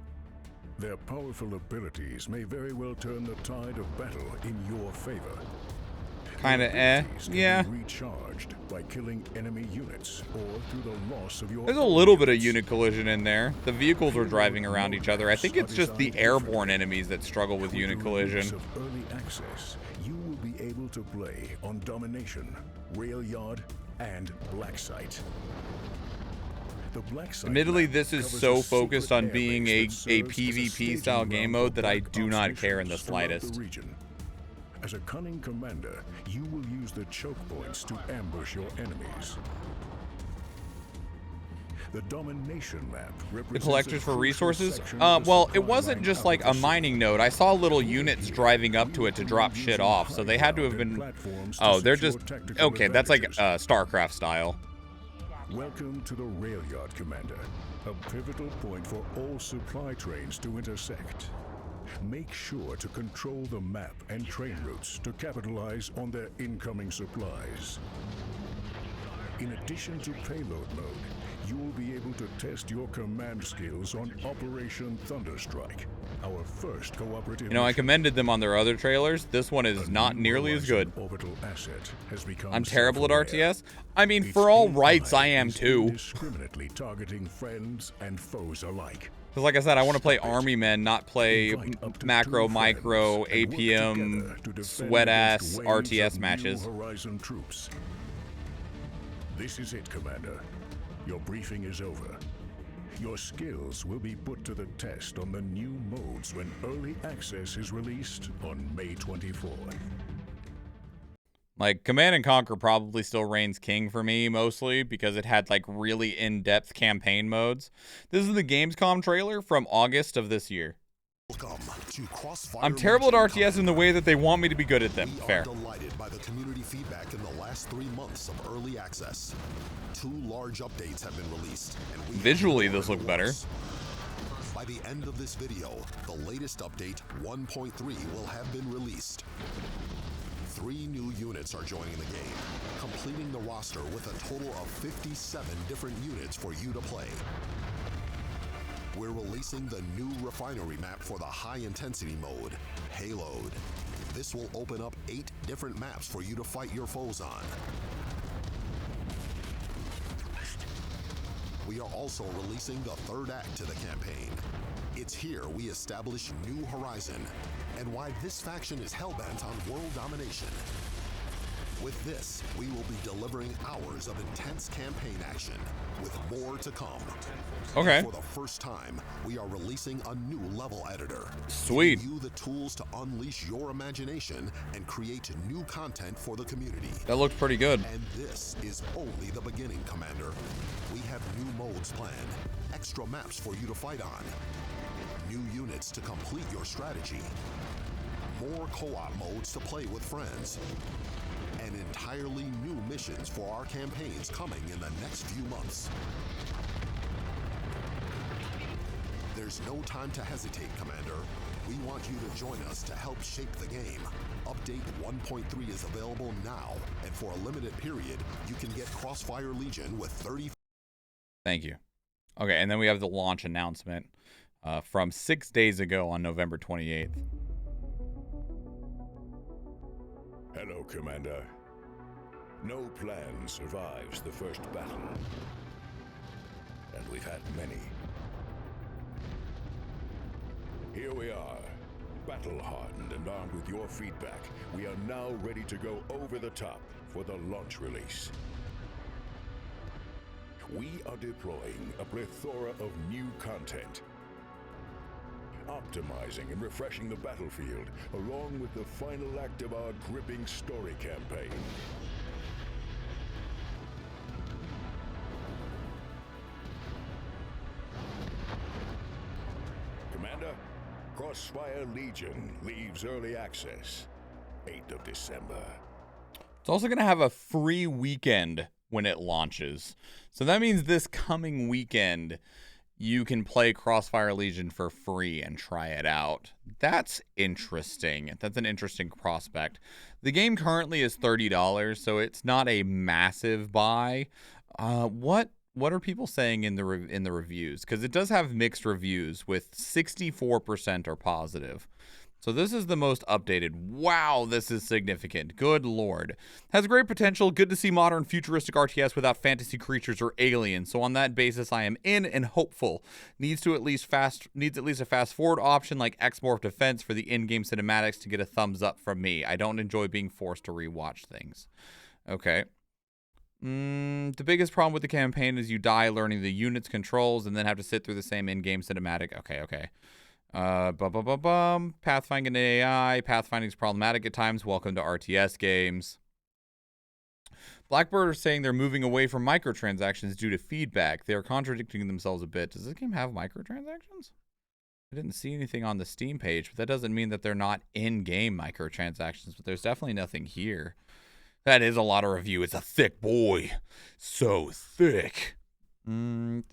Their powerful abilities may very well turn the tide of battle in your favor. Kinda Abilities can yeah. be recharged by killing enemy units or through the loss of your There's a own little bit of units. unit collision in there. The vehicles are driving around each other. I think it's just the airborne enemies that struggle with With unit the release collision. of early access, you will be able to play on Domination, Rail Yard, and Black Site. The Black Site Admittedly, map this is covers so a focused secret on being a airbase that serves as PvP staging style game ground mode for that I Black do Ops not care in the missions throughout slightest. the region. As a cunning commander, you will use the choke points to ambush your enemies. The Domination map The represents collectors a for crucial resources? section of the Well, it supply wasn't line just out like of a the mining node. I saw little units driving up to it to drop shit off, so they had to have been... Oh, they're just... Okay, that's like StarCraft style. Welcome to the Rail Yard, Commander, a pivotal point for all supply trains to intersect. Make sure to control the map and train routes to capitalize on their incoming supplies. In addition to payload mode, you will be able to test your command skills on Operation Thunderstrike, our first cooperative You know, I mission. commended them on their other trailers. This one is not nearly as good. Orbital asset has become I'm terrible at self-aware. RTS. I mean, Its for all AI rights, I am is too. indiscriminately targeting friends and foes alike. Because like I said, I want to play Army Men, not play Invite up to macro, 2 micro, friends and work APM, together to defend sweat-ass against waves RTS of matches. New Horizon troops. This is it, Commander. Your briefing is over. Your skills will be put to the test on the new modes when early access is released on May 24th. Like, Command & Conquer probably still reigns king for me, mostly, because it had, like, really in-depth campaign modes. This is the Gamescom trailer from August of this year. I'm terrible at RTS in the way that they want me to be good at them. Fair. Delighted by the community feedback in the last 3 months of early access. 2 large updates have been released, and we Visually, this looked better. By the end of this video, the latest update, 1.3, will have been released. 3 new units are joining the game, completing the roster with a total of 57 different units for you to play. We're releasing the new refinery map for the high-intensity mode, Payload. This will open up 8 different maps for you to fight your foes on. We are also releasing the 3rd act to the campaign. It's here we establish New Horizon, and why this faction is hellbent on world domination. With this, we will be delivering hours of intense campaign action, with more to come. Okay. And for the first time, we are releasing a new level editor. Sweet. Giving you the tools to unleash your imagination and create new content for the community. That looks pretty good. And this is only the beginning, Commander. We have new modes planned, extra maps for you to fight on, new units to complete your strategy, more co-op modes to play with friends, and entirely new missions for our campaigns coming in the next few months. There's no time to hesitate, Commander. We want you to join us to help shape the game. Update 1.3 is available now, and for a limited period, you can get Crossfire Legion with 30... Thank you. Okay, and then we have the launch announcement from 6 days ago on November 28th. Hello, Commander. No plan survives the first battle. And we've had many. Here we are, battle-hardened and armed with your feedback. We are now ready to go over the top for the launch release. We are deploying a plethora of new content, optimizing and refreshing the battlefield, along with the final act of our gripping story campaign. Commander, Crossfire Legion leaves early access 8th of December. It's also going to have a free weekend when it launches. So that means this coming weekend, you can play Crossfire Legion for free and try it out. That's interesting. That's an interesting prospect. The game currently is $30, so it's not a massive buy. What are people saying in the reviews? Because it does have mixed reviews, with 64% are positive. So this is the most updated. Wow, this is significant. Good lord. Has great potential. Good to see modern futuristic RTS without fantasy creatures or aliens. So on that basis, I am in and hopeful. Needs at least a fast forward option like X-Morph Defense for the in-game cinematics to get a thumbs up from me. I don't enjoy being forced to rewatch things. Okay. The biggest problem with the campaign is you die learning the unit's controls and then have to sit through the same in-game cinematic. Okay. Pathfinding and AI. Pathfinding is problematic at times. Welcome to RTS games. Blackbird are saying they're moving away from microtransactions due to feedback. They are contradicting themselves a bit. Does this game have microtransactions? I didn't see anything on the Steam page, but that doesn't mean that they're not in-game microtransactions, but there's definitely nothing here. That is a lot of review. It's a thick boy. So thick.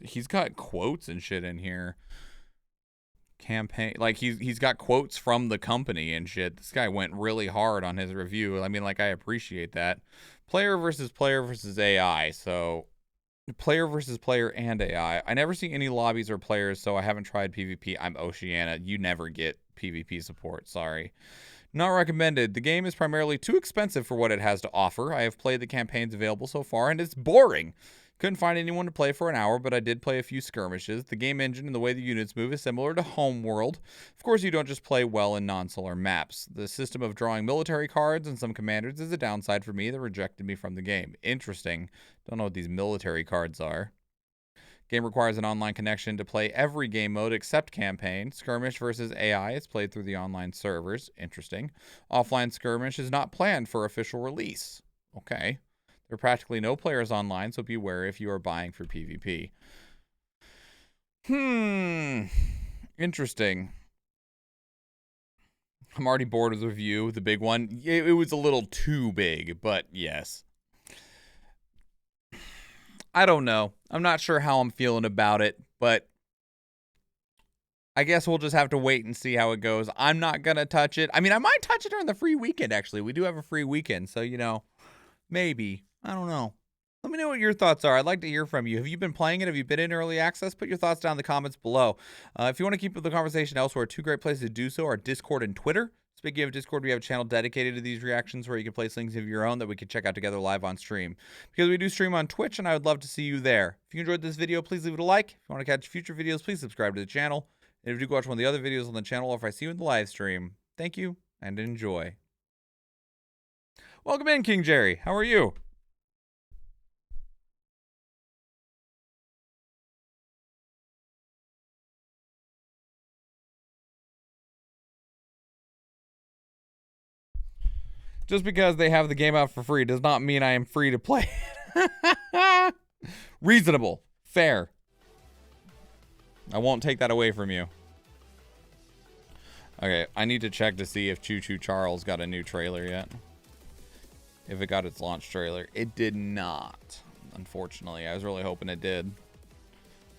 He's got quotes and shit in here. Campaign, like he's got quotes from the company and shit. This guy went really hard on his review. I mean, like, I appreciate that. Player versus AI. So player versus player and AI. I never see any lobbies or players, so I haven't tried PvP. I'm Oceania. You never get PvP support. Sorry. Not recommended. The game is primarily too expensive for what it has to offer. I have played the campaigns available so far, and it's boring. Couldn't find anyone to play for an hour, but I did play a few skirmishes. The game engine and the way the units move is similar to Homeworld. Of course, you don't just play well in non-solar maps. The system of drawing military cards and some commanders is a downside for me that rejected me from the game. Interesting. Don't know what these military cards are. Game requires an online connection to play every game mode except campaign. Skirmish versus AI is played through the online servers. Interesting. Offline skirmish is not planned for official release. Okay. There are practically no players online, so beware if you are buying for PvP. Interesting. I'm already bored of the review, the big one. It was a little too big, but yes. I don't know. I'm not sure how I'm feeling about it, but I guess we'll just have to wait and see how it goes. I'm not going to touch it. I mean, I might touch it during the free weekend, actually. We do have a free weekend, so, maybe. I don't know. Let me know what your thoughts are. I'd like to hear from you. Have you been playing it? Have you been in early access? Put your thoughts down in the comments below. If you want to keep the conversation elsewhere, two great places to do so are Discord and Twitter. Speaking of Discord, we have a channel dedicated to these reactions where you can place links of your own that we can check out together live on stream. Because we do stream on Twitch, and I would love to see you there. If you enjoyed this video, please leave it a like. If you want to catch future videos, please subscribe to the channel. And if you do watch one of the other videos on the channel, or if I see you in the live stream, thank you and enjoy. Welcome in, King Jerry. How are you? Just because they have the game out for free does not mean I am free to play it. Reasonable. Fair. I won't take that away from you. Okay, I need to check to see if Choo Choo Charles got a new trailer yet. If it got its launch trailer. It did not, unfortunately. I was really hoping it did.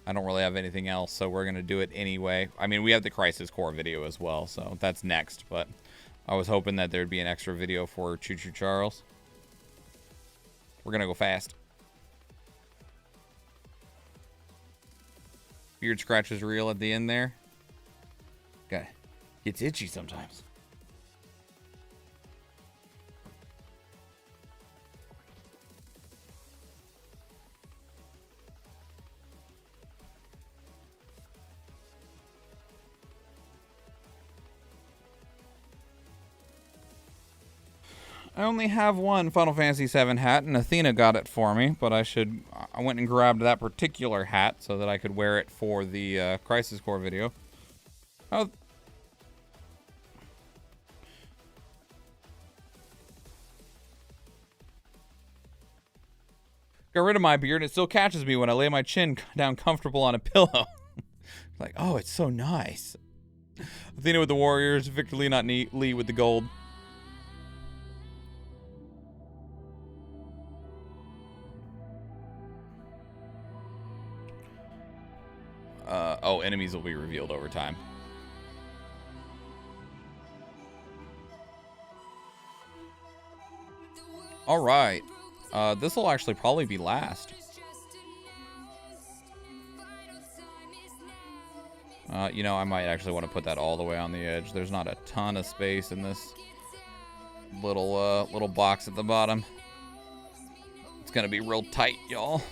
I don't really have anything else, so we're going to do it anyway. I mean, we have the Crisis Core video as well, so that's next, but I was hoping that there'd be an extra video for Choo Choo Charles. We're going to go fast. Beard scratch is real at the end there. Okay. It's itchy sometimes. I only have one Final Fantasy VII hat, and Athena got it for me, but I went and grabbed that particular hat so that I could wear it for the Crisis Core video. Oh. Got rid of my beard, and it still catches me when I lay my chin down comfortable on a pillow. Like, oh, it's so nice. Athena with the Warriors, Victor Lee, not Lee with the gold. Oh, enemies will be revealed over time. All right. This will actually probably be last. You know, I might actually want to put that all the way on the edge. There's not a ton of space in this little box at the bottom. It's gonna be real tight, y'all.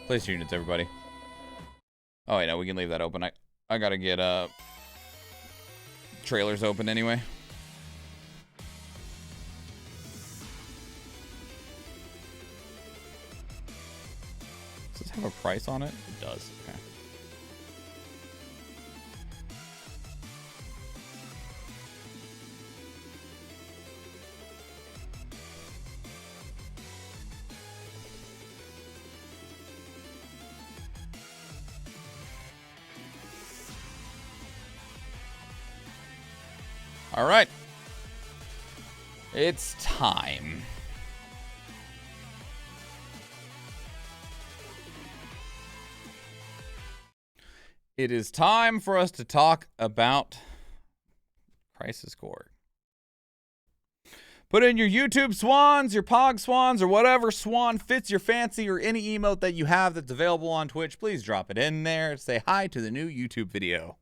Place units, everybody. Oh, wait, no, we can leave that open. I gotta get trailers open anyway. Does this have a price on it? It does. Okay. All right. It's time. It is time for us to talk about Crisis Core. Put in your YouTube swans, your Pog swans, or whatever swan fits your fancy, or any emote that you have that's available on Twitch. Please drop it in there. Say hi to the new YouTube video.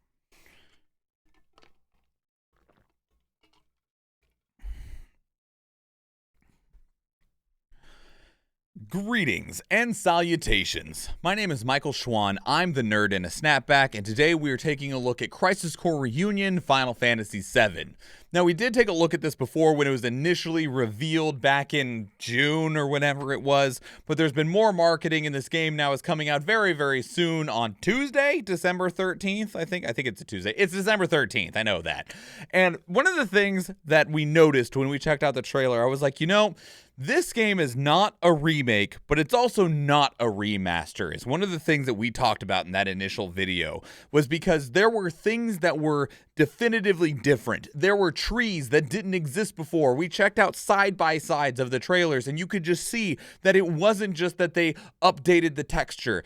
Greetings and salutations. My name is Michael Schwan. I'm the nerd in a snapback, and today we are taking a look at Crisis Core Reunion Final Fantasy VII. Now, we did take a look at this before when it was initially revealed back in June or whenever it was, but there's been more marketing, and this game now is coming out very, very soon on Tuesday, December 13th. I think it's a Tuesday. It's December 13th. I know that. And one of the things that we noticed when we checked out the trailer, I was like, you know, this game is not a remake, but it's also not a remaster. It's one of the things that we talked about in that initial video, was because there were things that were definitively different. There were trees that didn't exist before. We checked out side-by-sides of the trailers, and you could just see that it wasn't just that they updated the texture.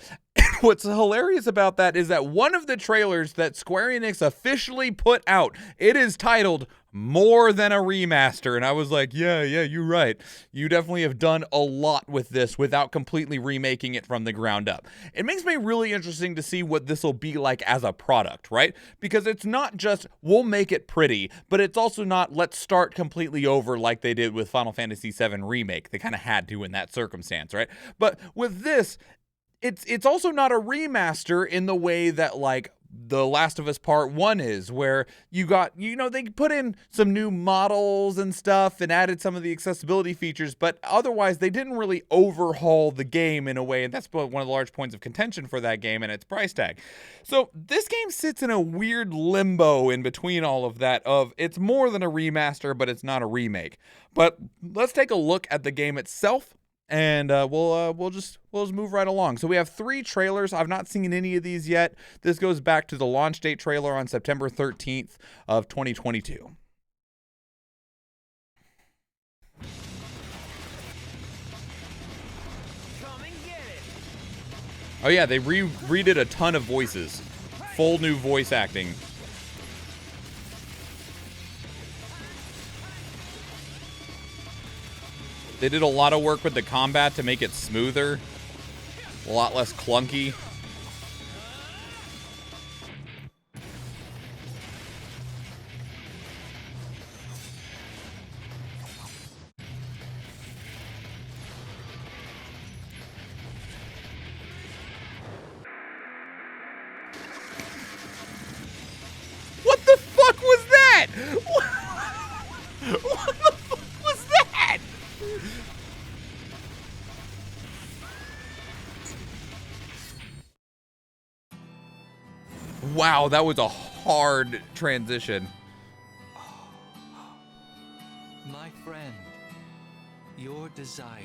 What's hilarious about that is that one of the trailers that Square Enix officially put out, it is titled More Than a Remaster. And I was like, yeah, you're right. You definitely have done a lot with this without completely remaking it from the ground up. It makes me really interesting to see what this will be like as a product, right? Because it's not just, we'll make it pretty, but it's also not, let's start completely over like they did with Final Fantasy VII Remake. They kind of had to in that circumstance, right? But with this, it's also not a remaster in the way that like The Last of Us Part 1 is, where you got, they put in some new models and stuff and added some of the accessibility features, but otherwise they didn't really overhaul the game in a way, and that's one of the large points of contention for that game and its price tag. So this game sits in a weird limbo in between all of that of it's more than a remaster, but it's not a remake. But let's take a look at the game itself. And we'll just move right along. So we have 3 trailers. I've not seen any of these yet. This goes back to the launch date trailer on September 13th of 2022. Come and get it. Oh yeah, they redid a ton of voices. Full new voice acting. They did a lot of work with the combat to make it smoother, a lot less clunky. What the fuck was that? What the fuck was that? Wow, that was a hard transition. My friend, your desire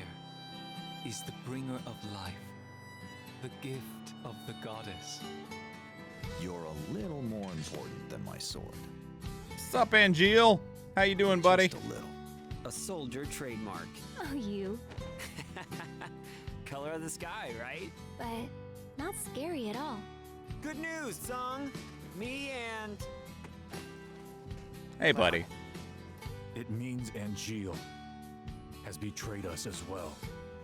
is the bringer of life, the gift of the goddess. You're a little more important than my sword. Sup, Angeal? How you doing, buddy? Just a little. A soldier trademark. Oh, you. Color of the sky, right? But not scary at all. Good news, Song. Me and... Hey, buddy. It means Angeal has betrayed us as well.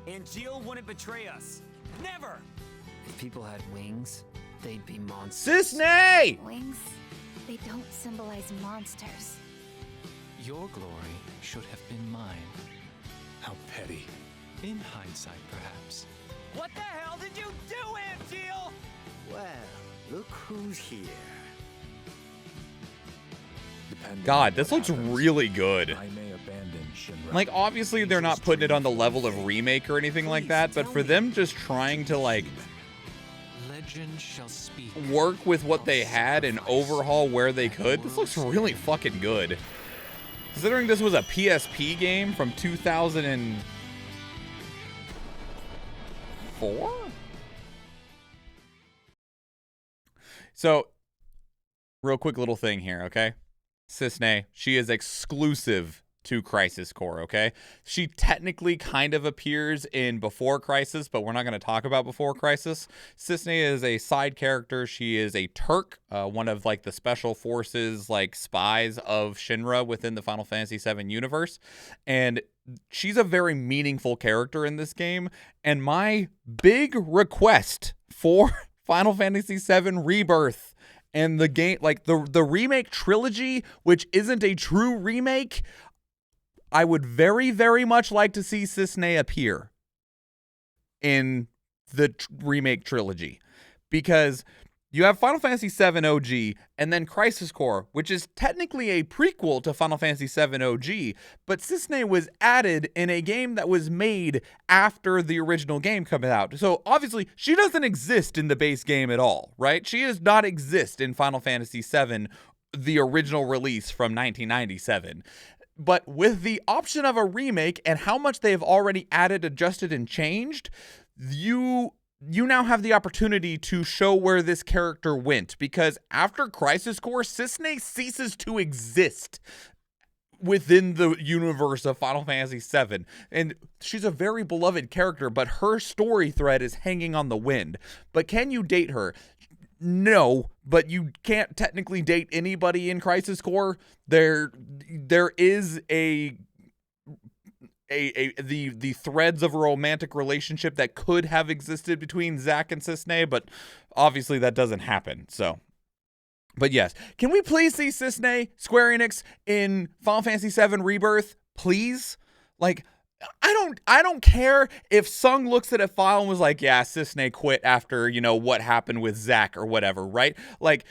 Angeal wouldn't betray us. Never! If people had wings, they'd be monsters. Sisney! Wings, they don't symbolize monsters. Your glory should have been mine. How petty. In hindsight, perhaps. What the hell did you do, Angeal? Well, look who's here. God, this looks really good. I may abandon Shinra. Like, obviously they're not putting it on the level of remake or anything like that, but for them just trying to, like, Legend shall speak. work with what they had and overhaul where they could, this looks really fucking good. Considering this was a PSP game from 2004? So, real quick little thing here, okay? Sisney, she is exclusive to Crisis Core, okay? She technically kind of appears in Before Crisis, but we're not going to talk about Before Crisis. Sisney is a side character. She is a Turk, one of like the special forces, like spies of Shinra within the Final Fantasy VII universe. And she's a very meaningful character in this game. And my big request for Final Fantasy VII Rebirth and the game, like the remake trilogy, which isn't a true remake, I would very, very much like to see Sisney appear in the remake trilogy, because you have Final Fantasy VII OG and then Crisis Core, which is technically a prequel to Final Fantasy VII OG, but Sisney was added in a game that was made after the original game came out. So obviously she doesn't exist in the base game at all, right? She does not exist in Final Fantasy VII, the original release from 1997. But with the option of a remake and how much they've already added, adjusted, and changed, you now have the opportunity to show where this character went, because after Crisis Core, Sisney ceases to exist within the universe of Final Fantasy VII. And she's a very beloved character, but her story thread is hanging on the wind. But can you date her? No, but you can't technically date anybody in Crisis Core. There is the threads of a romantic relationship that could have existed between Zack and Sisney, but obviously that doesn't happen. So, but yes, can we please see Sisney, Square Enix, in Final Fantasy VII Rebirth, please? Like, I don't care if Sung looks at a file and was like, yeah, Cisne quit after, you know, what happened with Zach or whatever, right? Like,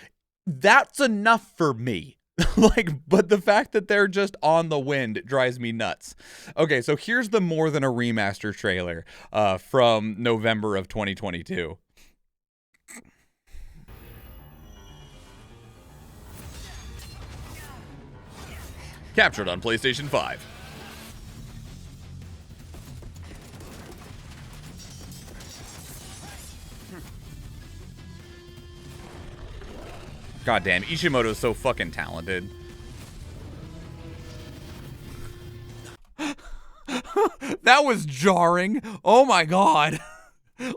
that's enough for me. Like, but the fact that they're just on the wind drives me nuts. Okay, so here's the More Than a Remaster trailer from November of 2022. Captured on PlayStation 5. God damn, Ishimoto is so fucking talented. That was jarring. Oh my god.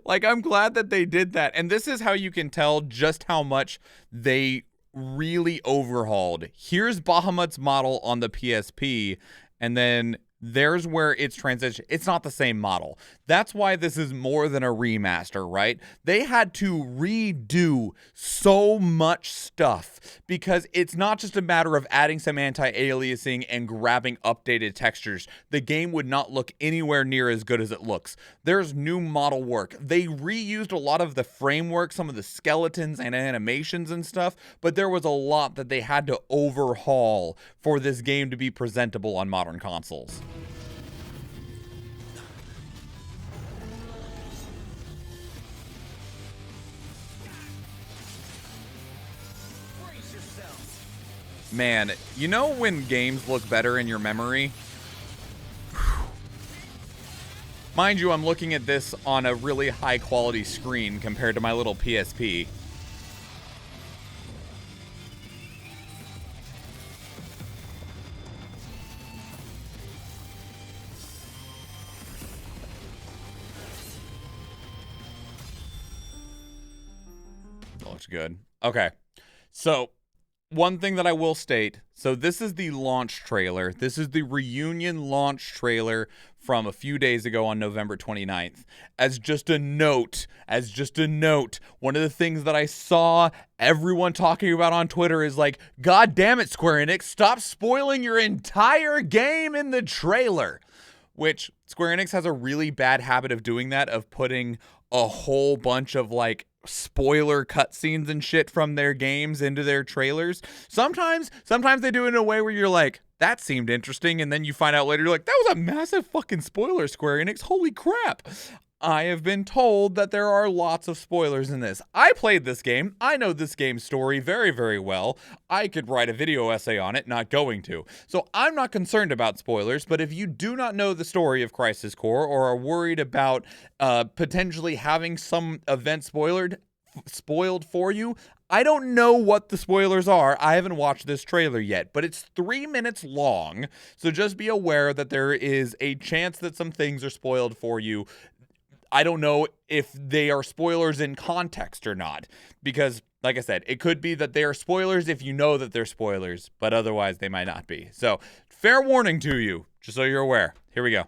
Like, I'm glad that they did that. And this is how you can tell just how much they really overhauled. Here's Bahamut's model on the PSP, and then there's where it's transition. It's not the same model. That's why this is more than a remaster, right? They had to redo so much stuff because it's not just a matter of adding some anti-aliasing and grabbing updated textures. The game would not look anywhere near as good as it looks. There's new model work. They reused a lot of the framework, some of the skeletons and animations and stuff, but there was a lot that they had to overhaul for this game to be presentable on modern consoles. Man, you know when games look better in your memory? Mind you, I'm looking at this on a really high quality screen compared to my little PSP. That looks good. Okay, so one thing that I will state, so this is the launch trailer. This is the reunion launch trailer from a few days ago on November 29th. As just a note, one of the things that I saw everyone talking about on Twitter is like, God damn it, Square Enix, stop spoiling your entire game in the trailer. Which Square Enix has a really bad habit of doing that, of putting a whole bunch of like spoiler cutscenes and shit from their games into their trailers. Sometimes they do it in a way where you're like, that seemed interesting, and then you find out later, you're like, that was a massive fucking spoiler, Square Enix, holy crap. I have been told that there are lots of spoilers in this. I played this game. I know this game's story very, very well. I could write a video essay on it, not going to. So I'm not concerned about spoilers, but if you do not know the story of Crisis Core or are worried about potentially having some event spoiled for you, I don't know what the spoilers are. I haven't watched this trailer yet, but it's 3 minutes long. So just be aware that there is a chance that some things are spoiled for you. I don't know if they are spoilers in context or not, because like I said, it could be that they are spoilers if you know that they're spoilers, but otherwise they might not be. So fair warning to you, just so you're aware. Here we go.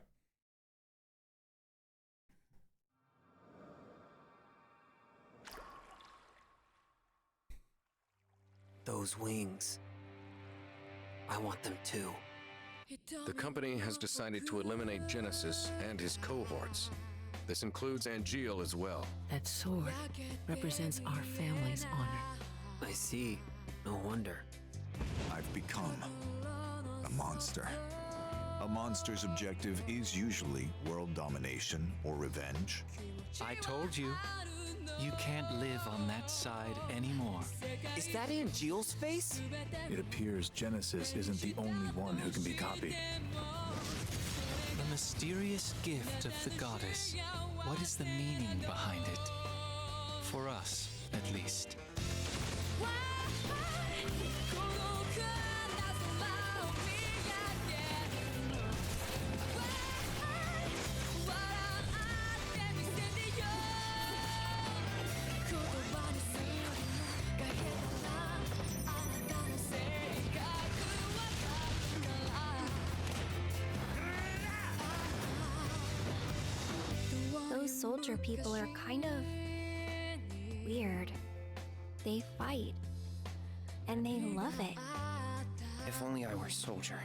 Those wings. I want them too. The company has decided to eliminate Genesis and his cohorts. This includes Angeal as well. That sword represents our family's honor. I see. No wonder. I've become a monster. A monster's objective is usually world domination or revenge. I told you. You can't live on that side anymore. Is that Angeal's face? It appears Genesis isn't the only one who can be copied. The mysterious gift of the goddess. What is the meaning behind it? For us, at least. Those soldier people are kind of weird. They fight, and they love it. If only I were a soldier.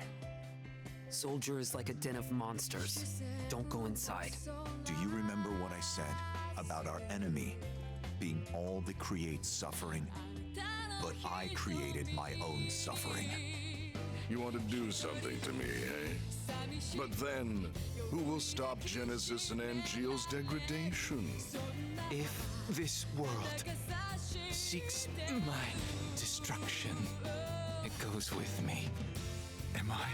Soldier is like a den of monsters. Don't go inside. Do you remember what I said about our enemy being all that creates suffering? But I created my own suffering. You want to do something to me, eh? But then, who will stop Genesis and Angeal's degradation? If this world seeks my destruction, it goes with me. Am I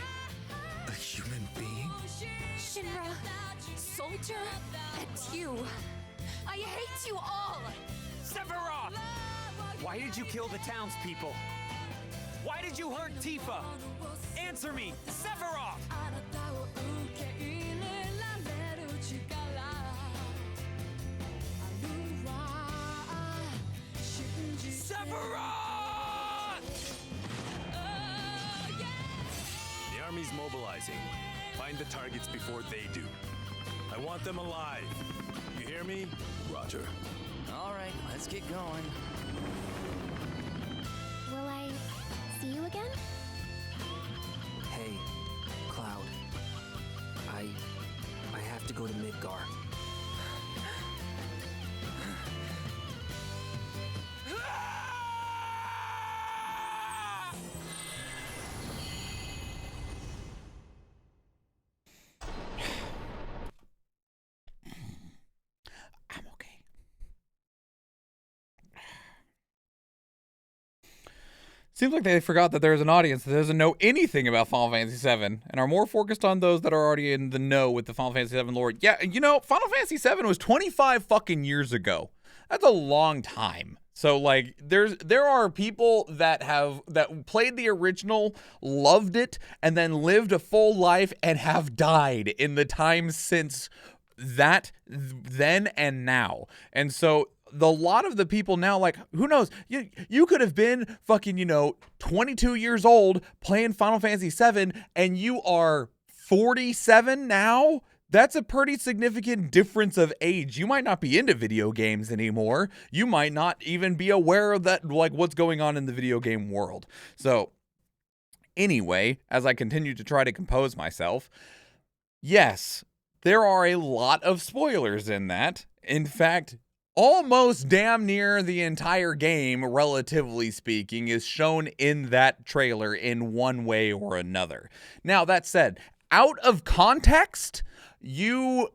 a human being? Shinra, Soldier, and you. I hate you all! Sephiroth! Why did you kill the townspeople? Why did you hurt Tifa? Answer me, Sephiroth! Sephiroth! The army's mobilizing. Find the targets before they do. I want them alive. You hear me? Roger. All right, let's get going. Will I see you again? Hey, Cloud. I have to go to Midgar. I'm okay. Seems like they forgot that there's an audience that doesn't know anything about Final Fantasy VII and are more focused on those that are already in the know with the Final Fantasy VII lore. Yeah, you know, Final Fantasy VII was 25 fucking years ago. That's a long time. So like there are people that played the original, loved it, and then lived a full life and have died in the time since that then and now. And so a lot of the people now, like, who knows, you could have been fucking, 22 years old playing Final Fantasy VII and you are 47 now. That's a pretty significant difference of age. You might not be into video games anymore. You might not even be aware of that, like what's going on in the video game world. So anyway, as I continue to try to compose myself, yes, there are a lot of spoilers in that. In fact, almost damn near the entire game, relatively speaking, is shown in that trailer in one way or another. Now, that said, out of context, you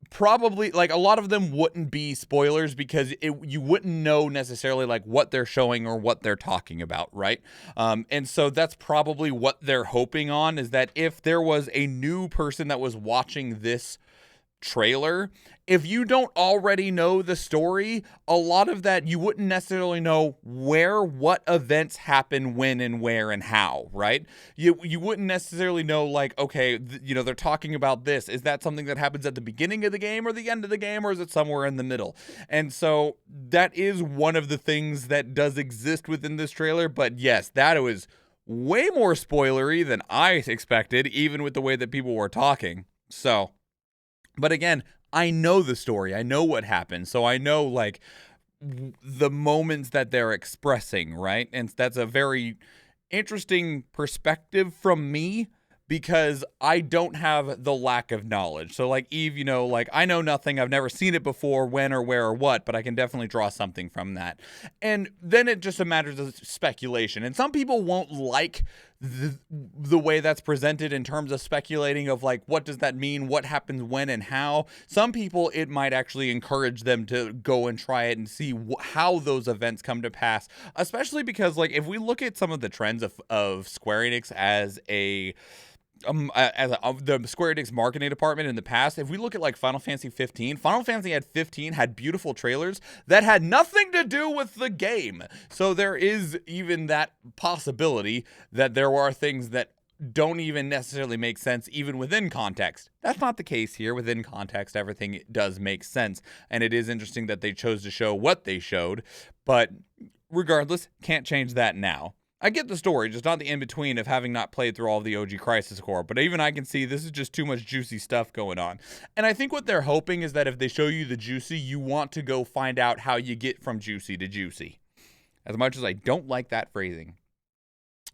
probably, like, a lot of them wouldn't be spoilers because you wouldn't know necessarily like what they're showing or what they're talking about, right? And so that's probably what they're hoping on, is that if there was a new person that was watching this trailer, if you don't already know the story, a lot of that you wouldn't necessarily know what events happen when and where and how, right? You wouldn't necessarily know, like, okay, they're talking about this. Is that something that happens at the beginning of the game or the end of the game, or is it somewhere in the middle? And so that is one of the things that does exist within this trailer. But yes, that was way more spoilery than I expected, even with the way that people were talking. So, but again, I know the story. I know what happened. So I know, like, the moments that they're expressing, right? And that's a very interesting perspective from me, because I don't have the lack of knowledge. So like Eve, like, I know nothing. I've never seen it before, when or where or what, but I can definitely draw something from that. And then it just a matter of speculation. And some people won't like the way that's presented in terms of speculating of, like, what does that mean? What happens when and how? Some people, it might actually encourage them to go and try it and see how those events come to pass, especially because, like, if we look at some of the trends of Square Enix as the Square Enix marketing department in the past, if we look at like Final Fantasy 15, Final Fantasy 15 had beautiful trailers that had nothing to do with the game. So there is even that possibility that there are things that don't even necessarily make sense even within context. That's not the case here. Within context, everything does make sense. And it is interesting that they chose to show what they showed. But regardless, can't change that now. I get the story, just not the in-between of having not played through all of the OG Crisis Core, but even I can see this is just too much juicy stuff going on. And I think what they're hoping is that if they show you the juicy, you want to go find out how you get from juicy to juicy. As much as I don't like that phrasing.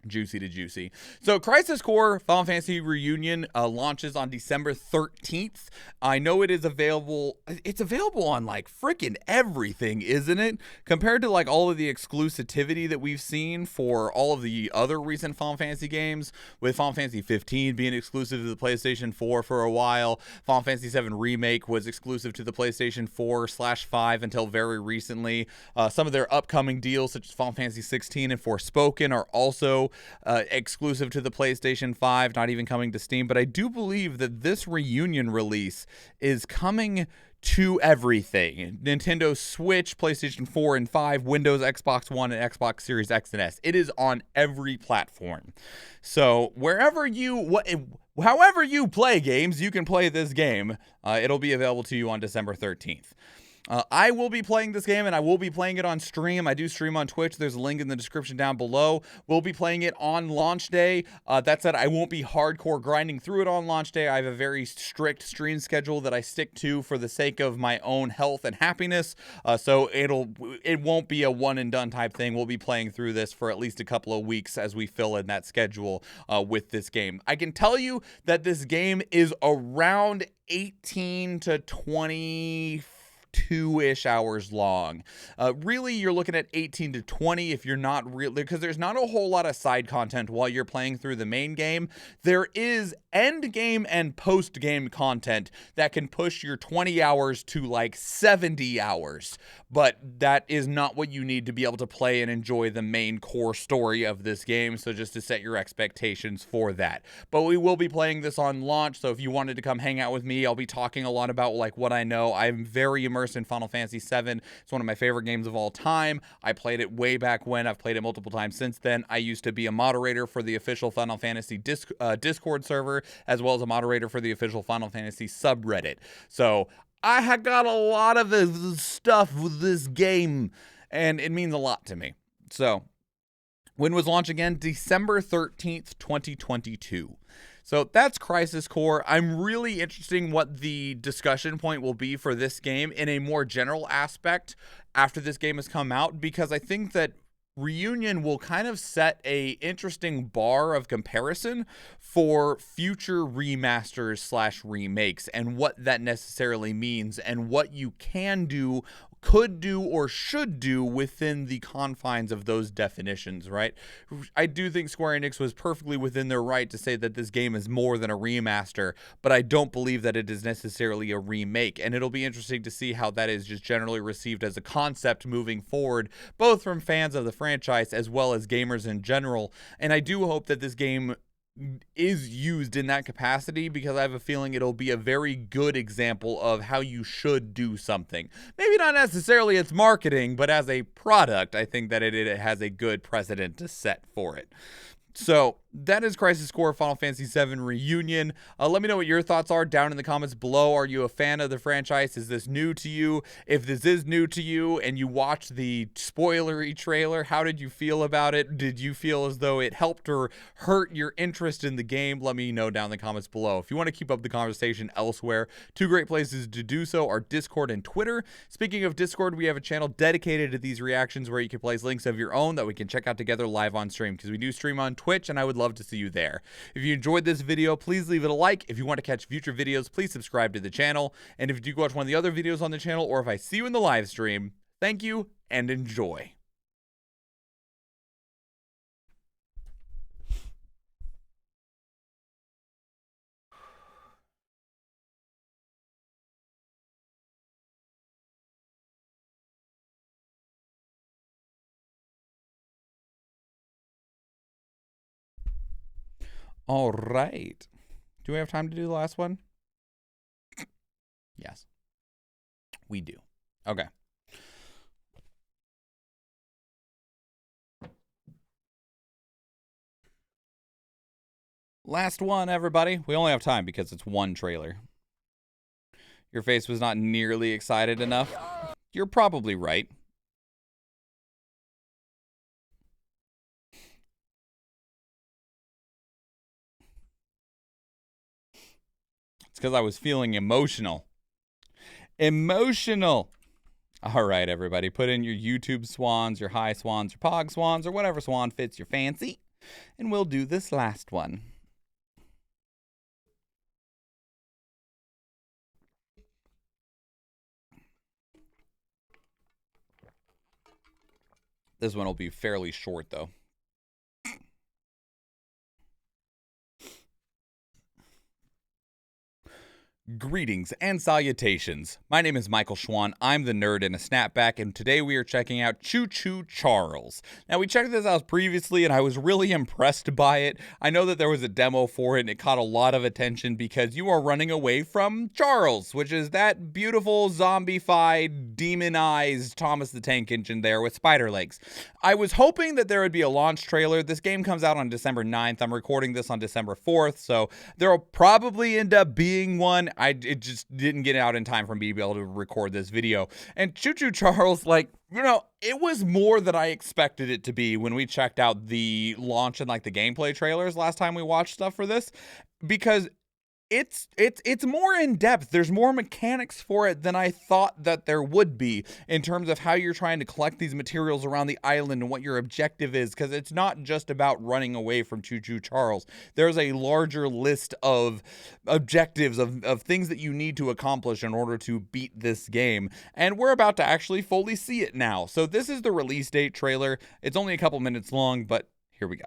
Juicy to juicy. So Crisis Core Final Fantasy Reunion launches on December 13th. I know it is available. It's available on like freaking everything, isn't it? Compared to like all of the exclusivity that we've seen for all of the other recent Final Fantasy games, with Final Fantasy 15 being exclusive to the PlayStation 4 for a while. Final Fantasy 7 Remake was exclusive to the PlayStation 4/5 until very recently. Some of their upcoming deals, such as Final Fantasy 16 and Forspoken, are also exclusive to the PlayStation 5, not even coming to Steam. But I do believe that this Reunion release is coming to everything. Nintendo Switch, PlayStation 4 and 5, Windows, Xbox One, and Xbox Series X and S. It is on every platform. So however you play games, you can play this game. It'll be available to you on December 13th. I will be playing this game, and I will be playing it on stream. I do stream on Twitch. There's a link in the description down below. We'll be playing it on launch day. That said, I won't be hardcore grinding through it on launch day. I have a very strict stream schedule that I stick to for the sake of my own health and happiness. So it won't be a one and done type thing. We'll be playing through this for at least a couple of weeks as we fill in that schedule with this game. I can tell you that this game is around 18 to 22-ish hours long. Really, you're looking at 18 to 20 if you're not really, because there's not a whole lot of side content while you're playing through the main game. There is end game and post game content that can push your 20 hours to like 70 hours, but that is not what you need to be able to play and enjoy the main core story of this game. So just to set your expectations for that. But we will be playing this on launch, so if you wanted to come hang out with me, I'll be talking a lot about like what I know. I'm very immersed in Final Fantasy 7. It's one of my favorite games of all time. I played it way back when. I've played it multiple times since then. I used to be a moderator for the official Final Fantasy Discord server, as well as a moderator for the official Final Fantasy subreddit. So I have got a lot of the stuff with this game, and it means a lot to me. So when was launch again? December 13th, 2022. So that's Crisis Core. I'm really interested in what the discussion point will be for this game in a more general aspect after this game has come out, because I think that Reunion will kind of set a interesting bar of comparison for future remasters / remakes, and what that necessarily means, and what you can do, could do, or should do within the confines of those definitions, right? I do think Square Enix was perfectly within their right to say that this game is more than a remaster, but I don't believe that it is necessarily a remake, and it'll be interesting to see how that is just generally received as a concept moving forward, both from fans of the franchise as well as gamers in general. And I do hope that this game is used in that capacity, because I have a feeling it'll be a very good example of how you should do something. Maybe not necessarily its marketing, but as a product, I think that it has a good precedent to set for it. So that is Crisis Core Final Fantasy 7 Reunion. Let me know what your thoughts are down in the comments below. Are you a fan of the franchise? Is this new to you? If this is new to you and you watched the spoilery trailer, how did you feel about it? Did you feel as though it helped or hurt your interest in the game? Let me know down in the comments below. If you want to keep up the conversation elsewhere, two great places to do so are Discord and Twitter. Speaking of Discord, we have a channel dedicated to these reactions where you can place links of your own that we can check out together live on stream, because we do stream on Twitch, and I would love to see you there. If you enjoyed this video, please leave it a like. If you want to catch future videos, please subscribe to the channel. And if you do watch one of the other videos on the channel, or if I see you in the live stream, thank you and enjoy. All right. Do we have time to do the last one? Yes. We do. Okay. Last one, everybody. We only have time because it's one trailer. Your face was not nearly excited enough. You're probably right. It's because I was feeling emotional. Emotional. All right, everybody. Put in your YouTube swans, your high swans, your pog swans, or whatever swan fits your fancy. And we'll do this last one. This one will be fairly short, though. Greetings and salutations. My name is Michael Schwan. I'm the nerd in a snapback, and today we are checking out Choo Choo Charles. Now, we checked this out previously, and I was really impressed by it. I know that there was a demo for it, and it caught a lot of attention because you are running away from Charles, which is that beautiful zombified, demonized Thomas the Tank Engine there with spider legs. I was hoping that there would be a launch trailer. This game comes out on December 9th. I'm recording this on December 4th, so there will probably end up being one. It just didn't get out in time for me to be able to record this video. And Choo Choo Charles, like, you know, it was more than I expected it to be when we checked out the launch and like the gameplay trailers last time we watched stuff for this, because it's more in depth. There's more mechanics for it than I thought that there would be in terms of how you're trying to collect these materials around the island and what your objective is, because it's not just about running away from Choo Choo Charles. There's a larger list of objectives of things that you need to accomplish in order to beat this game, and we're about to actually fully see it now. So this is the release date trailer. It's only a couple minutes long, but here we go.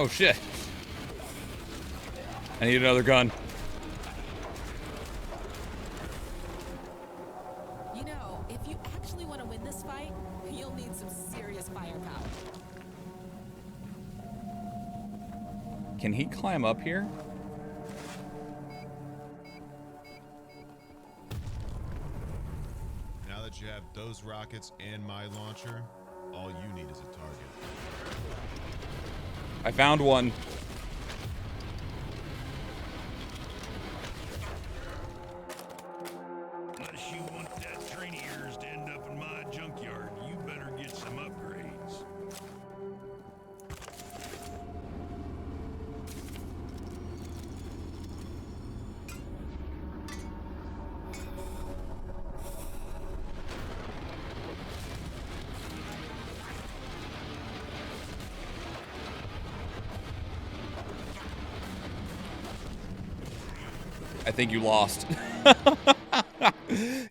Oh shit. I need another gun. You know, if you actually want to win this fight, you'll need some serious firepower. Can he climb up here? Now that you have those rockets and my launcher, all you need is a target. I found one. Unless you want that train of yours to end up in my junkyard, you better get some upgrades. I think you lost.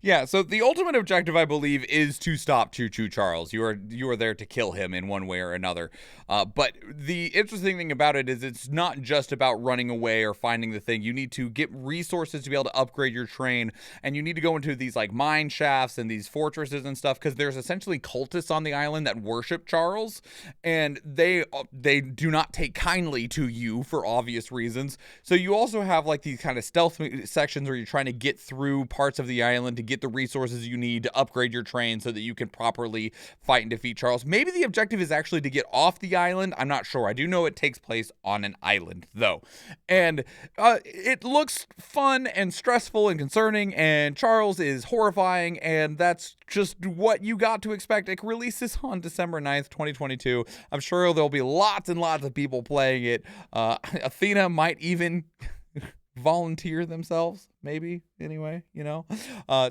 Yeah, so the ultimate objective, I believe, is to stop Choo Choo Charles. You are there to kill him in one way or another. But the interesting thing about it is it's not just about running away or finding the thing. You need to get resources to be able to upgrade your train, and you need to go into these like mine shafts and these fortresses and stuff, because there's essentially cultists on the island that worship Charles, and they do not take kindly to you for obvious reasons. So you also have like these kind of stealth sections where you're trying to get through parts of the island to get the resources you need to upgrade your train so that you can properly fight and defeat Charles. Maybe the objective is actually to get off the island. I'm not sure. I do know it takes place on an island, though. And it looks fun and stressful and concerning, and Charles is horrifying, and that's just what you got to expect. It releases on December 9th, 2022. I'm sure there'll be lots and lots of people playing it. Athena might even volunteer themselves, maybe, anyway, you know.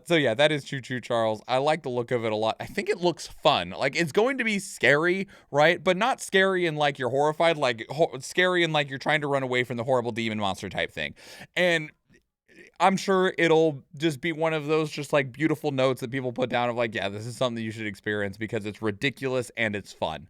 So yeah, that is Choo Choo Charles. I like the look of it a lot. I think it looks fun. Like, it's going to be scary, right? But not scary in like you're horrified, like scary in like you're trying to run away from the horrible demon monster type thing. And I'm sure it'll just be one of those just like beautiful notes that people put down of like, yeah, this is something you should experience because it's ridiculous and it's fun.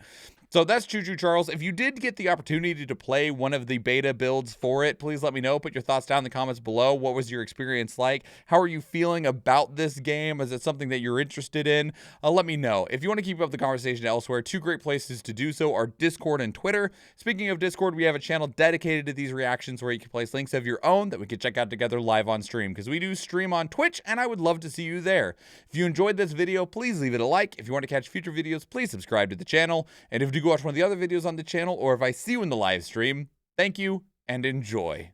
So that's Choo Choo Charles. If you did get the opportunity to play one of the beta builds for it, please let me know. Put your thoughts down in the comments below. What was your experience like? How are you feeling about this game? Is it something that you're interested in? Let me know. If you want to keep up the conversation elsewhere, two great places to do so are Discord and Twitter. Speaking of Discord, we have a channel dedicated to these reactions where you can place links of your own that we can check out together live on stream, because we do stream on Twitch, and I would love to see you there. If you enjoyed this video, please leave it a like. If you want to catch future videos, please subscribe to the channel. And if you go watch one of the other videos on the channel, or if I see you in the live stream, thank you and enjoy.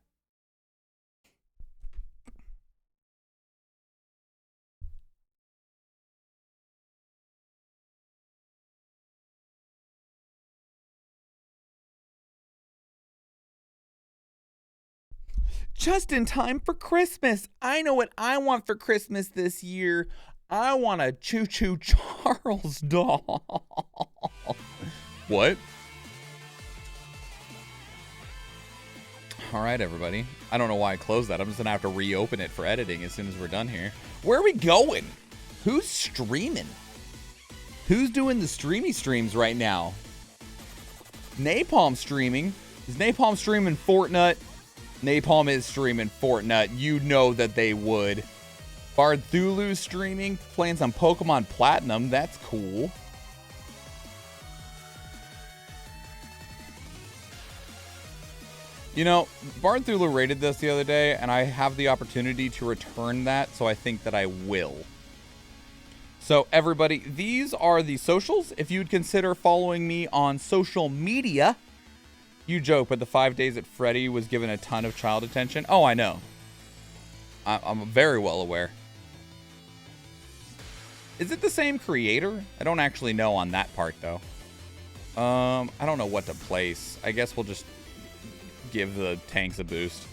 Just in time for Christmas. I know what I want for Christmas this year. I want a Choo Choo Charles doll. What? All right, everybody. I don't know why I closed that. I'm just going to have to reopen it for editing as soon as we're done here. Where are we going? Who's streaming? Who's doing the streamy streams right now? Napalm streaming. Is Napalm streaming Fortnite? Napalm is streaming Fortnite. You know that they would. Bardthulu's streaming, playing some Pokemon Platinum. That's cool. You know, Bardthulu rated this the other day, and I have the opportunity to return that, so I think that I will. So, everybody, these are the socials. If you'd consider following me on social media, you joke, but the 5 Days at Freddy was given a ton of child attention. Oh, I know. I'm very well aware. Is it the same creator? I don't actually know on that part, though. I don't know what to place. I guess we'll just give the tanks a boost.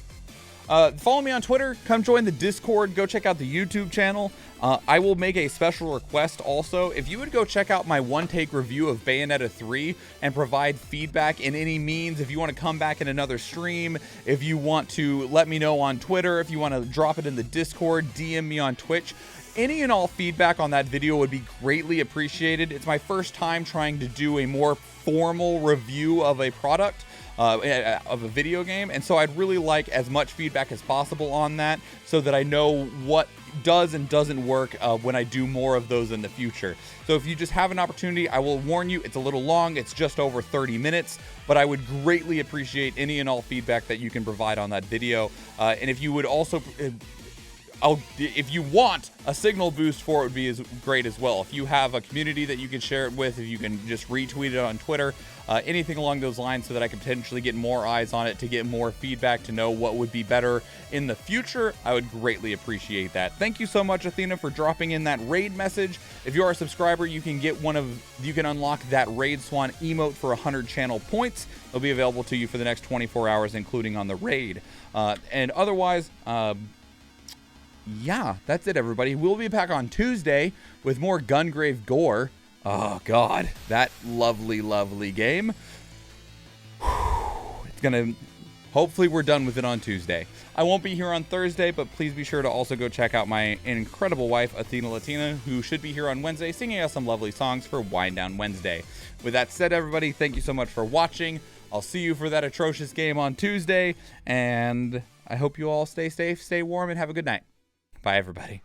Follow me on Twitter. Come join the Discord. Go check out the YouTube channel. I will make a special request also. If you would go check out my one-take review of Bayonetta 3 and provide feedback in any means, if you want to come back in another stream, if you want to let me know on Twitter, if you want to drop it in the Discord, DM me on Twitch, any and all feedback on that video would be greatly appreciated. It's my first time trying to do a more formal review of a product. Of a video game, and so I'd really like as much feedback as possible on that so that I know what does and doesn't work when I do more of those in the future. So if you just have an opportunity, I will warn you, it's a little long, it's just over 30 minutes, but I would greatly appreciate any and all feedback that you can provide on that video. And if you would also if you want a signal boost for it, would be as great as well. If you have a community that you can share it with, if you can just retweet it on Twitter, anything along those lines, so that I can potentially get more eyes on it, to get more feedback, to know what would be better in the future, I would greatly appreciate that. Thank you so much, Athena, for dropping in that raid message. If you are a subscriber, you can get you can unlock that Raid Swan emote for 100 channel points. It'll be available to you for the next 24 hours, including on the raid. And otherwise, yeah, that's it, everybody. We'll be back on Tuesday with more Gungrave Gore. Oh, God. That lovely, lovely game. It's going to... Hopefully, we're done with it on Tuesday. I won't be here on Thursday, but please be sure to also go check out my incredible wife, Athena Latina, who should be here on Wednesday, singing us some lovely songs for Wind Down Wednesday. With that said, everybody, thank you so much for watching. I'll see you for that atrocious game on Tuesday, and I hope you all stay safe, stay warm, and have a good night. Bye, everybody.